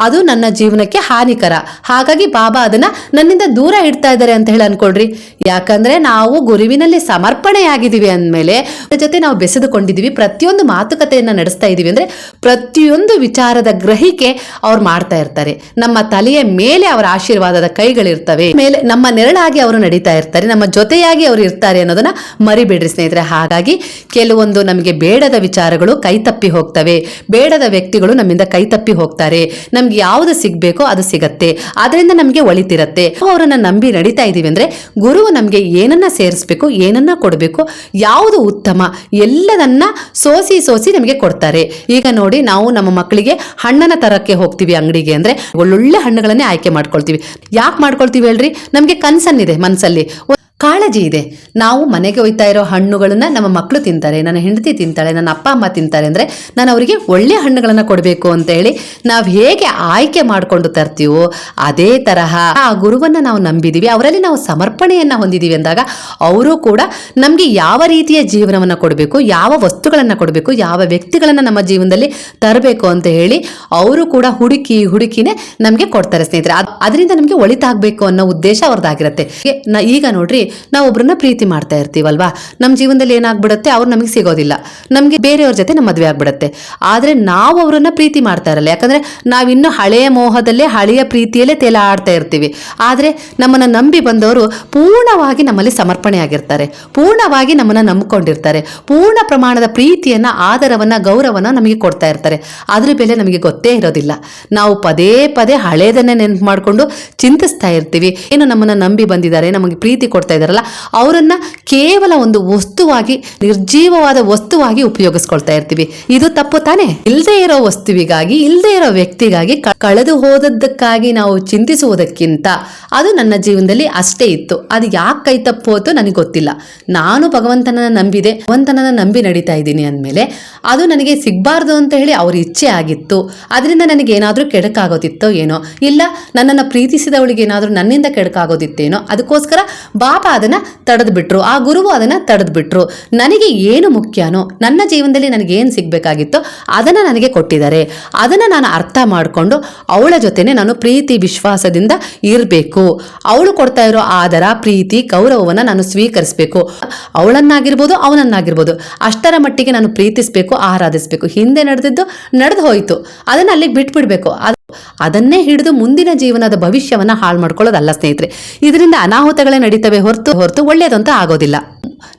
ಅದು ನನ್ನ ಜೀವನಕ್ಕೆ ಹಾನಿಕರ, ಹಾಗಾಗಿ ಬಾಬಾ ಅದನ್ನ ನನ್ನಿಂದ ದೂರ ಇಡ್ತಾ ಇದ್ದಾರೆ ಅಂತ ಹೇಳಿ ಅನ್ಕೊಳ್ರಿ. ಯಾಕಂದ್ರೆ ನಾವು ಗುರುವಿನಲ್ಲಿ ಸಮರ್ಪಣೆ ಆಗಿದ್ದೀವಿ ಅಂದಮೇಲೆ ಜೊತೆ ನಾವು ಬೆಸೆದುಕೊಂಡಿದೀವಿ. ಪ್ರತಿಯೊಂದು ಮಾತುಕತೆಯನ್ನ ನಡೆಸ್ತಾ ಇದೀವಿ ಅಂದ್ರೆ ಪ್ರತಿಯೊಂದು ವಿಚಾರದ ಗ್ರಹಿಕೆ ಅವ್ರು ಮಾಡ್ತಾ ಇರ್ತಾರೆ. ನಮ್ಮ ತಲೆಯ ಮೇಲೆ ಅವರ ಆಶೀರ್ವಾದದ ಕೈಗಳಿರ್ತವೆ, ಮೇಲೆ ನಮ್ಮ ನೆರಳಾಗಿ ಅವರು ನಡೀತಾ ಇರ್ತಾರೆ, ನಮ್ಮ ಜೊತೆಯಾಗಿ ಅವರು ಇರ್ತಾರೆ ಅನ್ನೋದನ್ನ ಮರಿಬೇಡ್ರಿ ಸ್ನೇಹಿತರೆ. ಹಾಗಾಗಿ ಕೆಲವೊಂದು ನಮಗೆ ಬೇಡದ ವಿಚಾರಗಳು ಕೈ ತಪ್ಪಿ ಹೋಗ್ತವೆ, ಬೇಡದ ವ್ಯಕ್ತಿಗಳು ನಮ್ಮಿಂದ ಕೈ ತಪ್ಪಿ ಹೋಗ್ತಾರೆ. ನಮ್ಗೆ ಯಾವುದು ಸಿಗ್ಬೇಕೋ ಅದು ಸಿಗತ್ತೆ, ಅದರಿಂದ ನಮ್ಗೆ ಒಳಿತಿರತ್ತೆ. ಅವರನ್ನ ನಂಬಿ ನಡೀತಾ ಇದೀವಿ ಅಂದ್ರೆ ಗುರುವು ನಮ್ಗೆ ಏನನ್ನ ಸೇರಿಸ್ಬೇಕು, ಏನನ್ನ ಕೊಡಬೇಕು, ಯಾವುದು ಉತ್ತಮ ಎಲ್ಲದನ್ನ ಸೋಸಿ ನಮಗೆ ಕೊಡ್ತಾರೆ. ಈಗ ನೋಡಿ, ನಾವು ನಮ್ಮ ಮಕ್ಕಳಿಗೆ ಹಣ್ಣನ್ನ ತರಕ್ಕೆ ಹೋಗ್ತೀವಿ ಅಂಗಡಿಗೆ ಅಂದ್ರೆ ಒಳ್ಳೊಳ್ಳೆ ಹಣ್ಣುಗಳನ್ನೇ ಆಯ್ಕೆ ಮಾಡ್ಕೊಳ್ತೀವಿ. ಯಾಕೆ ಮಾಡ್ಕೊಳ್ತೀವಿ ಹೇಳ್ರಿ? ನಮ್ಗೆ ಕನ್ಸನ್ನಿದೆ, ಮನಸ್ಸಲ್ಲಿ ಕಾಳಜಿ ಇದೆ. ನಾವು ಮನೆಗೆ ಒಯ್ತಾ ಇರೋ ಹಣ್ಣುಗಳನ್ನ ನಮ್ಮ ಮಕ್ಕಳು ತಿಂತಾರೆ, ನನ್ನ ಹೆಂಡತಿ ತಿಂತಾಳೆ, ನನ್ನ ಅಪ್ಪ ಅಮ್ಮ ತಿಂತಾರೆ ಅಂದ್ರೆ ನಾನು ಅವರಿಗೆ ಒಳ್ಳೆ ಹಣ್ಣುಗಳನ್ನ ಕೊಡಬೇಕು ಅಂತ ಹೇಳಿ ನಾವು ಹೇಗೆ ಆಯ್ಕೆ ಮಾಡ್ಕೊಂಡು ತರ್ತೀವೋ ಅದೇ ತರಹ ಆ ಗುರುವನ್ನ ನಾವು ನಂಬಿದೀವಿ, ಅವರಲ್ಲಿ ನಾವು ಸಮರ್ಪಣೆಯನ್ನ ಹೊಂದಿದೀವಿ ಅಂದಾಗ ಅವರು ಕೂಡ ನಮ್ಗೆ ಯಾವ ರೀತಿಯ ಜೀವನವನ್ನ ಕೊಡಬೇಕು, ಯಾವ ವಸ್ತುಗಳನ್ನ ಕೊಡಬೇಕು, ಯಾವ ವ್ಯಕ್ತಿಗಳನ್ನ ನಮ್ಮ ಜೀವನದಲ್ಲಿ ತರಬೇಕು ಅಂತ ಹೇಳಿ ಅವರು ಕೂಡ ಹುಡುಕಿನೇ ನಮ್ಗೆ ಕೊಡ್ತಾರೆ ಸ್ನೇಹಿತರೆ. ಅದರಿಂದ ನಮ್ಗೆ ಒಳಿತಾಗಬೇಕು ಅನ್ನೋ ಉದ್ದೇಶ ಅವ್ರದ್ದಾಗಿರುತ್ತೆ. ಈಗ ನೋಡ್ರಿ, ನಾವು ಒಬ್ರನ್ನ ಪ್ರೀತಿ ಮಾಡ್ತಾ ಇರ್ತೀವಲ್ವಾ, ನಮ್ಮ ಜೀವನದಲ್ಲಿ ಏನಾಗ್ಬಿಡುತ್ತೆ, ಅವ್ರು ನಮಗೆ ಸಿಗೋದಿಲ್ಲ, ನಮಗೆ ಬೇರೆಯವ್ರ ಜೊತೆ ನಮ್ಮ ಮದುವೆ ಆಗ್ಬಿಡುತ್ತೆ. ಆದರೆ ನಾವು ಅವರನ್ನ ಪ್ರೀತಿ ಮಾಡ್ತಾ ಇರಲ್ಲ, ಯಾಕಂದ್ರೆ ನಾವಿನ್ನೂ ಹಳೆಯ ಮೋಹದಲ್ಲೇ ಹಳೆಯ ಪ್ರೀತಿಯಲ್ಲೇ ತೇಲ ಆಡ್ತಾ ಇರ್ತೀವಿ. ಆದರೆ ನಮ್ಮನ್ನ ನಂಬಿ ಬಂದವರು ಪೂರ್ಣವಾಗಿ ನಮ್ಮಲ್ಲಿ ಸಮರ್ಪಣೆ ಆಗಿರ್ತಾರೆ, ಪೂರ್ಣವಾಗಿ ನಮ್ಮನ್ನ ನಂಬಿಕೊಂಡಿರ್ತಾರೆ, ಪೂರ್ಣ ಪ್ರಮಾಣದ ಪ್ರೀತಿಯನ್ನ, ಆದರವನ್ನ, ಗೌರವನ ನಮಗೆ ಕೊಡ್ತಾ ಇರ್ತಾರೆ. ಅದ್ರ ಬೆಲೆ ನಮಗೆ ಗೊತ್ತೇ ಇರೋದಿಲ್ಲ. ನಾವು ಪದೇ ಪದೇ ಹಳೇದನ್ನೇ ನೆನಪು ಮಾಡಿಕೊಂಡು ಚಿಂತಿಸ್ತಾ ಇರ್ತೀವಿ. ಏನು ನಮ್ಮನ್ನ ನಂಬಿ ಬಂದಿದ್ದಾರೆ, ನಮಗೆ ಪ್ರೀತಿ ಕೊಡ್ತಾ ಇದ್ದಾರಲ್ಲ, ಅವರನ್ನ ಕೇವಲ ಒಂದು ವಸ್ತುವಾಗಿ, ನಿರ್ಜೀವವಾದ ವಸ್ತುವಾಗಿ ಉಪಯೋಗಿಸ್ಕೊಳ್ತಾ ಇರ್ತೀವಿ. ಇದು ತಪ್ಪು ತಾನೇ? ಇಲ್ಲದೆ ಇರೋ ವಸ್ತುವಿಗಾಗಿ, ಇಲ್ಲದೆ ಇರೋ ವ್ಯಕ್ತಿಗಾಗಿ, ಕಳೆದು ಹೋದದ್ದಕ್ಕಾಗಿ ನಾವು ಚಿಂತಿಸುವುದಕ್ಕಿಂತ ಅದು ನನ್ನ ಜೀವನದಲ್ಲಿ ಅಷ್ಟೇ ಇತ್ತು. ಅದು ಯಾಕೆ ಕೈ ತಪ್ಪು ಹೋಯ್ತು ನನಗೆ ಗೊತ್ತಿಲ್ಲ. ನಾನು ಭಗವಂತನನ್ನ ನಂಬಿದೆ, ಭಗವಂತನನ್ನ ನಂಬಿ ನಡೀತಾ ಇದ್ದೀನಿ ಅಂದಮೇಲೆ ಅದು ನನಗೆ ಸಿಗಬಾರ್ದು ಅಂತ ಹೇಳಿ ಅವ್ರ ಇಚ್ಛೆ ಆಗಿತ್ತು. ಅದರಿಂದ ನನಗೆ ಏನಾದರೂ ಕೆಡಕಾಗೋದಿತ್ತೋ ಏನೋ, ಇಲ್ಲ ನನ್ನನ್ನು ಪ್ರೀತಿಸಿದವಳಿಗೆ ಏನಾದರೂ ನನ್ನಿಂದ ಕೆಡಕಾಗೋದಿತ್ತೇನೋ, ಅದಕ್ಕೋಸ್ಕರ ಬಾಬಾ ಅದನ್ನು ತಡೆದು ಬಿಟ್ರು, ಆ ಗುರುವು ಅದನ್ನು ತಡೆದು ಬಿಟ್ರು. ನನಗೆ ಏನು ಮುಖ್ಯನೋ, ನನ್ನ ಜೀವನದಲ್ಲಿ ನನಗೆ ಏನು ಸಿಗಬೇಕಾಗಿತ್ತೋ ಅದನ್ನು ನನಗೆ ಕೊಟ್ಟಿದ್ದಾರೆ. ಅದನ್ನು ನಾನು ಅರ್ಥ ಮಾಡಿಕೊಂಡು ಅವಳ ಜೊತೆನೆ ನಾನು ಪ್ರೀತಿ ವಿಶ್ವಾಸದಿಂದ ಇರಬೇಕು. ಅವಳು ಕೊಡ್ತಾ ಇರೋ ಆದರ, ಪ್ರೀತಿ, ಗೌರವವನ್ನು ನಾನು ಸ್ವೀಕರಿಸಬೇಕು. ಅವಳನ್ನಾಗಿರ್ಬೋದು, ಅವನನ್ನಾಗಿರ್ಬೋದು, ಅಷ್ಟರ ಮಟ್ಟಿಗೆ ನಾನು ಪ್ರೀತಿಸಬೇಕು, ಆರಾಧಿಸಬೇಕು. ಹಿಂದೆ ನಡೆದಿದ್ದು ನಡೆದು ಹೋಯಿತು, ಅದನ್ನು ಅಲ್ಲಿಗೆ ಬಿಟ್ಬಿಡ್ಬೇಕು. ಅದನ್ನೇ ಹಿಡಿದು ಮುಂದಿನ ಜೀವನದ ಭವಿಷ್ಯವನ್ನ ಹಾಳು ಮಾಡ್ಕೊಳ್ಳೋದಲ್ಲ ಸ್ನೇಹಿತರೆ. ಇದರಿಂದ ಅನಾಹುತಗಳೇ ನಡೀತವೆ ಹೊರತು ಒಳ್ಳೆಯದಂತ ಆಗೋದಿಲ್ಲ.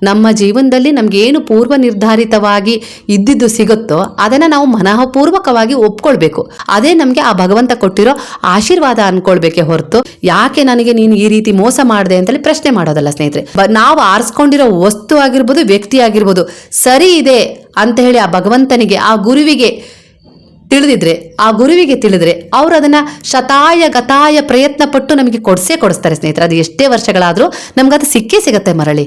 ನಮ್ಮ ಜೀವನದಲ್ಲಿ ನಮ್ಗೆ ಏನು ಪೂರ್ವ ನಿರ್ಧಾರಿತವಾಗಿ ಇದ್ದಿದ್ದು ಸಿಗುತ್ತೋ ಅದನ್ನ ನಾವು ಮನಃಪೂರ್ವಕವಾಗಿ ಒಪ್ಕೊಳ್ಬೇಕು. ಅದೇ ನಮ್ಗೆ ಆ ಭಗವಂತ ಕೊಟ್ಟಿರೋ ಆಶೀರ್ವಾದ ಅನ್ಕೊಳ್ಬೇಕೆ ಹೊರತು ಯಾಕೆ ನನಗೆ ನೀನು ಈ ರೀತಿ ಮೋಸ ಮಾಡಿದೆ ಅಂತೇಳಿ ಪ್ರಶ್ನೆ ಮಾಡೋದಲ್ಲ ಸ್ನೇಹಿತರೆ. ನಾವು ಆರಿಸ್ಕೊಂಡಿರೋ ವಸ್ತು ಆಗಿರ್ಬೋದು, ವ್ಯಕ್ತಿ ಆಗಿರ್ಬೋದು, ಸರಿ ಇದೆ ಅಂತ ಹೇಳಿ ಆ ಭಗವಂತನಿಗೆ, ಆ ಗುರುವಿಗೆ ತಿಳಿದ್ರೆ ಅವ್ರು ಅದನ್ನ ಶತಾಯ ಗತಾಯ ಪ್ರಯತ್ನ ಪಟ್ಟು ನಮಗೆ ಕೊಡಿಸ್ತಾರೆ ಸ್ನೇಹಿತರೆ. ಅದು ಎಷ್ಟೇ ವರ್ಷಗಳಾದರೂ ನಮ್ಗದು ಸಿಗತ್ತೆ ಮರಳಿ.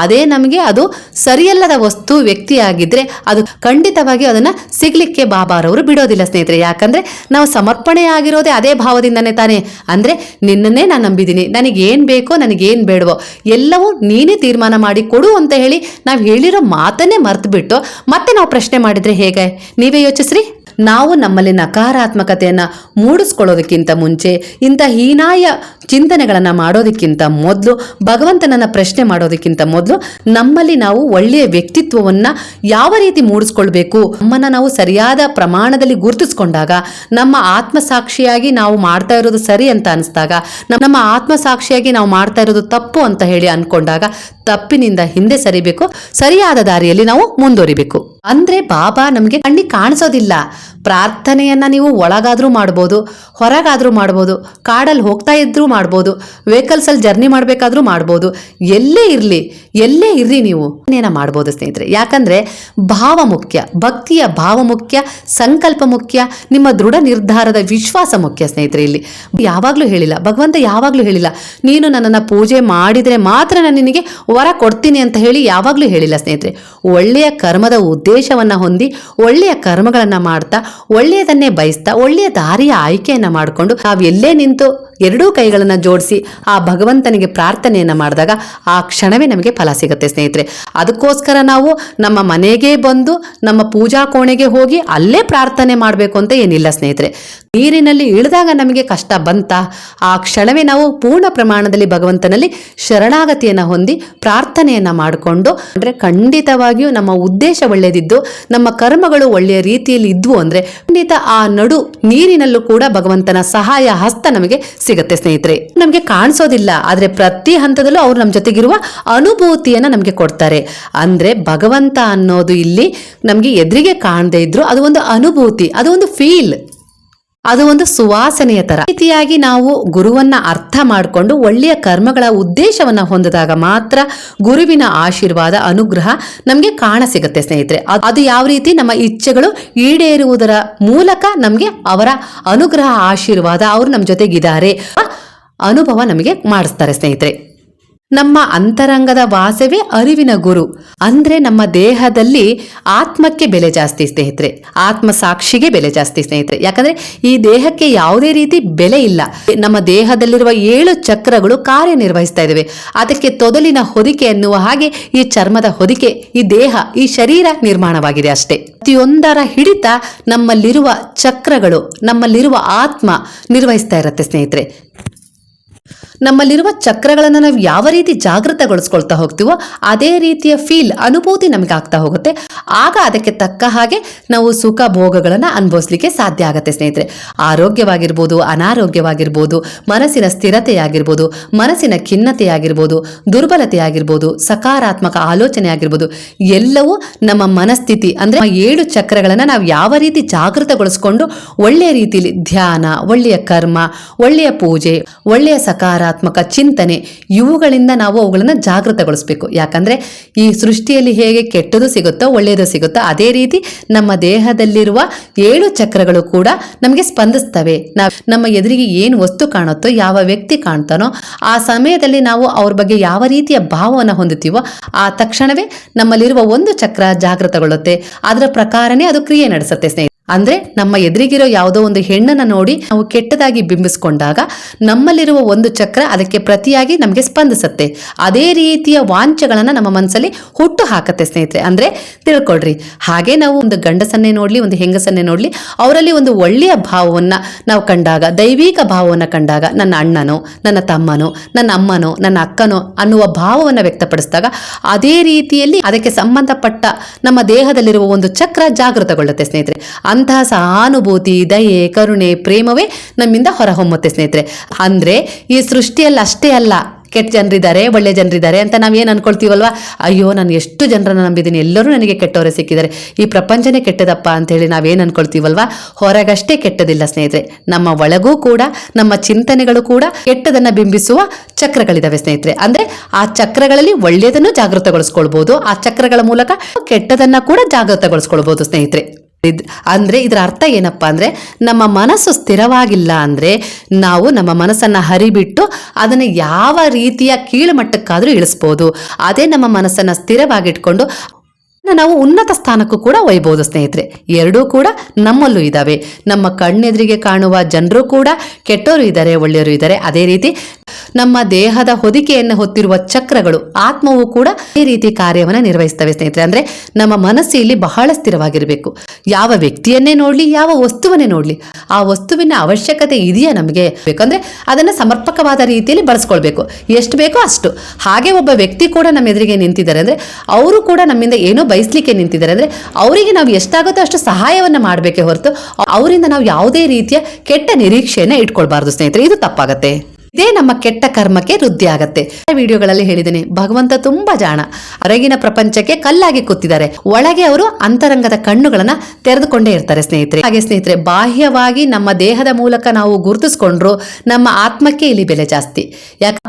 ಅದೇ ನಮಗೆ ಅದು ಸರಿಯಲ್ಲದ ವಸ್ತು, ವ್ಯಕ್ತಿ ಆಗಿದ್ರೆ ಅದು ಖಂಡಿತವಾಗಿ ಅದನ್ನ ಸಿಗ್ಲಿಕ್ಕೆ ಬಾಬಾರವರು ಬಿಡೋದಿಲ್ಲ ಸ್ನೇಹಿತರೆ. ಯಾಕಂದ್ರೆ ನಾವು ಸಮರ್ಪಣೆ ಆಗಿರೋದೇ ಅದೇ ಭಾವದಿಂದನೇ ತಾನೇ. ಅಂದ್ರೆ ನಿನ್ನನ್ನೇ ನಾನು ನಂಬಿದ್ದೀನಿ, ನನಗೇನ್ ಬೇಕೋ ನನಗೇನ್ ಬೇಡವೋ ಎಲ್ಲವೂ ನೀನೇ ತೀರ್ಮಾನ ಮಾಡಿ ಕೊಡು ಅಂತ ಹೇಳಿ ನಾವು ಹೇಳಿರೋ ಮಾತನ್ನೇ ಮರ್ತು ಬಿಟ್ಟು ಮತ್ತೆ ನಾವು ಪ್ರಶ್ನೆ ಮಾಡಿದ್ರೆ ಹೇಗೆ? ನೀವೇ ಯೋಚಿಸ್ರಿ. ನಾವು ನಮ್ಮಲ್ಲಿ ನಕಾರಾತ್ಮಕತೆಯನ್ನು ಮೂಡಿಸ್ಕೊಳ್ಳೋದಕ್ಕಿಂತ ಮುಂಚೆ, ಇಂಥ ಹೀನಾಯ ಚಿಂತನೆಗಳನ್ನು ಮಾಡೋದಕ್ಕಿಂತ ಮೊದಲು, ಭಗವಂತನನ್ನ ಪ್ರಶ್ನೆ ಮಾಡೋದಕ್ಕಿಂತ ಮೊದಲು ನಮ್ಮಲ್ಲಿ ನಾವು ಒಳ್ಳೆಯ ವ್ಯಕ್ತಿತ್ವವನ್ನು ಯಾವ ರೀತಿ ಮೂಡಿಸ್ಕೊಳ್ಬೇಕು, ನಮ್ಮನ್ನು ನಾವು ಸರಿಯಾದ ಪ್ರಮಾಣದಲ್ಲಿ ಗುರುತಿಸ್ಕೊಂಡಾಗ, ನಮ್ಮ ಆತ್ಮಸಾಕ್ಷಿಯಾಗಿ ನಾವು ಮಾಡ್ತಾ ಇರೋದು ಸರಿ ಅಂತ ಅನಿಸ್ದಾಗ, ನಮ್ಮ ಆತ್ಮಸಾಕ್ಷಿಯಾಗಿ ನಾವು ಮಾಡ್ತಾ ಇರೋದು ತಪ್ಪು ಅಂತ ಹೇಳಿ ಅನ್ಕೊಂಡಾಗ ತಪ್ಪಿನಿಂದ ಹಿಂದೆ ಸರಿಬೇಕು, ಸರಿಯಾದ ದಾರಿಯಲ್ಲಿ ನಾವು ಮುಂದುವರಿಬೇಕು. ಅಂದ್ರೆ ಬಾಬಾ ನಮಗೆ ಕಣ್ಣಿಗೆ ಕಾಣಿಸೋದಿಲ್ಲ. ಪ್ರಾರ್ಥನೆಯನ್ನ ನೀವು ಒಳಗಾದ್ರೂ ಮಾಡ್ಬೋದು, ಹೊರಗಾದ್ರೂ ಮಾಡ್ಬೋದು, ಕಾಡಲ್ಲಿ ಹೋಗ್ತಾ ಇದ್ರೂ ಮಾಡ್ಬೋದು, ವೆಹಿಕಲ್ಸ್ ಅಲ್ಲಿ ಜರ್ನಿ ಮಾಡ್ಬೇಕಾದ್ರೂ ಮಾಡ್ಬೋದು, ಎಲ್ಲೇ ಇರ್ರಿ ನೀವು ಏನ ಮಾಡ್ಬೋದು ಸ್ನೇಹಿತರೆ. ಯಾಕಂದ್ರೆ ಭಾವ ಮುಖ್ಯ, ಭಕ್ತಿಯ ಭಾವ ಮುಖ್ಯ, ಸಂಕಲ್ಪ ಮುಖ್ಯ, ನಿಮ್ಮ ದೃಢ ನಿರ್ಧಾರದ ವಿಶ್ವಾಸ ಮುಖ್ಯ ಸ್ನೇಹಿತರೆ. ಇಲ್ಲಿ ಯಾವಾಗ್ಲೂ ಹೇಳಿಲ್ಲ, ಭಗವಂತ ಯಾವಾಗ್ಲೂ ಹೇಳಿಲ್ಲ ನೀನು ನನ್ನನ್ನು ಪೂಜೆ ಮಾಡಿದ್ರೆ ಮಾತ್ರ ನಾನು ನಿನಗೆ ವರ ಕೊಡ್ತೀನಿ ಅಂತ ಹೇಳಿ ಯಾವಾಗ್ಲೂ ಹೇಳಿಲ್ಲ ಸ್ನೇಹಿತರೆ. ಒಳ್ಳೆಯ ಕರ್ಮದ ಉದ್ದೇಶವನ್ನ ಹೊಂದಿ, ಒಳ್ಳೆಯ ಕರ್ಮಗಳನ್ನ ಮಾಡ್ತಾ, ಒಳ್ಳೆಯದನ್ನೇ ಬಯಸ್ತಾ, ಒಳ್ಳೆಯ ದಾರಿಯ ಆಯ್ಕೆಯನ್ನ ಮಾಡಿಕೊಂಡು ನಾವು ಎಲ್ಲೇ ನಿಂತು ಎರಡೂ ಕೈಗಳನ್ನ ಜೋಡಿಸಿ ಆ ಭಗವಂತನಿಗೆ ಪ್ರಾರ್ಥನೆಯನ್ನ ಮಾಡಿದಾಗ ಆ ಕ್ಷಣವೇ ನಮಗೆ ಫಲ ಸಿಗುತ್ತೆ ಸ್ನೇಹಿತರೆ. ಅದಕ್ಕೋಸ್ಕರ ನಾವು ನಮ್ಮ ಮನೆಗೆ ಬಂದು ನಮ್ಮ ಪೂಜಾ ಕೋಣೆಗೆ ಹೋಗಿ ಅಲ್ಲೇ ಪ್ರಾರ್ಥನೆ ಮಾಡಬೇಕು ಅಂತ ಏನಿಲ್ಲ ಸ್ನೇಹಿತರೆ. ನೀರಿನಲ್ಲಿ ಇಳಿದಾಗ ನಮಗೆ ಕಷ್ಟ ಬಂತ, ಆ ಕ್ಷಣವೇ ನಾವು ಪೂರ್ಣ ಪ್ರಮಾಣದಲ್ಲಿ ಭಗವಂತನಲ್ಲಿ ಶರಣಾಗತಿಯನ್ನ ಹೊಂದಿ ಪ್ರಾರ್ಥನೆಯನ್ನ ಮಾಡಿಕೊಂಡು ಅಂದ್ರೆ ಖಂಡಿತವಾಗಿಯೂ ನಮ್ಮ ಉದ್ದೇಶ ಒಳ್ಳೆಯದಿದ್ದು, ನಮ್ಮ ಕರ್ಮಗಳು ಒಳ್ಳೆಯ ರೀತಿಯಲ್ಲಿ ಇದ್ವು ಅಂದ್ರೆ ಖಂಡಿತ ಆ ನಡು ನೀರಿನಲ್ಲೂ ಕೂಡ ಭಗವಂತನ ಸಹಾಯ ಹಸ್ತ ನಮಗೆ ಸಿಗತ್ತೆ ಸ್ನೇಹಿತರೆ. ನಮಗೆ ಕಾಣಿಸೋದಿಲ್ಲ, ಆದ್ರೆ ಪ್ರತಿ ಹಂತದಲ್ಲೂ ಅವ್ರು ನಮ್ಮ ಜೊತೆಗಿರುವ ಅನುಭೂತಿಯನ್ನ ನಮಗೆ ಕೊಡ್ತಾರೆ. ಅಂದ್ರೆ ಭಗವಂತ ಅನ್ನೋದು ಇಲ್ಲಿ ನಮ್ಗೆ ಎದುರಿಗೆ ಕಾಣದೇ ಇದ್ರು ಅದು ಒಂದು ಅನುಭೂತಿ, ಅದು ಒಂದು ಫೀಲ್, ಅದು ಒಂದು ಸುವಾಸನೆಯ ತರ. ರೀತಿಯಾಗಿ ನಾವು ಗುರುವನ್ನ ಅರ್ಥ ಮಾಡಿಕೊಂಡು ಒಳ್ಳೆಯ ಕರ್ಮಗಳ ಉದ್ದೇಶವನ್ನ ಹೊಂದಿದಾಗ ಮಾತ್ರ ಗುರುವಿನ ಆಶೀರ್ವಾದ, ಅನುಗ್ರಹ ನಮ್ಗೆ ಕಾಣ ಸಿಗುತ್ತೆ ಸ್ನೇಹಿತರೆ. ಅದು ಯಾವ ರೀತಿ ನಮ್ಮ ಇಚ್ಛೆಗಳು ಈಡೇರುವುದರ ಮೂಲಕ ನಮ್ಗೆ ಅವರ ಅನುಗ್ರಹ, ಆಶೀರ್ವಾದ, ಅವರು ನಮ್ಮ ಜೊತೆಗಿದ್ದಾರೆ ಅನುಭವ ನಮಗೆ ಮಾಡಿಸ್ತಾರೆ ಸ್ನೇಹಿತರೆ. ನಮ್ಮ ಅಂತರಂಗದ ವಾಸವೇ ಅರಿವಿನ ಗುರು. ಅಂದ್ರೆ ನಮ್ಮ ದೇಹದಲ್ಲಿ ಆತ್ಮಕ್ಕೆ ಬೆಲೆ ಜಾಸ್ತಿ ಸ್ನೇಹಿತರೆ, ಆತ್ಮ ಸಾಕ್ಷಿಗೆ ಬೆಲೆ ಜಾಸ್ತಿ ಸ್ನೇಹಿತರೆ. ಯಾಕಂದ್ರೆ ಈ ದೇಹಕ್ಕೆ ಯಾವುದೇ ರೀತಿ ಬೆಲೆ ಇಲ್ಲ. ನಮ್ಮ ದೇಹದಲ್ಲಿರುವ 7 ಚಕ್ರಗಳು ಕಾರ್ಯನಿರ್ವಹಿಸ್ತಾ ಇದ್ದಾವೆ. ಅದಕ್ಕೆ ತೊದಲಿನ ಹೊದಿಕೆ ಎನ್ನುವ ಹಾಗೆ ಈ ಚರ್ಮದ ಹೊದಿಕೆ, ಈ ದೇಹ, ಈ ಶರೀರ ನಿರ್ಮಾಣವಾಗಿದೆ ಅಷ್ಟೇ. ಪ್ರತಿಯೊಂದರ ಹಿಡಿತ ನಮ್ಮಲ್ಲಿರುವ ಚಕ್ರಗಳು, ನಮ್ಮಲ್ಲಿರುವ ಆತ್ಮ ನಿರ್ವಹಿಸ್ತಾ ಇರತ್ತೆ ಸ್ನೇಹಿತರೆ. ನಮ್ಮಲ್ಲಿರುವ ಚಕ್ರಗಳನ್ನು ನಾವು ಯಾವ ರೀತಿ ಜಾಗೃತಗೊಳಿಸ್ಕೊಳ್ತಾ ಹೋಗ್ತೀವೋ ಅದೇ ರೀತಿಯ ಫೀಲ್ ಅನುಭೂತಿ ನಮಗೆ ಆಗ್ತಾ ಹೋಗುತ್ತೆ. ಆಗ ಅದಕ್ಕೆ ತಕ್ಕ ಹಾಗೆ ನಾವು ಸುಖ ಭೋಗಗಳನ್ನು ಅನುಭವಿಸ್ಲಿಕ್ಕೆ ಸಾಧ್ಯ ಆಗುತ್ತೆ ಸ್ನೇಹಿತರೆ. ಆರೋಗ್ಯವಾಗಿರ್ಬೋದು, ಅನಾರೋಗ್ಯವಾಗಿರ್ಬೋದು, ಮನಸ್ಸಿನ ಸ್ಥಿರತೆಯಾಗಿರ್ಬೋದು, ಮನಸ್ಸಿನ ಖಿನ್ನತೆಯಾಗಿರ್ಬೋದು, ದುರ್ಬಲತೆಯಾಗಿರ್ಬೋದು, ಸಕಾರಾತ್ಮಕ ಆಲೋಚನೆ ಆಗಿರ್ಬೋದು, ಎಲ್ಲವೂ ನಮ್ಮ ಮನಸ್ಥಿತಿ ಅಂದ್ರೆ 7 ಚಕ್ರಗಳನ್ನು ನಾವು ಯಾವ ರೀತಿ ಜಾಗೃತಗೊಳಿಸ್ಕೊಂಡು ಒಳ್ಳೆಯ ರೀತಿಯಲ್ಲಿ ಧ್ಯಾನ, ಒಳ್ಳೆಯ ಕರ್ಮ, ಒಳ್ಳೆಯ ಪೂಜೆ, ಒಳ್ಳೆಯ ಸಕಾರಾತ್ಮಕ ಚಿಂತನೆ ಇವುಗಳಿಂದ ನಾವು ಅವುಗಳನ್ನು ಜಾಗೃತಗೊಳಿಸಬೇಕು. ಯಾಕಂದ್ರೆ ಈ ಸೃಷ್ಟಿಯಲ್ಲಿ ಹೇಗೆ ಕೆಟ್ಟದು ಸಿಗುತ್ತೋ ಒಳ್ಳೆಯದು ಸಿಗುತ್ತೋ ಅದೇ ರೀತಿ ನಮ್ಮ ದೇಹದಲ್ಲಿರುವ 7 ಚಕ್ರಗಳು ಕೂಡ ನಮಗೆ ಸ್ಪಂದಿಸ್ತವೆ. ನಮ್ಮ ಎದುರಿಗೆ ಏನು ವಸ್ತು ಕಾಣುತ್ತೋ, ಯಾವ ವ್ಯಕ್ತಿ ಕಾಣ್ತಾನೋ ಆ ಸಮಯದಲ್ಲಿ ನಾವು ಅವ್ರ ಬಗ್ಗೆ ಯಾವ ರೀತಿಯ ಭಾವವನ್ನು ಹೊಂದುತ್ತೀವೋ ಆ ತಕ್ಷಣವೇ ನಮ್ಮಲ್ಲಿರುವ ಒಂದು ಚಕ್ರ ಜಾಗೃತಗೊಳ್ಳುತ್ತೆ. ಅದರ ಪ್ರಕಾರನೇ ಅದು ಕ್ರಿಯೆ ನಡೆಸುತ್ತೆ ಸ್ನೇಹಿತರೆ. ಅಂದ್ರೆ ನಮ್ಮ ಎದುರಿಗಿರೋ ಯಾವುದೋ ಒಂದು ಹೆಣ್ಣನ್ನ ನೋಡಿ ನಾವು ಕೆಟ್ಟದಾಗಿ ಬಿಂಬಿಸ್ಕೊಂಡಾಗ ನಮ್ಮಲ್ಲಿರುವ ಒಂದು ಚಕ್ರ ಅದಕ್ಕೆ ಪ್ರತಿಯಾಗಿ ನಮಗೆ ಸ್ಪಂದಿಸುತ್ತೆ. ಅದೇ ರೀತಿಯ ವಾಂಛೆಗಳನ್ನ ನಮ್ಮ ಮನಸ್ಸಲ್ಲಿ ಹುಟ್ಟು ಹಾಕತ್ತೆ ಸ್ನೇಹಿತರೆ. ಅಂದ್ರೆ ತಿಳ್ಕೊಳ್ರಿ, ಹಾಗೆ ನಾವು ಒಂದು ಗಂಡಸನ್ನೇ ನೋಡ್ಲಿ, ಒಂದು ಹೆಂಗಸನ್ನೇ ನೋಡ್ಲಿ, ಅವರಲ್ಲಿ ಒಂದು ಒಳ್ಳೆಯ ಭಾವವನ್ನ ನಾವು ಕಂಡಾಗ, ದೈವಿಕ ಭಾವವನ್ನ ಕಂಡಾಗ, ನನ್ನ ಅಣ್ಣನೋ, ನನ್ನ ತಮ್ಮನೋ, ನನ್ನ ಅಮ್ಮನೋ, ನನ್ನ ಅಕ್ಕನೋ ಅನ್ನುವ ಭಾವವನ್ನ ವ್ಯಕ್ತಪಡಿಸಿದಾಗ ಅದೇ ರೀತಿಯಲ್ಲಿ ಅದಕ್ಕೆ ಸಂಬಂಧಪಟ್ಟ ನಮ್ಮ ದೇಹದಲ್ಲಿರುವ ಒಂದು ಚಕ್ರ ಜಾಗೃತಗೊಳ್ಳುತ್ತೆ ಸ್ನೇಹಿತರೆ. ಅಂತಹ ಸಹಾನುಭೂತಿ, ದಯೆ, ಕರುಣೆ, ಪ್ರೇಮವೇ ನಮ್ಮಿಂದ ಹೊರಹೊಮ್ಮುತ್ತೆ ಸ್ನೇಹಿತರೆ. ಅಂದ್ರೆ ಈ ಸೃಷ್ಟಿಯಲ್ಲಿ ಅಷ್ಟೇ ಅಲ್ಲ, ಕೆಟ್ಟ ಜನರಿದ್ದಾರೆ, ಒಳ್ಳೆ ಜನರಿದ್ದಾರೆ ಅಂತ ನಾವೇನು ಅನ್ಕೊಳ್ತೀವಲ್ವಾ, ಅಯ್ಯೋ ನಾನು ಎಷ್ಟು ಜನರನ್ನ ನಂಬಿದ್ದೀನಿ, ಎಲ್ಲರೂ ನನಗೆ ಕೆಟ್ಟವರೇ ಸಿಕ್ಕಿದ್ದಾರೆ, ಈ ಪ್ರಪಂಚನೇ ಕೆಟ್ಟದಪ್ಪ ಅಂತ ಹೇಳಿ ನಾವೇನು ಅನ್ಕೊಳ್ತೀವಲ್ವಾ, ಹೊರಗಷ್ಟೇ ಕೆಟ್ಟದಿಲ್ಲ ಸ್ನೇಹಿತರೆ. ನಮ್ಮ ಒಳಗೂ ಕೂಡ ನಮ್ಮ ಚಿಂತನೆಗಳು ಕೂಡ ಕೆಟ್ಟದನ್ನ ಬಿಂಬಿಸುವ ಚಕ್ರಗಳಿದಾವೆ ಸ್ನೇಹಿತರೆ. ಅಂದ್ರೆ ಆ ಚಕ್ರಗಳಲ್ಲಿ ಒಳ್ಳೆಯದನ್ನು ಜಾಗೃತಗೊಳಿಸ್ಕೊಳ್ಬಹುದು, ಆ ಚಕ್ರಗಳ ಮೂಲಕ ಕೆಟ್ಟದನ್ನ ಕೂಡ ಜಾಗೃತಗೊಳಿಸ್ಕೊಳ್ಬಹುದು ಸ್ನೇಹಿತರೆ. ಅಂದ್ರೆ ಇದರ ಅರ್ಥ ಏನಪ್ಪಾ ಅಂದ್ರೆ, ನಮ್ಮ ಮನಸ್ಸು ಸ್ಥಿರವಾಗಿಲ್ಲ ಅಂದ್ರೆ ನಾವು ನಮ್ಮ ಮನಸ್ಸನ್ನ ಹರಿಬಿಟ್ಟು ಅದನ್ನ ಯಾವ ರೀತಿಯ ಕೀಳುಮಟ್ಟಕ್ಕಾದ್ರೂ ಇಳಿಸ್ಬೋದು. ಅದೇ ನಮ್ಮ ಮನಸ್ಸನ್ನ ಸ್ಥಿರವಾಗಿಟ್ಕೊಂಡು ನಾವು ಉನ್ನತ ಸ್ಥಾನಕ್ಕೂ ಕೂಡ ಒಯ್ಯಬಹುದು ಸ್ನೇಹಿತರೆ. ಎರಡೂ ಕೂಡ ನಮ್ಮಲ್ಲೂ ಇದ್ದಾವೆ. ನಮ್ಮ ಕಣ್ಣೆದುರಿಗೆ ಕಾಣುವ ಜನರು ಕೂಡ ಕೆಟ್ಟವರು ಇದ್ದಾರೆ, ಒಳ್ಳೆಯವರು ಇದ್ದಾರೆ. ಅದೇ ರೀತಿ ನಮ್ಮ ದೇಹದ ಹೊದಿಕೆಯನ್ನು ಹೊತ್ತಿರುವ ಚಕ್ರಗಳು, ಆತ್ಮವು ಕೂಡ ಈ ರೀತಿ ಕಾರ್ಯವನ್ನು ನಿರ್ವಹಿಸ್ತವೆ ಸ್ನೇಹಿತರೆ. ಅಂದ್ರೆ ನಮ್ಮ ಮನಸ್ಸು ಇಲ್ಲಿ ಬಹಳ ಸ್ಥಿರವಾಗಿರಬೇಕು. ಯಾವ ವ್ಯಕ್ತಿಯನ್ನೇ ನೋಡ್ಲಿ, ಯಾವ ವಸ್ತುವನ್ನೇ ನೋಡ್ಲಿ, ಆ ವಸ್ತುವಿನ ಅವಶ್ಯಕತೆ ಇದೆಯಾ ನಮಗೆ ಬೇಕಂದ್ರೆ ಅದನ್ನ ಸಮರ್ಪಕವಾದ ರೀತಿಯಲ್ಲಿ ಬಳಸ್ಕೊಳ್ಬೇಕು, ಎಷ್ಟು ಬೇಕೋ ಅಷ್ಟು. ಹಾಗೆ ಒಬ್ಬ ವ್ಯಕ್ತಿ ಕೂಡ ನಮ್ಮ ಎದುರಿಗೆ ನಿಂತಿದ್ದಾರೆ ಅಂದ್ರೆ ಅವರು ಕೂಡ ನಮ್ಮಿಂದ ಏನೋ ಬಯಸ್ಲಿಕ್ಕೆ ನಿಂತಿದ್ದಾರೆ ಅಂದ್ರೆ ಅವರಿಗೆ ನಾವು ಎಷ್ಟಾಗುತ್ತೋ ಅಷ್ಟು ಸಹಾಯವನ್ನ ಮಾಡಬೇಕೆ ಹೊರತು ಅವರಿಂದ ನಾವು ಯಾವುದೇ ರೀತಿಯ ಕೆಟ್ಟ ನಿರೀಕ್ಷೆಯನ್ನ ಇಟ್ಕೊಳ್ಬಾರ್ದು ಸ್ನೇಹಿತರೆ. ಇದು ತಪ್ಪಾಗತ್ತೆ. ಇದೇ ನಮ್ಮ ಕೆಟ್ಟ ಕರ್ಮಕ್ಕೆ ವೃದ್ಧಿ ಆಗತ್ತೆ. ವಿಡಿಯೋಗಳಲ್ಲಿ ಹೇಳಿದ್ದೇನೆ, ಭಗವಂತ ತುಂಬಾ ಜಾಣ. ಹೊರಗಿನ ಪ್ರಪಂಚಕ್ಕೆ ಕಲ್ಲಾಗಿ ಕೂತಿದ್ದಾರೆ, ಒಳಗೆ ಅವರು ಅಂತರಂಗದ ಕಣ್ಣುಗಳನ್ನ ತೆರೆದುಕೊಂಡೇ ಇರ್ತಾರೆ ಸ್ನೇಹಿತರೆ. ಹಾಗೆ ಸ್ನೇಹಿತರೆ, ಬಾಹ್ಯವಾಗಿ ನಮ್ಮ ದೇಹದ ಮೂಲಕ ನಾವು ಗುರುತಿಸ್ಕೊಂಡ್ರು ನಮ್ಮ ಆತ್ಮಕ್ಕೆ ಇಲ್ಲಿ ಬೆಲೆ ಜಾಸ್ತಿ. ಯಾಕೆ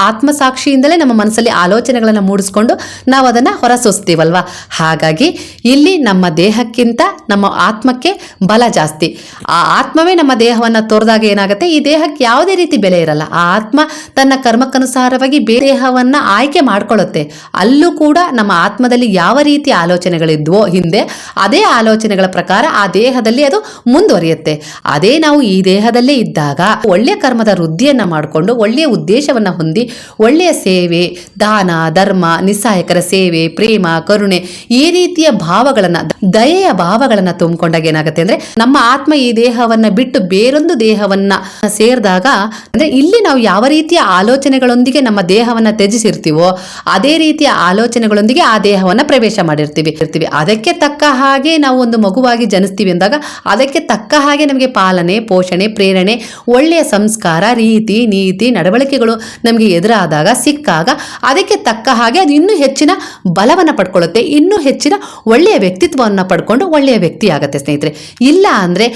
ಆತ್ಮ ಸಾಕ್ಷಿಯಿಂದಲೇ ನಮ್ಮ ಮನಸ್ಸಲ್ಲಿ ಆಲೋಚನೆಗಳನ್ನ ಮೂಡಿಸ್ಕೊಂಡು ನಾವು ಅದನ್ನ ಹೊರಸೂಸ್ತೀವಲ್ವಾ. ಹಾಗಾಗಿ ಇಲ್ಲಿ ನಮ್ಮ ದೇಹಕ್ಕಿಂತ ನಮ್ಮ ಆತ್ಮಕ್ಕೆ ಬಲ ಜಾಸ್ತಿ. ಆ ಆತ್ಮವೇ ನಮ್ಮ ದೇಹವನ್ನ ತೋರಿದಾಗ ಏನಾಗುತ್ತೆ, ಈ ದೇಹಕ್ಕೆ ಯಾವುದೇ ರೀತಿ ಬೆಲೆ ಇರಲ್ಲ. ಆ ಆತ್ಮ ತನ್ನ ಕರ್ಮಕ್ಕನುಸಾರವಾಗಿ ಬೇರೆ ದೇಹವನ್ನ ಆಯ್ಕೆ ಮಾಡ್ಕೊಳ್ಳುತ್ತೆ. ಅಲ್ಲೂ ಕೂಡ ನಮ್ಮ ಆತ್ಮದಲ್ಲಿ ಯಾವ ರೀತಿ ಆಲೋಚನೆಗಳಿದ್ವೋ ಹಿಂದೆ, ಅದೇ ಆಲೋಚನೆಗಳ ಪ್ರಕಾರ ಆ ದೇಹದಲ್ಲಿ ಅದು ಮುಂದುವರಿಯುತ್ತೆ. ಅದೇ ನಾವು ಈ ದೇಹದಲ್ಲೇ ಇದ್ದಾಗ ಒಳ್ಳೆಯ ಕರ್ಮದ ವೃದ್ಧಿಯನ್ನ ಮಾಡಿಕೊಂಡು ಒಳ್ಳೆಯ ಉದ್ದೇಶವನ್ನ ಹೊಂದಿ ಒಳ್ಳೆಯ ಸೇವೆ, ದಾನ, ಧರ್ಮ, ನಿಸ್ಸಹಾಯಕರ ಸೇವೆ, ಪ್ರೇಮ, ಕರುಣೆ ಈ ರೀತಿಯ ಭಾವಗಳನ್ನ, ದಯೆಯ ಭಾವಗಳನ್ನ ತುಂಬಿಕೊಂಡಾಗ ಏನಾಗುತ್ತೆ ಅಂದ್ರೆ ನಮ್ಮ ಆತ್ಮ ಈ ದೇಹವನ್ನ ಬಿಟ್ಟು ಬೇರೊಂದು ದೇಹವನ್ನ ಸೇರಿದಾಗ, ಅಂದ್ರೆ ಇಲ್ಲಿ ನಾವು ಯಾವ ರೀತಿಯ ಆಲೋಚನೆಗಳೊಂದಿಗೆ ನಮ್ಮ ದೇಹವನ್ನ ತ್ಯಜಿಸಿರ್ತೀವೋ ಅದೇ ರೀತಿಯ ಆಲೋಚನೆಗಳೊಂದಿಗೆ ಆ ದೇಹವನ್ನ ಪ್ರವೇಶ ಮಾಡಿರ್ತೀವಿ. ಅದಕ್ಕೆ ತಕ್ಕ ಹಾಗೆ ನಾವು ಒಂದು ಮಗುವಾಗಿ ಜನಿಸ್ತೀವಿ ಅಂದಾಗ ಅದಕ್ಕೆ ತಕ್ಕ ಹಾಗೆ ನಮಗೆ ಪಾಲನೆ, ಪೋಷಣೆ, ಪ್ರೇರಣೆ, ಒಳ್ಳೆಯ ಸಂಸ್ಕಾರ, ರೀತಿ, ನೀತಿ, ನಡವಳಿಕೆಗಳು ನಮಗೆ ಎದುರಾದಾಗ, ಸಿಕ್ಕಾಗ ಅದಕ್ಕೆ ತಕ್ಕ ಹಾಗೆ ಅದು ಇನ್ನೂ ಹೆಚ್ಚಿನ ಬಲವನ್ನ ಪಡ್ಕೊಳ್ಳುತ್ತೆ, ಇನ್ನೂ ಹೆಚ್ಚಿನ ಒಳ್ಳೆಯ ವ್ಯಕ್ತಿತ್ವವನ್ನ ಪಡ್ಕೊಂಡು ಒಳ್ಳೆಯ ವ್ಯಕ್ತಿ ಆಗತ್ತೆ ಸ್ನೇಹಿತರೆ. ಇಲ್ಲ ಅಂದ್ರೆ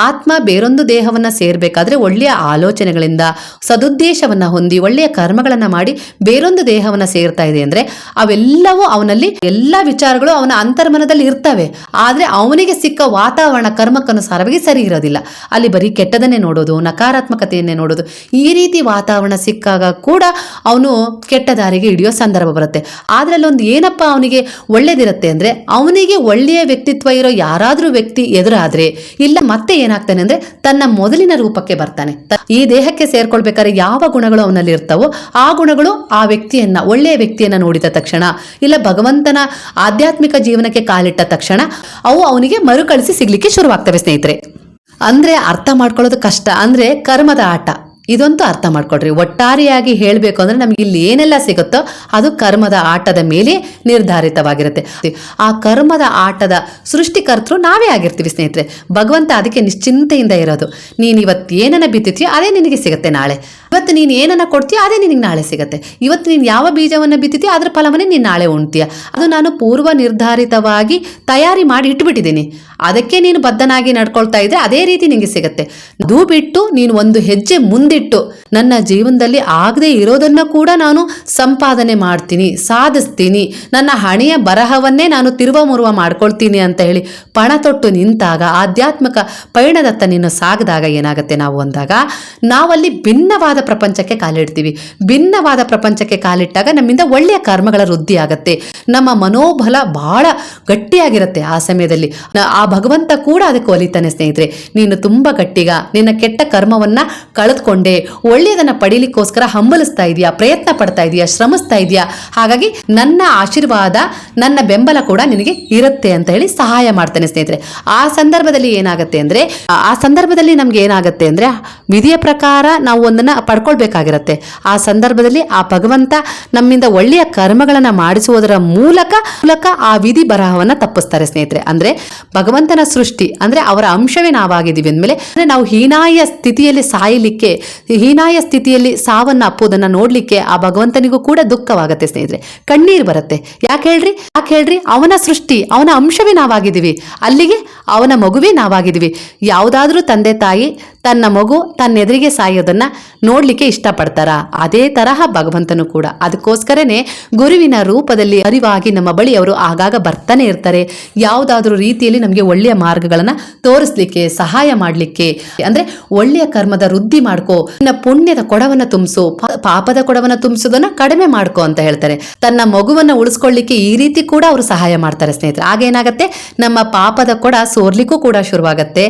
ಆತ್ಮ ಬೇರೊಂದು ದೇಹವನ್ನ ಸೇರ್ಬೇಕಾದ್ರೆ ಒಳ್ಳೆಯ ಆಲೋಚನೆಗಳಿಂದ, ಸದುದ್ದೇಶವನ್ನ ಹೊಂದಿ, ಒಳ್ಳೆಯ ಕರ್ಮಗಳನ್ನ ಮಾಡಿ ಬೇರೊಂದು ದೇಹವನ್ನ ಸೇರ್ತಾ ಇದೆ ಅಂದ್ರೆ ಅವೆಲ್ಲವೂ ಅವನಲ್ಲಿ ಎಲ್ಲಾ ವಿಚಾರಗಳು ಅವನ ಅಂತರ್ಮನದಲ್ಲಿ ಇರ್ತವೆ. ಆದ್ರೆ ಅವನಿಗೆ ಸಿಕ್ಕ ವಾತಾವರಣ ಕರ್ಮಕ್ಕನುಸಾರವಾಗಿ ಸರಿ ಇರೋದಿಲ್ಲ. ಅಲ್ಲಿ ಬರೀ ಕೆಟ್ಟದನ್ನೇ ನೋಡೋದು, ನಕಾರಾತ್ಮಕತೆಯನ್ನೇ ನೋಡೋದು. ಈ ರೀತಿ ವಾತಾವರಣ ಸಿಕ್ಕಾಗ ಕೂಡ ಅವನು ಕೆಟ್ಟ ದಾರಿಗೆ ಹಿಡಿಯೋ ಸಂದರ್ಭ ಬರುತ್ತೆ. ಆದ್ರೆ ಅಲ್ಲೊಂದು ಏನಪ್ಪಾ ಅವನಿಗೆ ಒಳ್ಳೇದಿರುತ್ತೆ ಅಂದ್ರೆ, ಅವನಿಗೆ ಒಳ್ಳೆಯ ವ್ಯಕ್ತಿತ್ವ ಇರೋ ಯಾರಾದ್ರೂ ವ್ಯಕ್ತಿ ಎದುರಾದ್ರೆ ಇಲ್ಲ ಮತ್ತೆ ಏನಾಗ್ತಾನೆ ಅಂದ್ರೆ ತನ್ನ ಮೊದಲಿನ ರೂಪಕ್ಕೆ ಬರ್ತಾನೆ. ಈ ದೇಹಕ್ಕೆ ಸೇರ್ಕೊಳ್ಬೇಕಾದ್ರೆ ಯಾವ ಗುಣಗಳು ಅವನಲ್ಲಿ ಇರ್ತಾವೋ ಆ ಗುಣಗಳು ಆ ವ್ಯಕ್ತಿಯನ್ನ, ಒಳ್ಳೆಯ ವ್ಯಕ್ತಿಯನ್ನ ನೋಡಿದ ತಕ್ಷಣ, ಇಲ್ಲ ಭಗವಂತನ ಆಧ್ಯಾತ್ಮಿಕ ಜೀವನಕ್ಕೆ ಕಾಲಿಟ್ಟ ತಕ್ಷಣ ಅವು ಅವನಿಗೆ ಮರುಕಳಿಸಿ ಸಿಗ್ಲಿಕ್ಕೆ ಶುರುವಾಗ್ತವೆ ಸ್ನೇಹಿತರೆ. ಅಂದ್ರೆ ಅರ್ಥ ಮಾಡ್ಕೊಳ್ಳೋದು ಕಷ್ಟ. ಅಂದ್ರೆ ಕರ್ಮದ ಆಟ, ಇದಂತೂ ಅರ್ಥ ಮಾಡ್ಕೊಡ್ರಿ. ಒಟ್ಟಾರೆಯಾಗಿ ಹೇಳಬೇಕು ಅಂದ್ರೆ ನಮ್ಗೆ ಇಲ್ಲಿ ಏನೆಲ್ಲ ಸಿಗುತ್ತೋ ಅದು ಕರ್ಮದ ಆಟದ ಮೇಲೆ ನಿರ್ಧಾರಿತವಾಗಿರುತ್ತೆ. ಆ ಕರ್ಮದ ಆಟದ ಸೃಷ್ಟಿಕರ್ತರು ನಾವೇ ಆಗಿರ್ತೀವಿ ಸ್ನೇಹಿತರೆ. ಭಗವಂತ ಅದಕ್ಕೆ ನಿಶ್ಚಿಂತೆಯಿಂದ ಇರೋದು. ನೀನು ಇವತ್ತು ಏನನ್ನ ಬಿತ್ತಿದ್ಯೋ ಅದೇ ನಿನಗೆ ಸಿಗುತ್ತೆ ನಾಳೆ. ಇವತ್ತು ನೀನು ಏನನ್ನ ಕೊಡ್ತೀಯೋ ಅದೇ ನಿನಗೆ ನಾಳೆ ಸಿಗುತ್ತೆ. ಇವತ್ತು ನೀನು ಯಾವ ಬೀಜವನ್ನು ಬಿತ್ತಿದ್ಯೋ ಅದರ ಫಲವನ್ನೇ ನೀನು ನಾಳೆ ಉಣ್ತೀಯ. ಅದು ನಾನು ಪೂರ್ವ ನಿರ್ಧಾರಿತವಾಗಿ ತಯಾರಿ ಮಾಡಿ ಇಟ್ಬಿಟ್ಟಿದ್ದೀನಿ. ಅದಕ್ಕೆ ನೀನು ಬದ್ಧನಾಗಿ ನಡ್ಕೊಳ್ತಾ ಇದ್ರೆ ಅದೇ ರೀತಿ ನಿನಗೆ ಸಿಗುತ್ತೆ. ಅದು ಬಿಟ್ಟು ನೀನು ಒಂದು ಹೆಜ್ಜೆ ಮುಂದಿಟ್ಟು ನನ್ನ ಜೀವನದಲ್ಲಿ ಆಗದೆ ಇರೋದನ್ನ ಕೂಡ ನಾನು ಸಂಪಾದನೆ ಮಾಡ್ತೀನಿ, ಸಾಧಿಸ್ತೀನಿ, ನನ್ನ ಹಣೆಯ ಬರಹವನ್ನೇ ನಾನು ತಿರುವ ಮುರುವ ಮಾಡ್ಕೊಳ್ತೀನಿ ಅಂತ ಹೇಳಿ ಪಣ ತೊಟ್ಟು ನಿಂತಾಗ, ಆಧ್ಯಾತ್ಮಿಕ ಪಯಣದತ್ತ ನೀನು ಸಾಗದಾಗ ಏನಾಗುತ್ತೆ ನಾವು ಅಂದಾಗ ನಾವಲ್ಲಿ ಭಿನ್ನವಾದ ಪ್ರಪಂಚಕ್ಕೆ ಕಾಲಿಡ್ತೀವಿ. ಭಿನ್ನವಾದ ಪ್ರಪಂಚಕ್ಕೆ ಕಾಲಿಟ್ಟಾಗ ನಮ್ಮಿಂದ ಒಳ್ಳೆಯ ಕರ್ಮಗಳ ವೃದ್ಧಿ ಆಗತ್ತೆ. ನಮ್ಮ ಮನೋಬಲ ಬಹಳ ಗಟ್ಟಿಯಾಗಿರುತ್ತೆ. ಆ ಸಮಯದಲ್ಲಿ ಆ ಭಗವಂತ ಕೂಡ ಅದಕ್ಕೆ ಒಲಿತಾನೆ ಸ್ನೇಹಿತರೆ. ನೀನು ತುಂಬಾ ಗಟ್ಟಿಗ, ನಿನ್ನ ಕೆಟ್ಟ ಕರ್ಮವನ್ನ ಕಳೆದುಕೊಂಡೆ, ಒಳ್ಳೆಯದನ್ನ ಪಡೀಲಿಕ್ಕೋಸ್ಕರ ಹಂಬಲಿಸ್ತಾ ಇದೆಯಾ, ಪ್ರಯತ್ನ ಪಡ್ತಾ ಇದೆಯಾ, ಶ್ರಮಿಸ್ತಾ ಇದೆಯಾ, ಹಾಗಾಗಿ ನನ್ನ ಆಶೀರ್ವಾದ, ನನ್ನ ಬೆಂಬಲ ಕೂಡ ನಿನಗೆ ಇರುತ್ತೆ ಅಂತ ಹೇಳಿ ಸಹಾಯ ಮಾಡ್ತಾನೆ ಸ್ನೇಹಿತರೆ. ಆ ಸಂದರ್ಭದಲ್ಲಿ ಏನಾಗುತ್ತೆ ನಮ್ಗೆ ಏನಾಗುತ್ತೆ ಅಂದ್ರೆ ವಿಧಿಯ ಪ್ರಕಾರ ನಾವು ಒಂದನ್ನ ಪಡ್ಕೊಳ್ಬೇಕಾಗಿರತ್ತೆ. ಆ ಸಂದರ್ಭದಲ್ಲಿ ಆ ಭಗವಂತ ನಮ್ಮಿಂದ ಒಳ್ಳೆಯ ಕರ್ಮಗಳನ್ನ ಮಾಡಿಸುವುದರ ಮೂಲಕ ಆ ವಿಧಿ ಬರಹವನ್ನ ತಪ್ಪಿಸ್ತಾರೆ ಸ್ನೇಹಿತರೆ. ಅಂದ್ರೆ ಭಗವಂತನ ಸೃಷ್ಟಿ ಅಂದ್ರೆ ಅವರ ಅಂಶವೇ ನಾವಾಗಿದ್ದೀವಿ ಅಂದಮೇಲೆ ನಾವು ಹೀನಾಯ ಸ್ಥಿತಿಯಲ್ಲಿ ಸಾಯಲಿಕ್ಕೆ, ಹೀನಾಯ ಸ್ಥಿತಿಯಲ್ಲಿ ಸಾವನ್ನ ಅಪ್ಪುವುದನ್ನ ನೋಡ್ಲಿಕ್ಕೆ ಆ ಭಗವಂತನಿಗೂ ಕೂಡ ದುಃಖವಾಗತ್ತೆ ಸ್ನೇಹಿತರೆ. ಕಣ್ಣೀರು ಬರುತ್ತೆ. ಯಾಕೆ ಹೇಳ್ರಿ ಅವನ ಸೃಷ್ಟಿ, ಅವನ ಅಂಶವೇ ನಾವಾಗಿದ್ದೀವಿ. ಅಲ್ಲಿಗೆ ಅವನ ಮಗುವೇ ನಾವಾಗಿದ್ದೀವಿ. ಯಾವುದಾದ್ರೂ ತಂದೆ ತಾಯಿ ತನ್ನ ಮಗು ತನ್ನ ಎದುರಿಗೆ ಸಾಯೋದನ್ನ ನೋಡ್ಲಿಕ್ಕೆ ಇಷ್ಟಪಡ್ತಾರ? ಅದೇ ತರಹ ಭಗವಂತನು ಕೂಡ. ಅದಕ್ಕೋಸ್ಕರನೇ ಗುರುವಿನ ರೂಪದಲ್ಲಿ ಅರಿವಾಗಿ ನಮ್ಮ ಬಳಿ ಅವರು ಆಗಾಗ ಬರ್ತಾನೆ ಇರ್ತಾರೆ. ಯಾವುದಾದ್ರೂ ರೀತಿಯಲ್ಲಿ ನಮಗೆ ಒಳ್ಳೆಯ ಮಾರ್ಗಗಳನ್ನ ತೋರಿಸ್ಲಿಕ್ಕೆ, ಸಹಾಯ ಮಾಡ್ಲಿಕ್ಕೆ. ಅಂದ್ರೆ ಒಳ್ಳೆಯ ಕರ್ಮದ ವೃದ್ಧಿ ಮಾಡ್ಕೋ, ನಿನ್ನ ಪುಣ್ಯದ ಕೊಡವನ್ನ ತುಂಬಿಸು, ಪಾಪದ ಕೊಡವನ್ನ ತುಂಬಿಸೋದನ್ನ ಕಡಿಮೆ ಮಾಡ್ಕೋ ಅಂತ ಹೇಳ್ತಾರೆ. ತನ್ನ ಮಗುವನ್ನ ಉಳಿಸ್ಕೊಳ್ಳಿಕ್ಕೆ ಈ ರೀತಿ ಕೂಡ ಅವರು ಸಹಾಯ ಮಾಡ್ತಾರೆ ಸ್ನೇಹಿತರೆ. ಆಗೇನಾಗತ್ತೆ, ನಮ್ಮ ಪಾಪದ ಕೊಡ ಸೋರ್ಲಿಕ್ಕೂ ಕೂಡ ಶುರುವಾಗತ್ತೆ.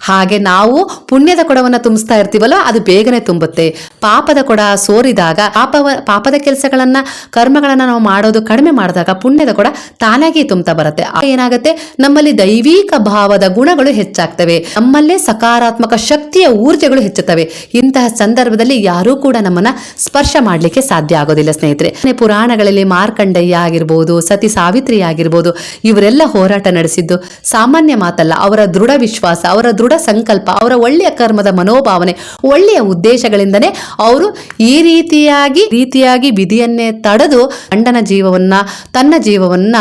ಹಾಗೆ ನಾವು ಪುಣ್ಯದ ಕೊಡವನ್ನ ತುಂಬಿಸ್ತಾ ಇರ್ತೀವಲ್ಲ, ಅದು ಬೇಗನೆ ತುಂಬುತ್ತೆ. ಪಾಪದ ಕೊಡ ಸೋರಿದಾಗ, ಪಾಪದ ಕೆಲಸಗಳನ್ನ, ಕರ್ಮಗಳನ್ನ ನಾವು ಮಾಡೋದು ಕಡಿಮೆ ಮಾಡಿದಾಗ ಪುಣ್ಯದ ಕೊಡ ತಾನಾಗಿ ತುಂಬ್ತಾ ಬರುತ್ತೆ. ಏನಾಗುತ್ತೆ, ನಮ್ಮಲ್ಲಿ ದೈವಿಕ ಭಾವದ ಗುಣಗಳು ಹೆಚ್ಚಾಗ್ತವೆ, ನಮ್ಮಲ್ಲೇ ಸಕಾರಾತ್ಮಕ ಶಕ್ತಿಯ ಊರ್ಜೆಗಳು ಹೆಚ್ಚುತ್ತವೆ. ಇಂತಹ ಸಂದರ್ಭದಲ್ಲಿ ಯಾರೂ ಕೂಡ ನಮ್ಮನ್ನ ಸ್ಪರ್ಶ ಮಾಡ್ಲಿಕ್ಕೆ ಸಾಧ್ಯ ಆಗೋದಿಲ್ಲ ಸ್ನೇಹಿತರೆ. ಪುರಾಣಗಳಲ್ಲಿ ಮಾರ್ಕಂಡಯ್ಯ ಆಗಿರ್ಬೋದು, ಸತಿ ಸಾವಿತ್ರಿ ಆಗಿರ್ಬೋದು, ಇವರೆಲ್ಲ ಹೋರಾಟ ನಡೆಸಿದ್ದು ಸಾಮಾನ್ಯ ಮಾತಲ್ಲ. ಅವರ ದೃಢ ವಿಶ್ವಾಸ, ಅವರ ದೃಢ ಸಂಕಲ್ಪ, ಅವರ ಒಳ್ಳೆಯ ಕರ್ಮದ ಮನೋಭಾವನೆ, ಒಳ್ಳೆಯ ಉದ್ದೇಶಗಳಿಂದನೇ ಅವರು ಈ ರೀತಿಯಾಗಿ ವಿಧಿಯನ್ನೇ ತಡೆದು ಗಂಡನ ಜೀವವನ್ನ, ತನ್ನ ಜೀವವನ್ನ,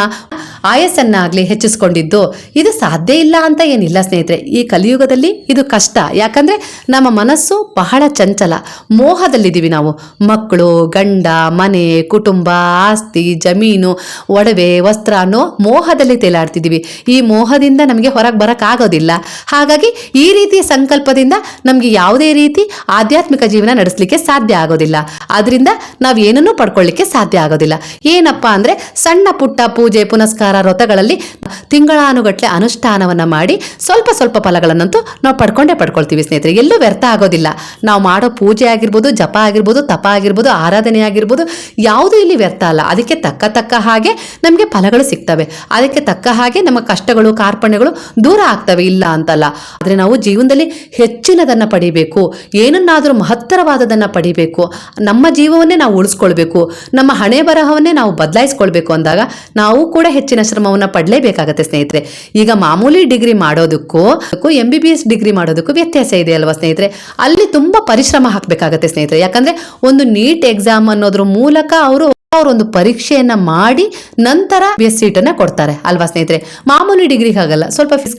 ಆಯಸ್ಸನ್ನಾಗ್ಲಿ ಹೆಚ್ಚಿಸ್ಕೊಂಡಿದ್ದು. ಇದು ಸಾಧ್ಯ ಇಲ್ಲ ಅಂತ ಏನಿಲ್ಲ ಸ್ನೇಹಿತರೆ. ಈ ಕಲಿಯುಗದಲ್ಲಿ ಇದು ಕಷ್ಟ. ಯಾಕಂದ್ರೆ ನಮ್ಮ ಮನಸ್ಸು ಬಹಳ ಚಂಚಲ, ಮೋಹದಲ್ಲಿದ್ದೀವಿ ನಾವು. ಮಕ್ಕಳು, ಗಂಡ, ಮನೆ, ಕುಟುಂಬ, ಆಸ್ತಿ, ಜಮೀನು, ಒಡವೆ, ವಸ್ತ್ರ ಅನ್ನೋ ಮೋಹದಲ್ಲಿ ತೇಲಾಡ್ತಿದ್ದೀವಿ. ಈ ಮೋಹದಿಂದ ನಮಗೆ ಹೊರಗೆ ಬರಕ್ಕಾಗೋದಿಲ್ಲ. ಹಾಗಾಗಿ ಈ ರೀತಿಯ ಸಂಕಲ್ಪದಿಂದ ನಮ್ಗೆ ಯಾವುದೇ ರೀತಿ ಆಧ್ಯಾತ್ಮಿಕ ಜೀವನ ನಡೆಸಲಿಕ್ಕೆ ಸಾಧ್ಯ ಆಗೋದಿಲ್ಲ. ಆದ್ರಿಂದ ನಾವ್ ಏನನ್ನೂ ಪಡ್ಕೊಳ್ಳಿಕ್ಕೆ ಸಾಧ್ಯ ಆಗೋದಿಲ್ಲ. ಏನಪ್ಪಾ ಅಂದ್ರೆ ಸಣ್ಣ ಪುಟ್ಟ ಪೂಜೆ ಪುನಸ್ಕಾರ ವ್ರತಗಳಲ್ಲಿ ತಿಂಗಳಾನುಗಟ್ಲೆ ಅನುಷ್ಠಾನವನ್ನ ಮಾಡಿ ಸ್ವಲ್ಪ ಫಲಗಳನ್ನಂತೂ ನಾವು ಪಡ್ಕೊಳ್ತೀವಿ ಸ್ನೇಹಿತರೆ. ಎಲ್ಲೂ ವ್ಯರ್ಥ ಆಗೋದಿಲ್ಲ. ನಾವು ಮಾಡೋ ಪೂಜೆ ಆಗಿರ್ಬೋದು, ಜಪ ಆಗಿರ್ಬೋದು, ತಪ ಆಗಿರ್ಬೋದು, ಆರಾಧನೆ ಆಗಿರ್ಬೋದು, ಯಾವುದು ಇಲ್ಲಿ ವ್ಯರ್ಥ ಅಲ್ಲ. ಅದಕ್ಕೆ ತಕ್ಕ ಹಾಗೆ ನಮಗೆ ಫಲಗಳು ಸಿಗ್ತವೆ. ಅದಕ್ಕೆ ತಕ್ಕ ಹಾಗೆ ನಮ್ಮ ಕಷ್ಟಗಳು, ಕಾರ್ಪಣ್ಯಗಳು ದೂರ ಆಗ್ತವೆ, ಇಲ್ಲ ಅಂತಲ್ಲ. ಆದ್ರೆ ನಾವು ಜೀವನದಲ್ಲಿ ಹೆಚ್ಚಿನದನ್ನ ಪಡಿಬೇಕು, ಏನನ್ನಾದ್ರೂ ಮಹತ್ತರವಾದದನ್ನ ಪಡಿಬೇಕು, ನಮ್ಮ ಜೀವವನ್ನೇ ನಾವು ಉಳಿಸ್ಕೊಳ್ಬೇಕು, ನಮ್ಮ ಹಣೆ ಬರಹವನ್ನೇ ನಾವು ಬದಲಾಯಿಸ್ಕೊಳ್ಬೇಕು ಅಂದಾಗ ನಾವು ಕೂಡ ಹೆಚ್ಚಿನ ಶ್ರಮವನ್ನ ಪಡಲೇಬೇಕಾಗತ್ತೆ ಸ್ನೇಹಿತರೆ. ಈಗ ಮಾಮೂಲಿ ಡಿಗ್ರಿ ಮಾಡೋದಕ್ಕೂ MBBS ಡಿಗ್ರಿ ಮಾಡೋದಕ್ಕೂ ವ್ಯತ್ಯಾಸ ಇದೆ ಅಲ್ವಾ ಸ್ನೇಹಿತರೆ. ಅಲ್ಲಿ ತುಂಬಾ ಪರಿಶ್ರಮ ಹಾಕಬೇಕಾಗತ್ತೆ ಸ್ನೇಹಿತರೆ. ಯಾಕಂದ್ರೆ ಒಂದು ನೀಟ್ ಎಕ್ಸಾಮ್ ಅನ್ನೋದ್ರ ಮೂಲಕ ಅವರೊಂದು ಪರೀಕ್ಷೆಯನ್ನ ಮಾಡಿ ನಂತರ ಸೀಟನ್ನ ಕೊಡ್ತಾರೆ ಅಲ್ವಾ ಸ್ನೇಹಿತರೆ. ಮಾಮೂಲಿ ಡಿಗ್ರಿಗೆ ಆಗಲ್ಲ. ಸ್ವಲ್ಪ ಫೀಸ್,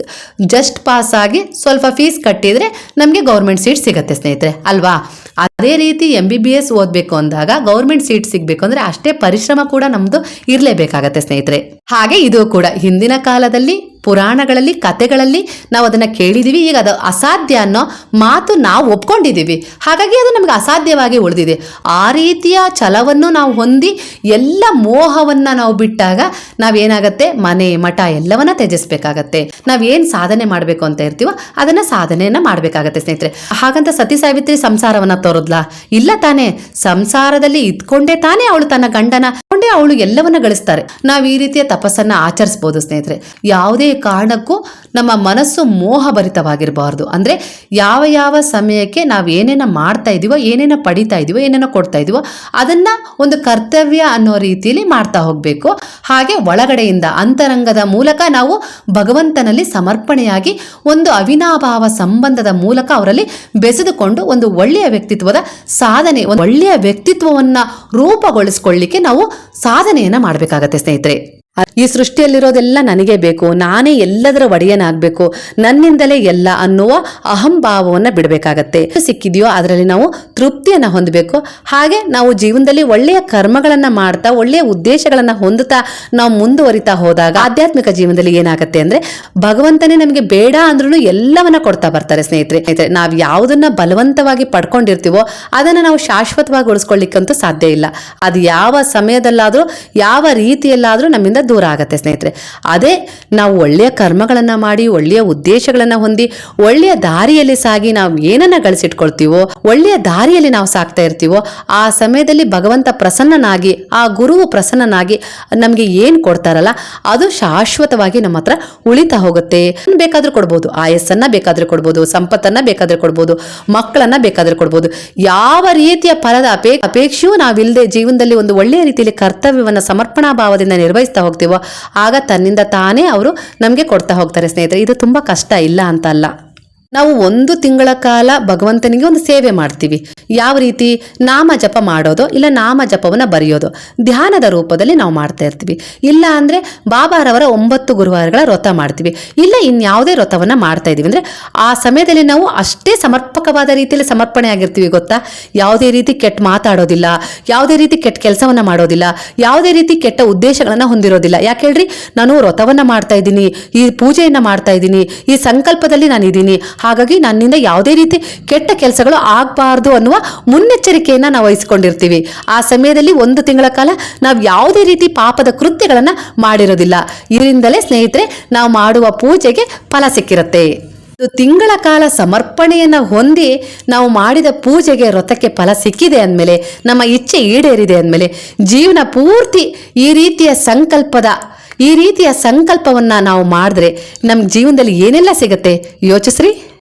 ಜಸ್ಟ್ ಪಾಸ್ ಆಗಿ ಸ್ವಲ್ಪ ಫೀಸ್ ಕಟ್ಟಿದ್ರೆ ನಮಗೆ ಗೌರ್ಮೆಂಟ್ ಸೀಟ್ ಸಿಗತ್ತೆ ಸ್ನೇಹಿತರೆ ಅಲ್ವಾ. ಅದೇ ರೀತಿ MBBS ಓದಬೇಕು ಅಂದಾಗ ಗೌರ್ಮೆಂಟ್ ಸೀಟ್ ಸಿಗಬೇಕು ಅಂದ್ರೆ ಅಷ್ಟೇ ಪರಿಶ್ರಮ ಕೂಡ ನಮ್ದು ಇರಲೇಬೇಕಾಗತ್ತೆ ಸ್ನೇಹಿತರೆ. ಹಾಗೆ ಇದು ಕೂಡ ಹಿಂದಿನ ಕಾಲದಲ್ಲಿ ಪುರಾಣಗಳಲ್ಲಿ, ಕಥೆಗಳಲ್ಲಿ ನಾವು ಅದನ್ನ ಕೇಳಿದೀವಿ. ಈಗ ಅದು ಅಸಾಧ್ಯ ಅನ್ನೋ ಮಾತು ನಾವು ಒಪ್ಕೊಂಡಿದ್ದೀವಿ. ಹಾಗಾಗಿ ಅದು ನಮ್ಗೆ ಅಸಾಧ್ಯವಾಗಿ ಉಳಿದಿದೆ. ಆ ರೀತಿಯ ಛಲವನ್ನು ನಾವು ಹೊಂದಿ ಎಲ್ಲ ಮೋಹವನ್ನ ನಾವು ಬಿಟ್ಟಾಗ ನಾವೇನಾಗತ್ತೆ, ಮನೆ ಮಠ ಎಲ್ಲವನ್ನ ತ್ಯಜಿಸ್ಬೇಕಾಗತ್ತೆ. ನಾವೇನ್ ಸಾಧನೆ ಮಾಡ್ಬೇಕು ಅಂತ ಇರ್ತೀವೋ ಅದನ್ನ ಸಾಧನೆಯನ್ನ ಮಾಡ್ಬೇಕಾಗತ್ತೆ ಸ್ನೇಹಿತರೆ. ಹಾಗಂತ ಸತಿ ಸಾವಿತ್ರಿ ಸಂಸಾರವನ್ನ ತೋರದ್ಲಾ? ಇಲ್ಲ ತಾನೇ. ಸಂಸಾರದಲ್ಲಿ ಇದ್ಕೊಂಡೇ ತಾನೇ ಅವಳು ತನ್ನ ಗಂಡನ ಕೊಂಡೇ ಅವಳು ಎಲ್ಲವನ್ನ ಗಳಿಸ್ತಾರೆ. ನಾವು ಈ ರೀತಿಯ ತಪಸ್ಸನ್ನ ಆಚರಿಸಬಹುದು ಸ್ನೇಹಿತರೆ. ಯಾವುದೇ ಕಾರಣಕ್ಕೂ ನಮ್ಮ ಮನಸ್ಸು ಮೋಹಭರಿತವಾಗಿರಬಾರ್ದು. ಅಂದರೆ ಯಾವ ಯಾವ ಸಮಯಕ್ಕೆ ನಾವು ಏನೇನೋ ಮಾಡ್ತಾ ಇದ್ದೀವೋ, ಏನೇನೋ ಪಡಿತಾ ಇದ್ದೀವೋ, ಏನೇನೋ ಕೊಡ್ತಾ ಇದ್ದೀವೋ ಅದನ್ನು ಒಂದು ಕರ್ತವ್ಯ ಅನ್ನೋ ರೀತಿಯಲ್ಲಿ ಮಾಡ್ತಾ ಹೋಗಬೇಕು. ಹಾಗೆ ಒಳಗಡೆಯಿಂದ ಅಂತರಂಗದ ಮೂಲಕ ನಾವು ಭಗವಂತನಲ್ಲಿ ಸಮರ್ಪಣೆಯಾಗಿ ಒಂದು ಅವಿನಾಭಾವ ಸಂಬಂಧದ ಮೂಲಕ ಅವರಲ್ಲಿ ಬೆಸೆದುಕೊಂಡು ಒಂದು ಒಳ್ಳೆಯ ವ್ಯಕ್ತಿತ್ವದ ಸಾಧನೆ, ಒಂದು ಒಳ್ಳೆಯ ವ್ಯಕ್ತಿತ್ವವನ್ನು ರೂಪುಗೊಳಿಸ್ಕೊಳ್ಳಿಕ್ಕೆ ನಾವು ಸಾಧನೆಯನ್ನು ಮಾಡಬೇಕಾಗತ್ತೆ ಸ್ನೇಹಿತರೆ. ಈ ಸೃಷ್ಟಿಯಲ್ಲಿರೋದೆಲ್ಲ ನನಗೆ ಬೇಕು, ನಾನೇ ಎಲ್ಲದರ ಒಡೆಯನಾಗಬೇಕು, ನನ್ನಿಂದಲೇ ಎಲ್ಲ ಅನ್ನುವ ಅಹಂಭಾವವನ್ನು ಬಿಡಬೇಕಾಗತ್ತೆ. ಸಿಕ್ಕಿದೆಯೋ ಅದರಲ್ಲಿ ನಾವು ತೃಪ್ತಿಯನ್ನು ಹೊಂದಬೇಕು. ಹಾಗೆ ನಾವು ಜೀವನದಲ್ಲಿ ಒಳ್ಳೆಯ ಕರ್ಮಗಳನ್ನು ಮಾಡ್ತಾ ಒಳ್ಳೆಯ ಉದ್ದೇಶಗಳನ್ನು ಹೊಂದುತ್ತಾ ನಾವು ಮುಂದುವರಿತಾ ಹೋದಾಗ ಆಧ್ಯಾತ್ಮಿಕ ಜೀವನದಲ್ಲಿ ಏನಾಗುತ್ತೆ ಅಂದರೆ ಭಗವಂತನೇ ನಮಗೆ ಬೇಡ ಅಂದ್ರೂ ಎಲ್ಲವನ್ನ ಕೊಡ್ತಾ ಬರ್ತಾರೆ ಸ್ನೇಹಿತರೆ. ನಾವು ಯಾವುದನ್ನ ಬಲವಂತವಾಗಿ ಪಡ್ಕೊಂಡಿರ್ತೀವೋ ಅದನ್ನು ನಾವು ಶಾಶ್ವತವಾಗಿ ಉಳಿಸ್ಕೊಳ್ಳಿಕ್ಕಂತೂ ಸಾಧ್ಯ ಇಲ್ಲ. ಅದು ಯಾವ ಸಮಯದಲ್ಲಾದರೂ ಯಾವ ರೀತಿಯಲ್ಲಾದರೂ ನಮ್ಮಿಂದ ದೂರ ಆಗತ್ತೆ ಸ್ನೇಹಿತರೆ. ಅದೇ ನಾವು ಒಳ್ಳೆಯ ಕರ್ಮಗಳನ್ನು ಮಾಡಿ ಒಳ್ಳೆಯ ಉದ್ದೇಶಗಳನ್ನು ಹೊಂದಿ ಒಳ್ಳೆಯ ದಾರಿಯಲ್ಲಿ ಸಾಗಿ ನಾವು ಏನನ್ನ ಗಳಿಸಿಟ್ಕೊಳ್ತೀವೋ, ಒಳ್ಳೆಯ ದಾರಿಯಲ್ಲಿ ನಾವು ಸಾಕ್ತಾ ಇರ್ತೀವೋ ಆ ಸಮಯದಲ್ಲಿ ಭಗವಂತ ಪ್ರಸನ್ನನಾಗಿ, ಆ ಗುರುವು ಪ್ರಸನ್ನನಾಗಿ ನಮಗೆ ಏನು ಕೊಡ್ತಾರಲ್ಲ ಅದು ಶಾಶ್ವತವಾಗಿ ನಮ್ಮ ಹತ್ರ ಉಳಿತಾ ಹೋಗುತ್ತೆ. ಬೇಕಾದ್ರೂ ಕೊಡ್ಬೋದು, ಆಯಸ್ಸನ್ನ ಬೇಕಾದ್ರೆ ಕೊಡ್ಬೋದು, ಸಂಪತ್ತನ್ನ ಬೇಕಾದ್ರೆ ಕೊಡ್ಬೋದು, ಮಕ್ಕಳನ್ನ ಬೇಕಾದ್ರೆ ಕೊಡ್ಬೋದು. ಯಾವ ರೀತಿಯ ಫಲದ ಅಪೇಕ್ಷೆಯೂ ನಾವಿಲ್ಲದೆ ಜೀವನದಲ್ಲಿ ಒಂದು ಒಳ್ಳೆಯ ರೀತಿಯಲ್ಲಿ ಕರ್ತವ್ಯವನ್ನು ಸಮರ್ಪಣಾ ಭಾವದಿಂದ ನಿರ್ವಹಿಸ್ತಾ ಹೋಗ್ತೀವೋ ಆಗ ತನ್ನಿಂದ ತಾನೇ ಅವರು ನಮಗೆ ಕೊಡ್ತಾ ಹೋಗ್ತಾರೆ ಸ್ನೇಹಿತರೆ. ಇದು ತುಂಬ ಕಷ್ಟ ಇಲ್ಲ ಅಂತ ಅಲ್ಲ. ನಾವು 1 ತಿಂಗಳ ಕಾಲ ಭಗವಂತನಿಗೆ ಒಂದು ಸೇವೆ ಮಾಡ್ತೀವಿ. ಯಾವ ರೀತಿ? ನಾಮ ಜಪ ಮಾಡೋದು, ಇಲ್ಲ ನಾಮ ಜಪವನ್ನು ಬರೆಯೋದು, ಧ್ಯಾನದ ರೂಪದಲ್ಲಿ ನಾವು ಮಾಡ್ತಾ ಇರ್ತೀವಿ. ಇಲ್ಲ ಅಂದರೆ ಬಾಬಾರವರ 9 ಗುರುವಾರಗಳ ವ್ರತ ಮಾಡ್ತೀವಿ, ಇಲ್ಲ ಇನ್ಯಾವುದೇ ವ್ರತವನ್ನು ಮಾಡ್ತಾ ಇದ್ದೀವಿ. ಅಂದರೆ ಆ ಸಮಯದಲ್ಲಿ ನಾವು ಅಷ್ಟೇ ಸಮರ್ಪಕವಾದ ರೀತಿಯಲ್ಲಿ ಸಮರ್ಪಣೆ ಆಗಿರ್ತೀವಿ ಗೊತ್ತಾ. ಯಾವುದೇ ರೀತಿ ಕೆಟ್ಟ ಮಾತಾಡೋದಿಲ್ಲ, ಯಾವುದೇ ರೀತಿ ಕೆಟ್ಟ ಕೆಲಸವನ್ನು ಮಾಡೋದಿಲ್ಲ, ಯಾವುದೇ ರೀತಿ ಕೆಟ್ಟ ಉದ್ದೇಶಗಳನ್ನು ಹೊಂದಿರೋದಿಲ್ಲ. ಯಾಕೆ ಹೇಳ್ರಿ? ನಾನು ವ್ರತವನ್ನು ಮಾಡ್ತಾ ಇದ್ದೀನಿ, ಈ ಪೂಜೆಯನ್ನು ಮಾಡ್ತಾ ಇದ್ದೀನಿ, ಈ ಸಂಕಲ್ಪದಲ್ಲಿ ನಾನು ಇದ್ದೀನಿ, ಹಾಗಾಗಿ ನನ್ನಿಂದ ಯಾವುದೇ ರೀತಿ ಕೆಟ್ಟ ಕೆಲಸಗಳು ಆಗಬಾರ್ದು ಅನ್ನುವ ಮುನ್ನೆಚ್ಚರಿಕೆಯನ್ನು ನಾವು ವಹಿಸಿಕೊಂಡಿರ್ತೀವಿ. ಆ ಸಮಯದಲ್ಲಿ 1 ತಿಂಗಳ ಕಾಲ ನಾವು ಯಾವುದೇ ರೀತಿ ಪಾಪದ ಕೃತ್ಯಗಳನ್ನು ಮಾಡಿರೋದಿಲ್ಲ. ಇದರಿಂದಲೇ ಸ್ನೇಹಿತರೆ ನಾವು ಮಾಡುವ ಪೂಜೆಗೆ ಫಲ ಸಿಕ್ಕಿರುತ್ತೆ. ತಿಂಗಳ ಕಾಲ ಸಮರ್ಪಣೆಯನ್ನು ಹೊಂದಿ ನಾವು ಮಾಡಿದ ಪೂಜೆಗೆ ವ್ರತಕ್ಕೆ ಫಲ ಸಿಕ್ಕಿದೆ ಅಂದಮೇಲೆ, ನಮ್ಮ ಇಚ್ಛೆ ಈಡೇರಿದೆ ಅಂದಮೇಲೆ ಜೀವನ ಪೂರ್ತಿ ಈ ರೀತಿಯ ಸಂಕಲ್ಪವನ್ನು ನಾವು ಮಾಡಿದ್ರೆ ನಮ್ಮ ಜೀವನದಲ್ಲಿ ಏನೆಲ್ಲ ಸಿಗುತ್ತೆ ಯೋಚಿಸ್ರಿ.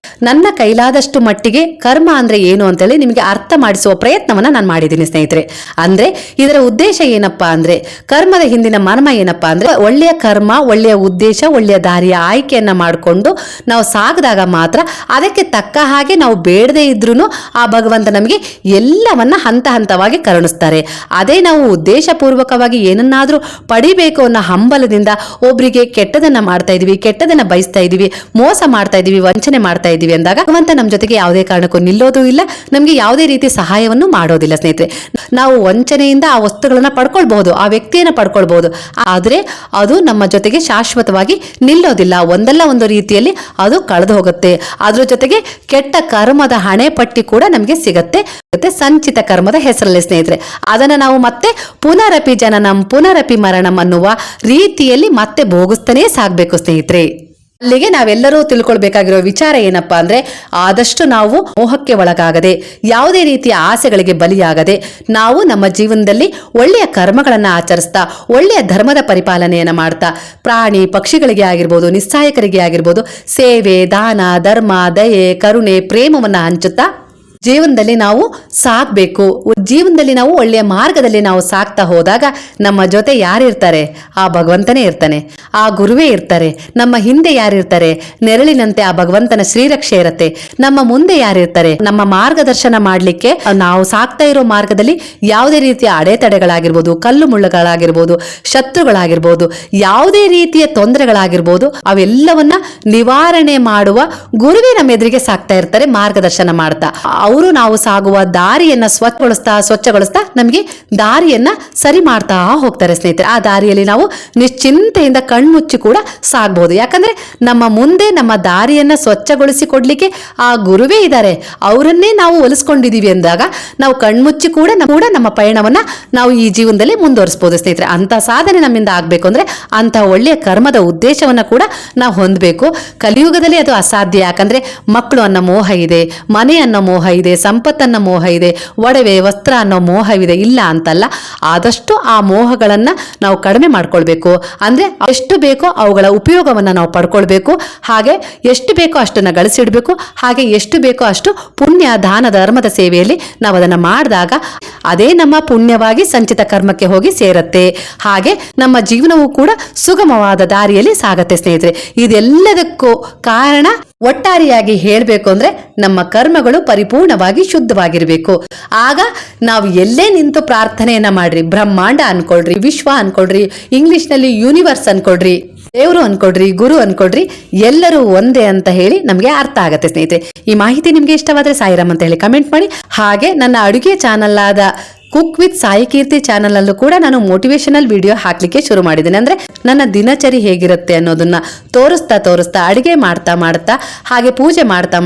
ನನ್ನ ಕೈಲಾದಷ್ಟು ಮಟ್ಟಿಗೆ ಕರ್ಮ ಅಂದರೆ ಏನು ಅಂತೇಳಿ ನಿಮಗೆ ಅರ್ಥ ಮಾಡಿಸುವ ಪ್ರಯತ್ನವನ್ನು ನಾನು ಮಾಡಿದ್ದೀನಿ ಸ್ನೇಹಿತರೆ. ಅಂದರೆ ಇದರ ಉದ್ದೇಶ ಏನಪ್ಪಾ ಅಂದರೆ, ಕರ್ಮದ ಹಿಂದಿನ ಮರ್ಮ ಏನಪ್ಪಾ ಅಂದರೆ, ಒಳ್ಳೆಯ ಕರ್ಮ, ಒಳ್ಳೆಯ ಉದ್ದೇಶ, ಒಳ್ಳೆಯ ದಾರಿಯ ಆಯ್ಕೆಯನ್ನು ಮಾಡಿಕೊಂಡು ನಾವು ಸಾಗಿದಾಗ ಮಾತ್ರ ಅದಕ್ಕೆ ತಕ್ಕ ಹಾಗೆ ನಾವು ಬೇಡದೇ ಇದ್ರೂ ಆ ಭಗವಂತ ನಮಗೆ ಎಲ್ಲವನ್ನ ಹಂತ ಹಂತವಾಗಿ ಕರುಣಿಸ್ತಾರೆ. ಅದೇ ನಾವು ಉದ್ದೇಶಪೂರ್ವಕವಾಗಿ ಏನನ್ನಾದರೂ ಪಡಿಬೇಕು ಅನ್ನೋ ಹಂಬಲದಿಂದ ಒಬ್ಬರಿಗೆ ಕೆಟ್ಟದನ್ನು ಮಾಡ್ತಾ ಇದೀವಿ, ಕೆಟ್ಟದನ್ನು ಬಯಸ್ತಾ ಇದೀವಿ, ಮೋಸ ಮಾಡ್ತಾ ಇದೀವಿ, ವಂಚನೆ ಮಾಡ್ತಾ ಇದೀವಿ ಅಂದಾಗ ಭಗವಂತ ನಮ್ಮ ಜೊತೆಗೆ ಯಾವುದೇ ಕಾರಣಕ್ಕೂ ನಿಲ್ಲೋದು ಇಲ್ಲ, ನಮಗೆ ಯಾವುದೇ ರೀತಿ ಸಹಾಯವನ್ನು ಮಾಡೋದಿಲ್ಲ ಸ್ನೇಹಿತರೆ. ನಾವು ವಂಚನೆಯಿಂದ ಆ ವಸ್ತುಗಳನ್ನ ಪಡ್ಕೊಳ್ಬಹುದು, ಆ ವ್ಯಕ್ತಿಯನ್ನು ಪಡ್ಕೊಳ್ಬಹುದು, ಆದರೆ ಅದು ನಮ್ಮ ಜೊತೆಗೆ ಶಾಶ್ವತವಾಗಿ ನಿಲ್ಲೋದಿಲ್ಲ. ಒಂದಲ್ಲ ಒಂದು ರೀತಿಯಲ್ಲಿ ಅದು ಕಳೆದು ಹೋಗುತ್ತೆ. ಅದ್ರ ಜೊತೆಗೆ ಕೆಟ್ಟ ಕರ್ಮದ ಹಣೆ ಪಟ್ಟಿ ಕೂಡ ನಮಗೆ ಸಿಗತ್ತೆ, ಸಂಚಿತ ಕರ್ಮದ ಹೆಸರಲ್ಲಿ ಸ್ನೇಹಿತರೆ. ಅದನ್ನ ನಾವು ಮತ್ತೆ ಪುನರಪಿ ಜನನಂ ಪುನರಪಿ ಮರಣಂ ಅನ್ನುವ ರೀತಿಯಲ್ಲಿ ಮತ್ತೆ ಭೋಗಿಸ್ತಾನೇ ಸಾಗಬೇಕು ಸ್ನೇಹಿತರೆ. ಅಲ್ಲಿಗೆ ನಾವೆಲ್ಲರೂ ತಿಳ್ಕೊಳ್ಬೇಕಾಗಿರೋ ವಿಚಾರ ಏನಪ್ಪಾ ಅಂದ್ರೆ, ಆದಷ್ಟು ನಾವು ಮೋಹಕ್ಕೆ ಒಳಗಾಗದೆ, ಯಾವುದೇ ರೀತಿಯ ಆಸೆಗಳಿಗೆ ಬಲಿಯಾಗದೆ, ನಾವು ನಮ್ಮ ಜೀವನದಲ್ಲಿ ಒಳ್ಳೆಯ ಕರ್ಮಗಳನ್ನು ಆಚರಿಸ್ತಾ, ಒಳ್ಳೆಯ ಧರ್ಮದ ಪರಿಪಾಲನೆಯನ್ನು ಮಾಡ್ತಾ, ಪ್ರಾಣಿ ಪಕ್ಷಿಗಳಿಗೆ ಆಗಿರ್ಬೋದು, ನಿಸ್ಸಹಾಯಕರಿಗೆ ಆಗಿರ್ಬೋದು, ಸೇವೆ, ದಾನ, ಧರ್ಮ, ದಯೆ, ಕರುಣೆ, ಪ್ರೇಮವನ್ನು ಹಂಚುತ್ತಾ ಜೀವನದಲ್ಲಿ ನಾವು ಸಾಗಬೇಕು. ಜೀವನದಲ್ಲಿ ನಾವು ಒಳ್ಳೆಯ ಮಾರ್ಗದಲ್ಲಿ ನಾವು ಸಾಕ್ತಾ ಹೋದಾಗ ನಮ್ಮ ಜೊತೆ ಯಾರಿರ್ತಾರೆ? ಆ ಭಗವಂತನೇ ಇರ್ತಾನೆ, ಆ ಗುರುವೇ ಇರ್ತಾರೆ. ನಮ್ಮ ಹಿಂದೆ ಯಾರಿರ್ತಾರೆ? ನೆರಳಿನಂತೆ ಆ ಭಗವಂತನ ಶ್ರೀರಕ್ಷೆ ಇರುತ್ತೆ. ನಮ್ಮ ಮುಂದೆ ಯಾರಿರ್ತಾರೆ? ನಮ್ಮ ಮಾರ್ಗದರ್ಶನ ಮಾಡಲಿಕ್ಕೆ. ನಾವು ಸಾಕ್ತಾ ಇರೋ ಮಾರ್ಗದಲ್ಲಿ ಯಾವುದೇ ರೀತಿಯ ಅಡೆತಡೆಗಳಾಗಿರ್ಬೋದು, ಕಲ್ಲು ಮುಳ್ಳುಗಳಾಗಿರ್ಬೋದು, ಶತ್ರುಗಳಾಗಿರ್ಬೋದು, ಯಾವುದೇ ರೀತಿಯ ತೊಂದರೆಗಳಾಗಿರ್ಬೋದು, ಅವೆಲ್ಲವನ್ನ ನಿವಾರಣೆ ಮಾಡುವ ಗುರುವೇ ನಮ್ಮ ಎದುರಿಗೆ ಸಾಕ್ತಾ ಇರ್ತಾರೆ, ಮಾರ್ಗದರ್ಶನ ಮಾಡ್ತಾ. ಅವರು ನಾವು ಸಾಗುವ ದಾರಿಯನ್ನ ಸ್ವಚ್ಛಗೊಳಿಸ್ತಾ ನಮಗೆ ದಾರಿಯನ್ನ ಸರಿ ಮಾಡ್ತಾ ಹೋಗ್ತಾರೆ ಸ್ನೇಹಿತರೆ. ಆ ದಾರಿಯಲ್ಲಿ ನಾವು ನಿಶ್ಚಿಂತೆಯಿಂದ ಕಣ್ಮುಚ್ಚಿ ಕೂಡ ಸಾಗಬಹುದು. ಯಾಕಂದ್ರೆ ನಮ್ಮ ಮುಂದೆ ನಮ್ಮ ದಾರಿಯನ್ನ ಸ್ವಚ್ಛಗೊಳಿಸಿ ಕೊಡ್ಲಿಕ್ಕೆ ಆ ಗುರುವೇ ಇದ್ದಾರೆ, ಅವರನ್ನೇ ನಾವು ಒಲಿಸ್ಕೊಂಡಿದೀವಿ ಅಂದಾಗ ನಾವು ಕಣ್ಮುಚ್ಚಿ ಕೂಡ ನಮ್ಮ ಪಯಣವನ್ನ ನಾವು ಈ ಜೀವನದಲ್ಲಿ ಮುಂದುವರಿಸಬಹುದು ಸ್ನೇಹಿತರೆ. ಅಂತ ಸಾಧನೆ ನಮ್ಮಿಂದ ಆಗ್ಬೇಕು ಅಂದ್ರೆ ಅಂತ ಒಳ್ಳೆಯ ಕರ್ಮದ ಉದ್ದೇಶವನ್ನ ಕೂಡ ನಾವು ಹೊಂದಬೇಕು. ಕಲಿಯುಗದಲ್ಲಿ ಅದು ಅಸಾಧ್ಯ. ಯಾಕಂದ್ರೆ ಮಕ್ಕಳು ಅನ್ನೋ ಮೋಹ ಇದೆ, ಮನೆ ಅನ್ನೋ ಮೋಹ ಇದೆ, ಸಂಪತ್ತನ್ನ ಮೋಹ ಇದೆ, ಒಡವೆ ವಸ್ತ್ರ ಅನ್ನೋ ಮೋಹವಿದೆ, ಇಲ್ಲ ಅಂತಲ್ಲ. ಆದಷ್ಟು ಆ ಮೋಹಗಳನ್ನ ನಾವು ಕಡಿಮೆ ಮಾಡ್ಕೊಳ್ಬೇಕು. ಅಂದ್ರೆ ಎಷ್ಟು ಬೇಕೋ ಅವುಗಳ ಉಪಯೋಗವನ್ನ ನಾವು ಪಡ್ಕೊಳ್ಬೇಕು. ಹಾಗೆ ಎಷ್ಟು ಬೇಕೋ ಅಷ್ಟನ್ನ ಗಳಿಸಿಡ್ಬೇಕು. ಹಾಗೆ ಎಷ್ಟು ಬೇಕೋ ಅಷ್ಟು ಪುಣ್ಯ ದಾನ ಧರ್ಮದ ಸೇವೆಯಲ್ಲಿ ನಾವು ಅದನ್ನ ಮಾಡಿದಾಗ ಅದೇ ನಮ್ಮ ಪುಣ್ಯವಾಗಿ ಸಂಚಿತ ಕರ್ಮಕ್ಕೆ ಹೋಗಿ ಸೇರತ್ತೆ. ಹಾಗೆ ನಮ್ಮ ಜೀವನವೂ ಕೂಡ ಸುಗಮವಾದ ದಾರಿಯಲ್ಲಿ ಸಾಗತ್ತೆ ಸ್ನೇಹಿತರೆ. ಇದೆಲ್ಲದಕ್ಕೂ ಕಾರಣ ಒಟ್ಟಾರೆಯಾಗಿ ಹೇಳಬೇಕು ಅಂದ್ರೆ ನಮ್ಮ ಕರ್ಮಗಳು ಪರಿಪೂರ್ಣವಾಗಿ ಶುದ್ಧವಾಗಿರ್ಬೇಕು. ಆಗ ನಾವು ಎಲ್ಲೇ ನಿಂತು ಪ್ರಾರ್ಥನೆಯನ್ನ ಮಾಡ್ರಿ, ಬ್ರಹ್ಮಾಂಡ ಅನ್ಕೊಳ್ರಿ, ವಿಶ್ವ ಅನ್ಕೊಳ್ರಿ, ಇಂಗ್ಲಿಷ್ ನಲ್ಲಿ ಯೂನಿವರ್ಸ್ ಅನ್ಕೊಳ್ರಿ, ದೇವರು ಅನ್ಕೊಡ್ರಿ, ಗುರು ಅನ್ಕೊಡ್ರಿ, ಎಲ್ಲರೂ ಒಂದೇ ಅಂತ ಹೇಳಿ ನಮಗೆ ಅರ್ಥ ಆಗತ್ತೆ ಸ್ನೇಹಿತರೆ. ಈ ಮಾಹಿತಿ ನಿಮ್ಗೆ ಇಷ್ಟವಾದ್ರೆ ಸಾಯಿರಾಮ್ ಅಂತ ಹೇಳಿ ಕಮೆಂಟ್ ಮಾಡಿ. ಹಾಗೆ ನನ್ನ ಅಡುಗೆ ಚಾನಲ್ ಆದ cook with Sai Keerthi channel ಅಲ್ಲೂ ಕೂಡ ನಾನು ಮೋಟಿವೇಶನಲ್ ವಿಡಿಯೋ ಹಾಕ್ಲಿಕ್ಕೆ ಶುರು ಮಾಡಿದ್ದೇನೆ. ಅಂದ್ರೆ ನನ್ನ ದಿನಚರಿ ಹೇಗಿರುತ್ತೆ ಅನ್ನೋದನ್ನ ತೋರಿಸ್ತಾ ಅಡಿಗೆ ಮಾಡ್ತಾ ಹಾಗೆ ಪೂಜೆ ಮಾಡ್ತಾ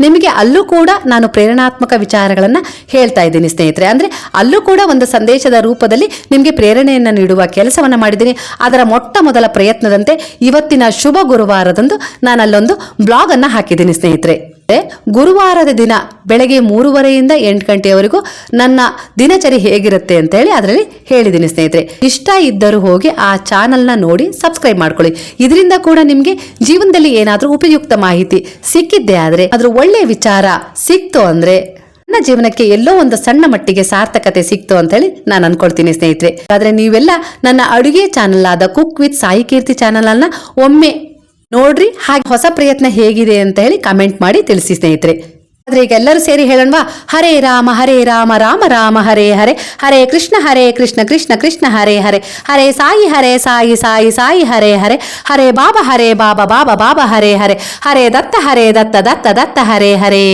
ನಿಮಗೆ ಅಲ್ಲೂ ಕೂಡ ನಾನು ಪ್ರೇರಣಾತ್ಮಕ ವಿಚಾರಗಳನ್ನ ಹೇಳ್ತಾ ಇದ್ದೀನಿ ಸ್ನೇಹಿತರೆ. ಅಂದ್ರೆ ಅಲ್ಲೂ ಕೂಡ ಒಂದು ಸಂದೇಶದ ರೂಪದಲ್ಲಿ ನಿಮ್ಗೆ ಪ್ರೇರಣೆಯನ್ನ ನೀಡುವ ಕೆಲಸವನ್ನ ಮಾಡಿದ್ದೀನಿ. ಅದರ ಮೊದಲ ಪ್ರಯತ್ನದಂತೆ ಇವತ್ತಿನ ಶುಭ ಗುರುವಾರದಂದು ನಾನು ಅಲ್ಲೊಂದು ಬ್ಲಾಗ್ ಅನ್ನ ಹಾಕಿದ್ದೀನಿ ಸ್ನೇಹಿತರೆ. ಗುರುವಾರದ ದಿನ ಬೆಳಗ್ಗೆ 3:30ಯಿಂದ 8 ಗಂಟೆಯವರೆಗೂ ನನ್ನ ದಿನಚರಿ ಹೇಗಿರುತ್ತೆ ಅಂತ ಹೇಳಿ ಅದರಲ್ಲಿ ಹೇಳಿದ್ದೀನಿ ಸ್ನೇಹಿತರೆ. ಇಷ್ಟ ಇದ್ದರೂ ಹೋಗಿ ಆ ಚಾನಲ್ನ ನೋಡಿ ಸಬ್ಸ್ಕ್ರೈಬ್ ಮಾಡ್ಕೊಳ್ಳಿ. ಇದರಿಂದ ಕೂಡ ನಿಮ್ಗೆ ಜೀವನದಲ್ಲಿ ಏನಾದ್ರೂ ಉಪಯುಕ್ತ ಮಾಹಿತಿ ಸಿಕ್ಕಿದ್ದೆ ಆದ್ರೆ, ಅದ್ರ ಒಳ್ಳೆಯ ವಿಚಾರ ಸಿಕ್ತು ಅಂದ್ರೆ ನನ್ನ ಜೀವನಕ್ಕೆ ಎಲ್ಲೋ ಒಂದು ಸಣ್ಣ ಮಟ್ಟಿಗೆ ಸಾರ್ಥಕತೆ ಸಿಕ್ತು ಅಂತ ಹೇಳಿ ನಾನು ಅನ್ಕೊಳ್ತೀನಿ ಸ್ನೇಹಿತರೆ. ಆದ್ರೆ ನೀವೆಲ್ಲ ನನ್ನ ಅಡುಗೆ ಚಾನಲ್ ಆದ cook with Sai Keerthi channel ಅನ್ನ ಒಮ್ಮೆ ನೋಡ್ರಿ. ಹಾಗೆ ಹೊಸ ಪ್ರಯತ್ನ ಹೇಗಿದೆ ಅಂತ ಹೇಳಿ ಕಮೆಂಟ್ ಮಾಡಿ ತಿಳಿಸಿ ಸ್ನೇಹಿತರೆ. ಆದ್ರೆ ಈಗ ಎಲ್ಲರೂ ಸೇರಿ ಹೇಳೋಣವಾ? ಹರೇ ರಾಮ ರಾಮ ರಾಮ ಹರೇ ಹರೇ, ಹರೇ ಕೃಷ್ಣ ಕೃಷ್ಣ ಕೃಷ್ಣ ಹರೇ ಹರೇ, ಹರೇ ಸಾಯಿ ಸಾಯಿ ಹರೇ ಹರೇ, ಹರೇ ಬಾಬಾ ಬಾಬಾ ಬಾಬಾ ಹರೇ ಹರೇ, ಹರೇ ದತ್ತ ದತ್ತ ಹರೇ ಹರೇ.